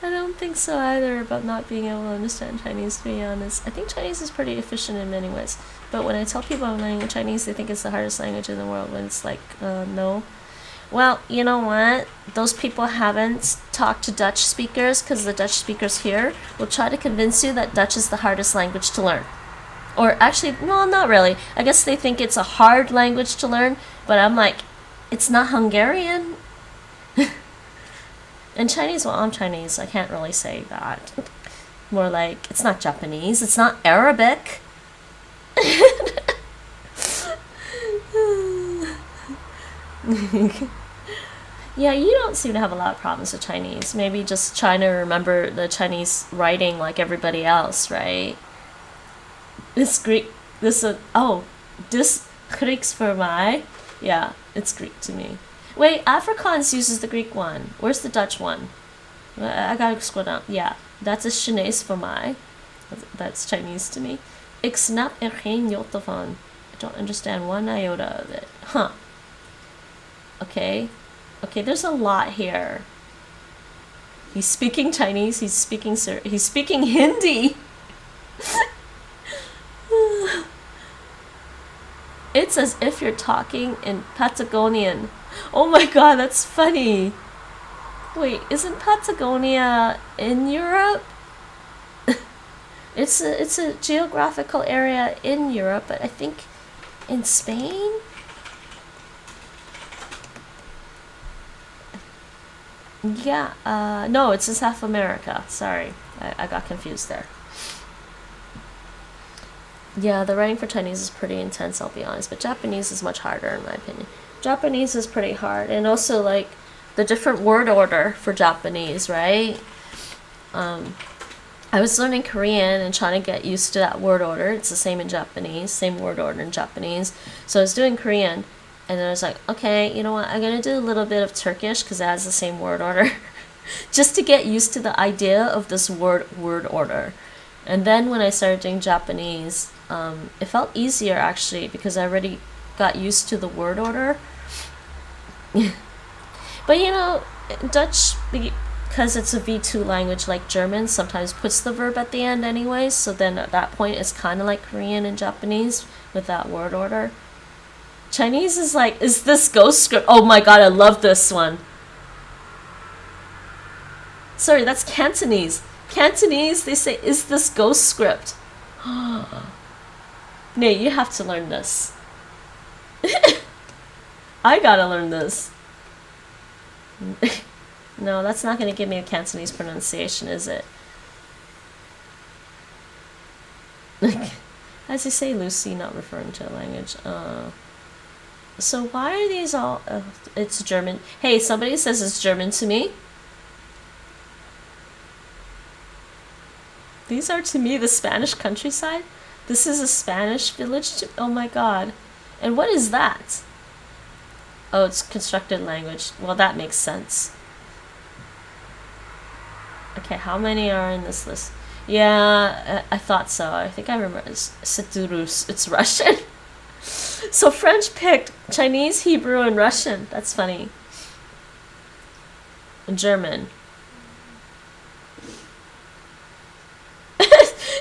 I don't think so either about not being able to understand Chinese, to be honest. I think Chinese is pretty efficient in many ways. But when I tell people I'm learning Chinese, they think it's the hardest language in the world, when it's like, no. Well, you know what? Those people haven't talked to Dutch speakers, because the Dutch speakers here will try to convince you that Dutch is the hardest language to learn. Or actually, no, not really. I guess they think it's a hard language to learn, but I'm like, it's not Hungarian. And Chinese, well, I'm Chinese, I can't really say that. More like, it's not Japanese, it's not Arabic. Yeah, you don't seem to have a lot of problems with Chinese. Maybe just trying to remember the Chinese writing like everybody else, right? This Greek, this Grieks for my, yeah, it's Greek to me. Wait, Afrikaans uses the Greek one. Where's the Dutch one? I gotta scroll down. Yeah, that's a Chinees for my. That's Chinese to me. Ik snap geen jota van. I don't understand one iota of it. Huh. Okay. Okay, there's a lot here. He's speaking Chinese, he's speaking Hindi. It's as if you're talking in Patagonian. Oh my god, that's funny. Wait, isn't Patagonia in Europe? It's a geographical area in Europe, but I think in Spain? Yeah, no, it's in South America. Sorry, I got confused there. Yeah, the writing for Chinese is pretty intense, I'll be honest, but Japanese is much harder in my opinion. Japanese is pretty hard, and also like the different word order for Japanese, right? I was learning Korean and trying to get used to that word order. It's the same in Japanese, same word order in Japanese. So I was doing Korean, and then I was like, okay, you know what, I'm gonna do a little bit of Turkish because it has the same word order. Just to get used to the idea of this word order. And then when I started doing Japanese, it felt easier actually because I already got used to the word order. But you know, Dutch, because it's a V2 language like German, sometimes puts the verb at the end anyways, so then at that point it's kind of like Korean and Japanese with that word order. Chinese is like, is this ghost script? Oh my god, I love this one. Sorry, that's Cantonese. Cantonese, they say, is this ghost script? Nate, you have to learn this. I gotta learn this. No, that's not gonna give me a Cantonese pronunciation, is it? As you say, Lucy, not referring to a language. So why are these all... it's German. Hey, somebody says it's German to me. These are to me the Spanish countryside. This is a Spanish village. Oh my god. And what is that? Oh, it's constructed language. Well, that makes sense. Okay, how many are in this list? Yeah, I thought so. I think I remember. It's Russian. So French picked Chinese, Hebrew, and Russian. That's funny. And German.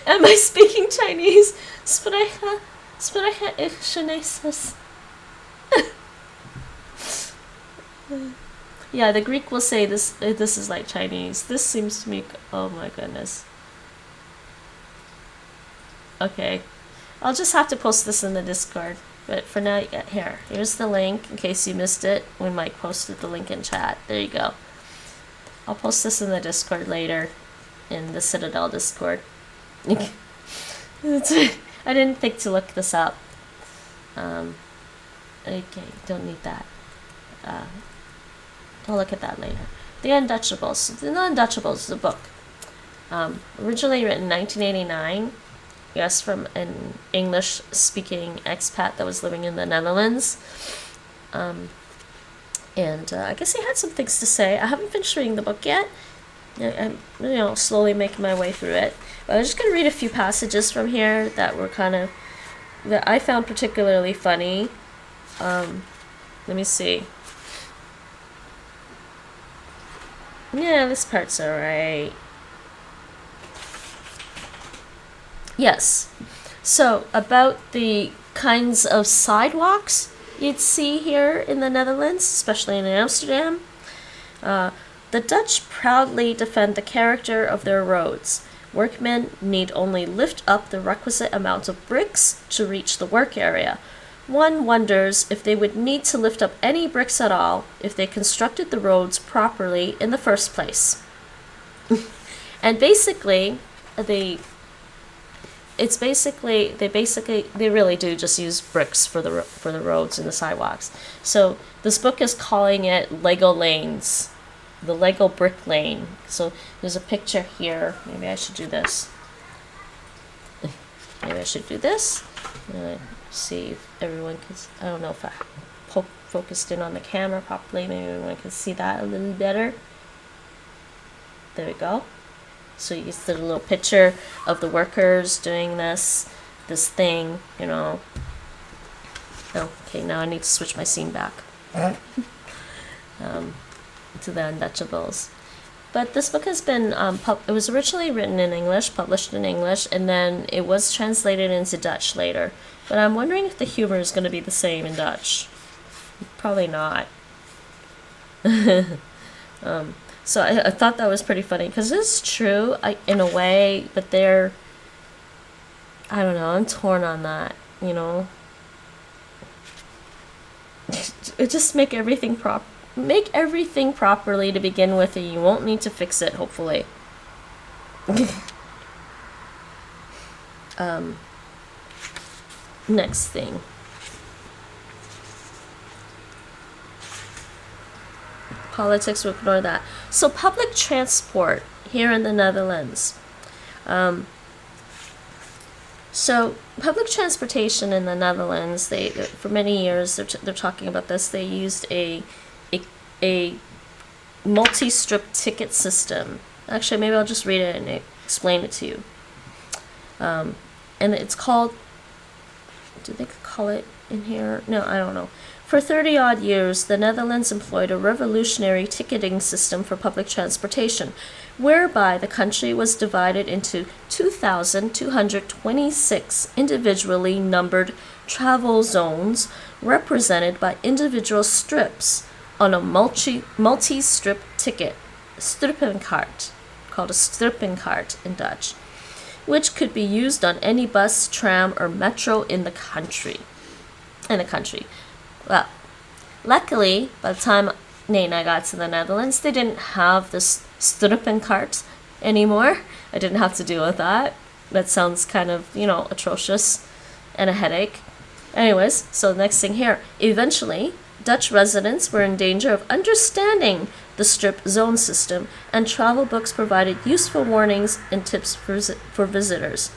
Am I speaking Chinese? Spreche ich Chinees? Yeah, the Greek will say this. This is like Chinese. This seems to me. Oh my goodness. Okay, I'll just have to post this in the Discord. But for now, here's the link in case you missed it when Mike posted the link in chat. There you go. I'll post this in the Discord later, in the Citadel Discord. I didn't think to look this up. Okay, don't need that. I'll look at that later. The UnDutchables. The Non-Dutchables is a book. Originally written in 1989. Yes, from an English-speaking expat that was living in the Netherlands. And I guess he had some things to say. I haven't finished reading the book yet. I'm slowly making my way through it. But I'm just going to read a few passages from here that were that I found particularly funny. Let me see. Yeah, this part's alright. Yes. So, about the kinds of sidewalks you'd see here in the Netherlands, especially in Amsterdam. The Dutch proudly defend the character of their roads. Workmen need only lift up the requisite amount of bricks to reach the work area. One wonders if they would need to lift up any bricks at all if they constructed the roads properly in the first place. And basically, they really do just use bricks for the roads and the sidewalks. So this book is calling it Lego lanes, the Lego brick lane. So there's a picture here. Maybe I should do this. See if everyone can. I don't know if I focused in on the camera properly. Maybe everyone can see that a little better. There we go. So you see the little picture of the workers doing this thing, Okay, now I need to switch my scene back to the UnDutchables. But this book has been, it was originally written in English, published in English, and then it was translated into Dutch later. But I'm wondering if the humor is going to be the same in Dutch. Probably not. So I thought that was pretty funny, because it's true, in a way, but I don't know, I'm torn on that, Just make everything properly to begin with, and you won't need to fix it, hopefully. Next thing. Politics, we'll ignore that. So public transport here in the Netherlands. So public transportation in the Netherlands, for many years they're talking about this. They used a multi-strip ticket system. Actually, maybe I'll just read it and explain it to you. And it's called. Do they call it in here? No, I don't know. For 30-odd years, the Netherlands employed a revolutionary ticketing system for public transportation, whereby the country was divided into 2,226 individually numbered travel zones represented by individual strips on a multi-strip ticket, strippenkaart, called a strippenkaart in Dutch, which could be used on any bus, tram, or metro in the country. Well, luckily, by the time Nate and I got to the Netherlands, they didn't have this strippenkaart anymore. I didn't have to deal with that. That sounds kind of, atrocious and a headache. Anyways, so the next thing here. Eventually, Dutch residents were in danger of understanding the strip zone system, and travel books provided useful warnings and tips for visitors.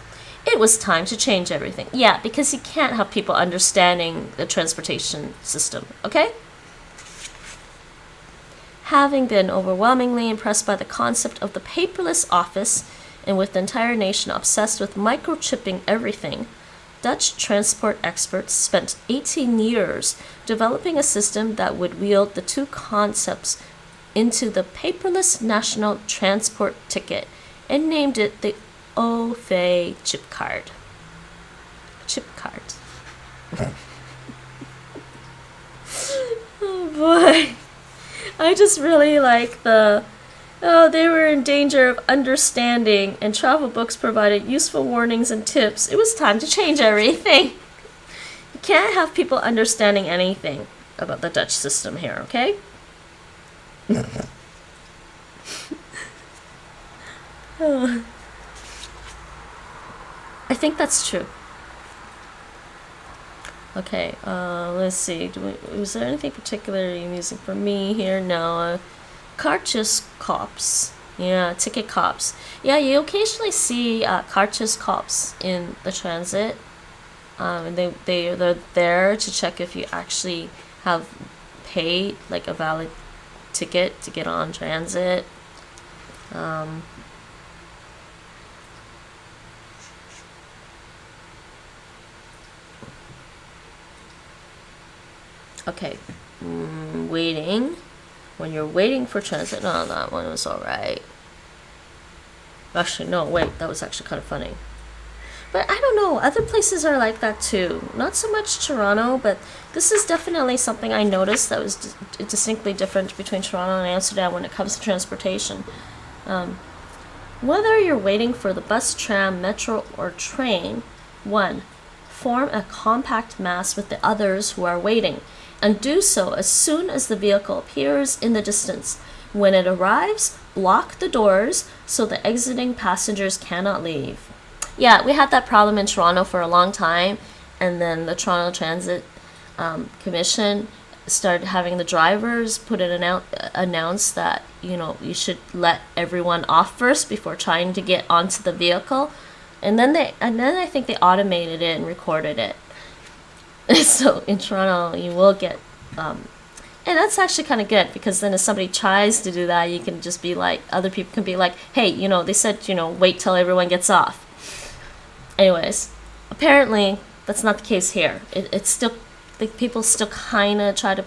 It was time to change everything. Yeah, because you can't have people understanding the transportation system, okay? Having been overwhelmingly impressed by the concept of the paperless office, and with the entire nation obsessed with microchipping everything, Dutch transport experts spent 18 years developing a system that would wield the two concepts into the paperless national transport ticket and named it the OV chip card. Chip card. Oh boy. I just really like they were in danger of understanding, and travel books provided useful warnings and tips. It was time to change everything. You can't have people understanding anything about the Dutch system here, okay? Oh. I think that's true. Okay, let's see. Was there anything particularly amusing for me here? No. Kaartjeskops. Yeah, ticket cops. Yeah, you occasionally see kaartjeskops in the transit. And they're there to check if you actually have paid like a valid ticket to get on transit. Okay, waiting. When you're waiting for transit, no, that one was alright. Actually, no, wait, that was actually kind of funny. But I don't know, other places are like that too. Not so much Toronto, but this is definitely something I noticed that was distinctly different between Toronto and Amsterdam when it comes to transportation. Whether you're waiting for the bus, tram, metro, or train, 1. Form a compact mass with the others who are waiting, and do so as soon as the vehicle appears in the distance. When it arrives, block the doors so the exiting passengers cannot leave. Yeah, we had that problem in Toronto for a long time, and then the Toronto Transit Commission started having the drivers put it announce that, you know, you should let everyone off first before trying to get onto the vehicle, and then I think they automated it and recorded it. So in Toronto, you will get, and that's actually kind of good, because then if somebody tries to do that, you can just be like, other people can be like, hey, you know, they said, you know, wait till everyone gets off. Anyways, apparently that's not the case here. It's still, people still kind of try to,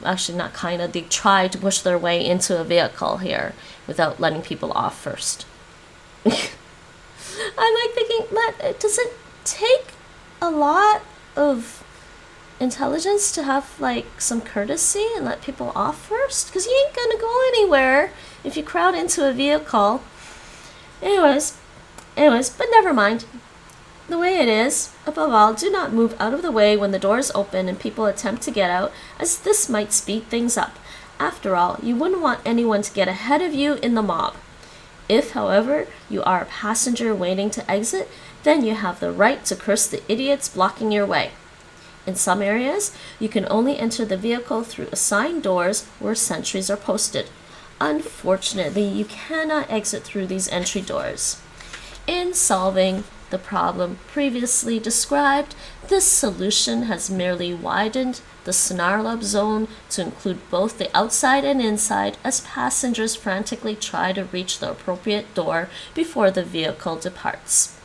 actually not kind of, they try to push their way into a vehicle here without letting people off first. I'm like thinking, does it take a lot of intelligence to have like some courtesy and let people off first? Because you ain't gonna go anywhere if you crowd into a vehicle. Anyways, but never mind. The way it is, above all, do not move out of the way when the doors open and people attempt to get out, as this might speed things up. After all, you wouldn't want anyone to get ahead of you in the mob. If, however, you are a passenger waiting to exit, then you have the right to curse the idiots blocking your way. In some areas, you can only enter the vehicle through assigned doors where sentries are posted. Unfortunately, you cannot exit through these entry doors. In solving the problem previously described, this solution has merely widened the snarl-up zone to include both the outside and inside, as passengers frantically try to reach the appropriate door before the vehicle departs.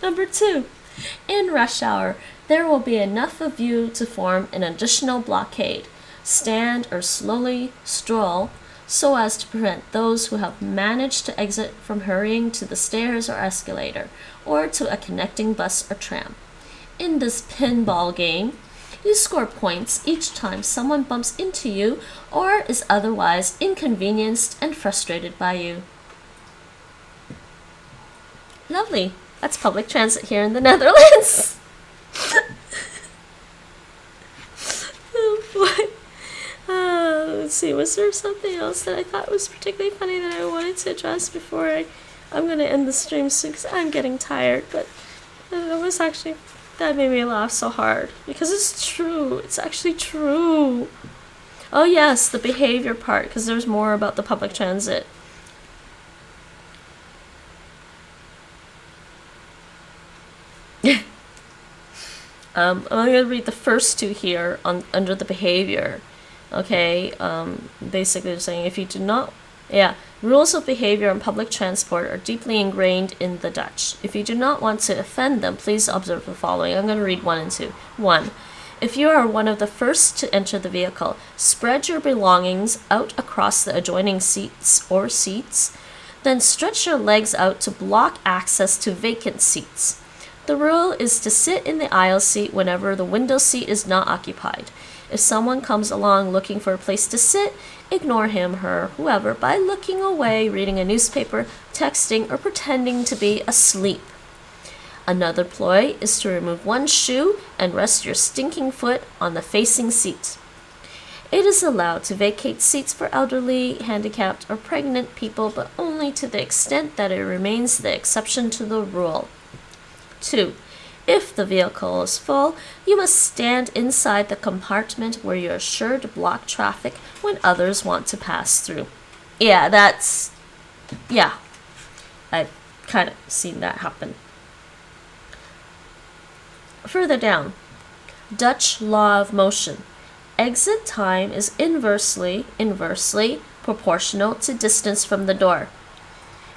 Number 2. In rush hour, there will be enough of you to form an additional blockade. Stand or slowly stroll so as to prevent those who have managed to exit from hurrying to the stairs or escalator, or to a connecting bus or tram. In this pinball game, you score points each time someone bumps into you or is otherwise inconvenienced and frustrated by you. Lovely. That's public transit here in the Netherlands. Oh boy. Let's see, was there something else that I thought was particularly funny that I wanted to address before I'm going to end the stream soon, because I'm getting tired, but That made me laugh so hard because it's true. It's actually true. Oh yes, the behavior part, because there's more about the public transit. I'm going to read the first two here under the behavior. Okay, basically they're saying if you do not, rules of behavior on public transport are deeply ingrained in the Dutch. If you do not want to offend them, please observe the following. I'm going to read 1 and 2. 1. If you are one of the first to enter the vehicle, spread your belongings out across the adjoining seats, then stretch your legs out to block access to vacant seats. The rule is to sit in the aisle seat whenever the window seat is not occupied. If someone comes along looking for a place to sit, ignore him, her, whoever by looking away, reading a newspaper, texting, or pretending to be asleep. Another ploy is to remove one shoe and rest your stinking foot on the facing seat. It is allowed to vacate seats for elderly, handicapped, or pregnant people, but only to the extent that it remains the exception to the rule. 2. If the vehicle is full, you must stand inside the compartment where you are sure to block traffic when others want to pass through. I've kind of seen that happen. Further down, Dutch law of motion. Exit time is inversely proportional to distance from the door.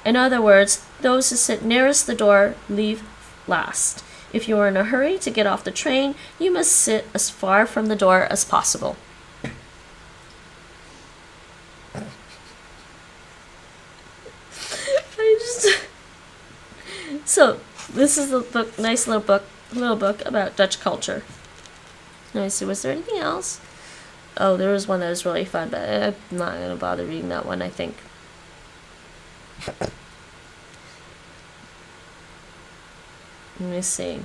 In other words, those who sit nearest the door leave last. If you are in a hurry to get off the train, you must sit as far from the door as possible. So, this is a book, nice little book about Dutch culture. Let me see, was there anything else? Oh, there was one that was really fun, but I'm not going to bother reading that one, I think. Let me see.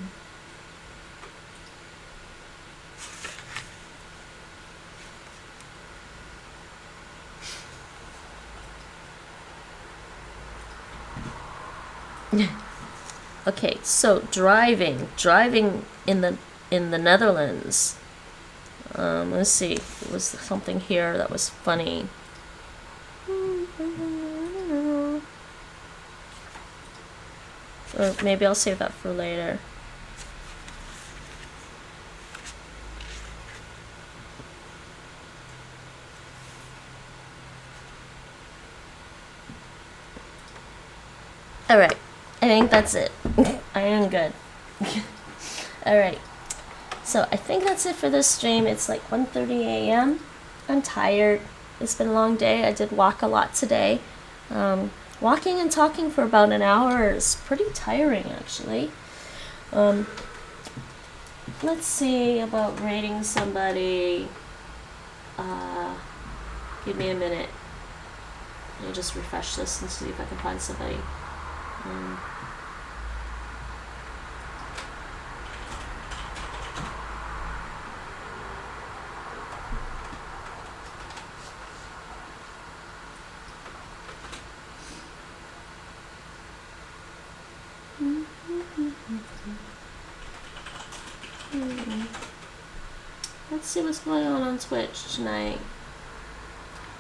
Okay, so driving in the Netherlands. Let's see. There was something here that was funny. Or maybe I'll save that for later. Alright, I think that's it. I am good. Alright, so I think that's it for this stream. It's like 1:30 a.m. I'm tired. It's been a long day. I did walk a lot today. Walking and talking for about an hour is pretty tiring, actually. Let's see about rating somebody. Give me a minute. Let me just refresh this and see if I can find somebody. Let's see what's going on Twitch tonight.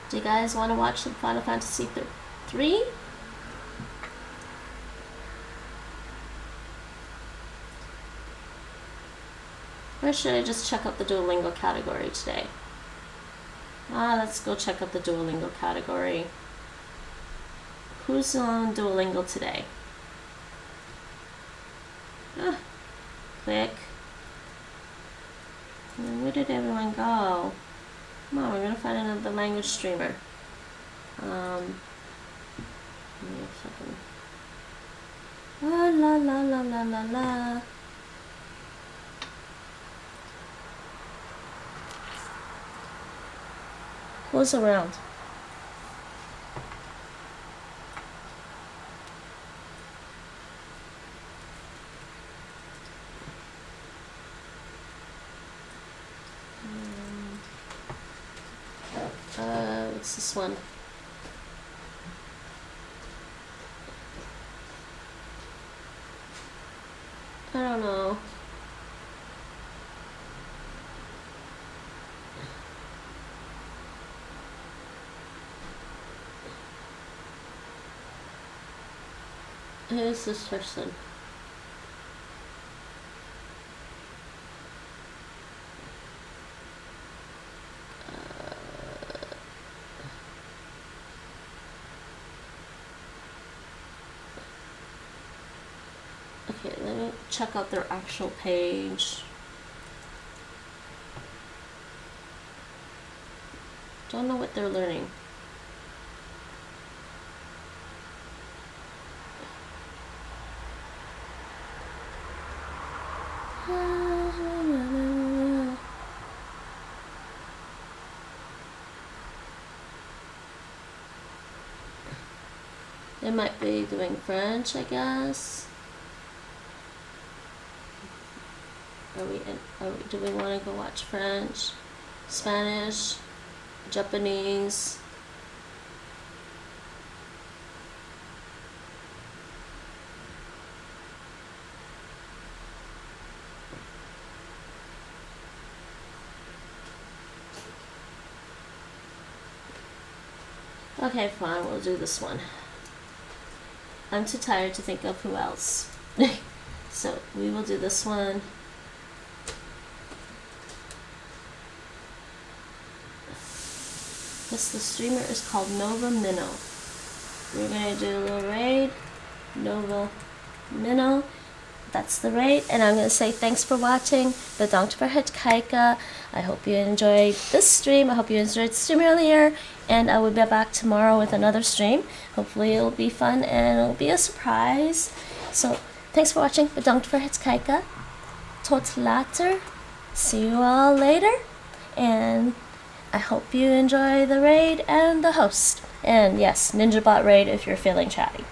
Do you guys want to watch some Final Fantasy 3? Or should I just check out the Duolingo category today? Let's go check out the Duolingo category. Who's on Duolingo today? Click. Where did everyone go? Come on, we're gonna find another language streamer. Give me a second. La la la la la la la. Who's around? What's this one? I don't know. Who is this person? Okay, let me check out their actual page. Don't know what they're learning. They might be doing French, I guess. Do we want to go watch French, Spanish, Japanese? Okay, fine, we'll do this one. I'm too tired to think of who else. So we will do this one. Yes, the streamer is called Nova Minnow. We're gonna do a little raid. Nova Minnow. That's the raid. And I'm gonna say thanks for watching. Bedankt voor het kijken. I hope you enjoyed this stream. I hope you enjoyed the stream earlier. And I will be back tomorrow with another stream. Hopefully it'll be fun and it'll be a surprise. So thanks for watching. Bedankt voor het kijken. Tot later. See you all later. And I hope you enjoy the raid and the host. And yes, NinjaBot raid if you're feeling chatty.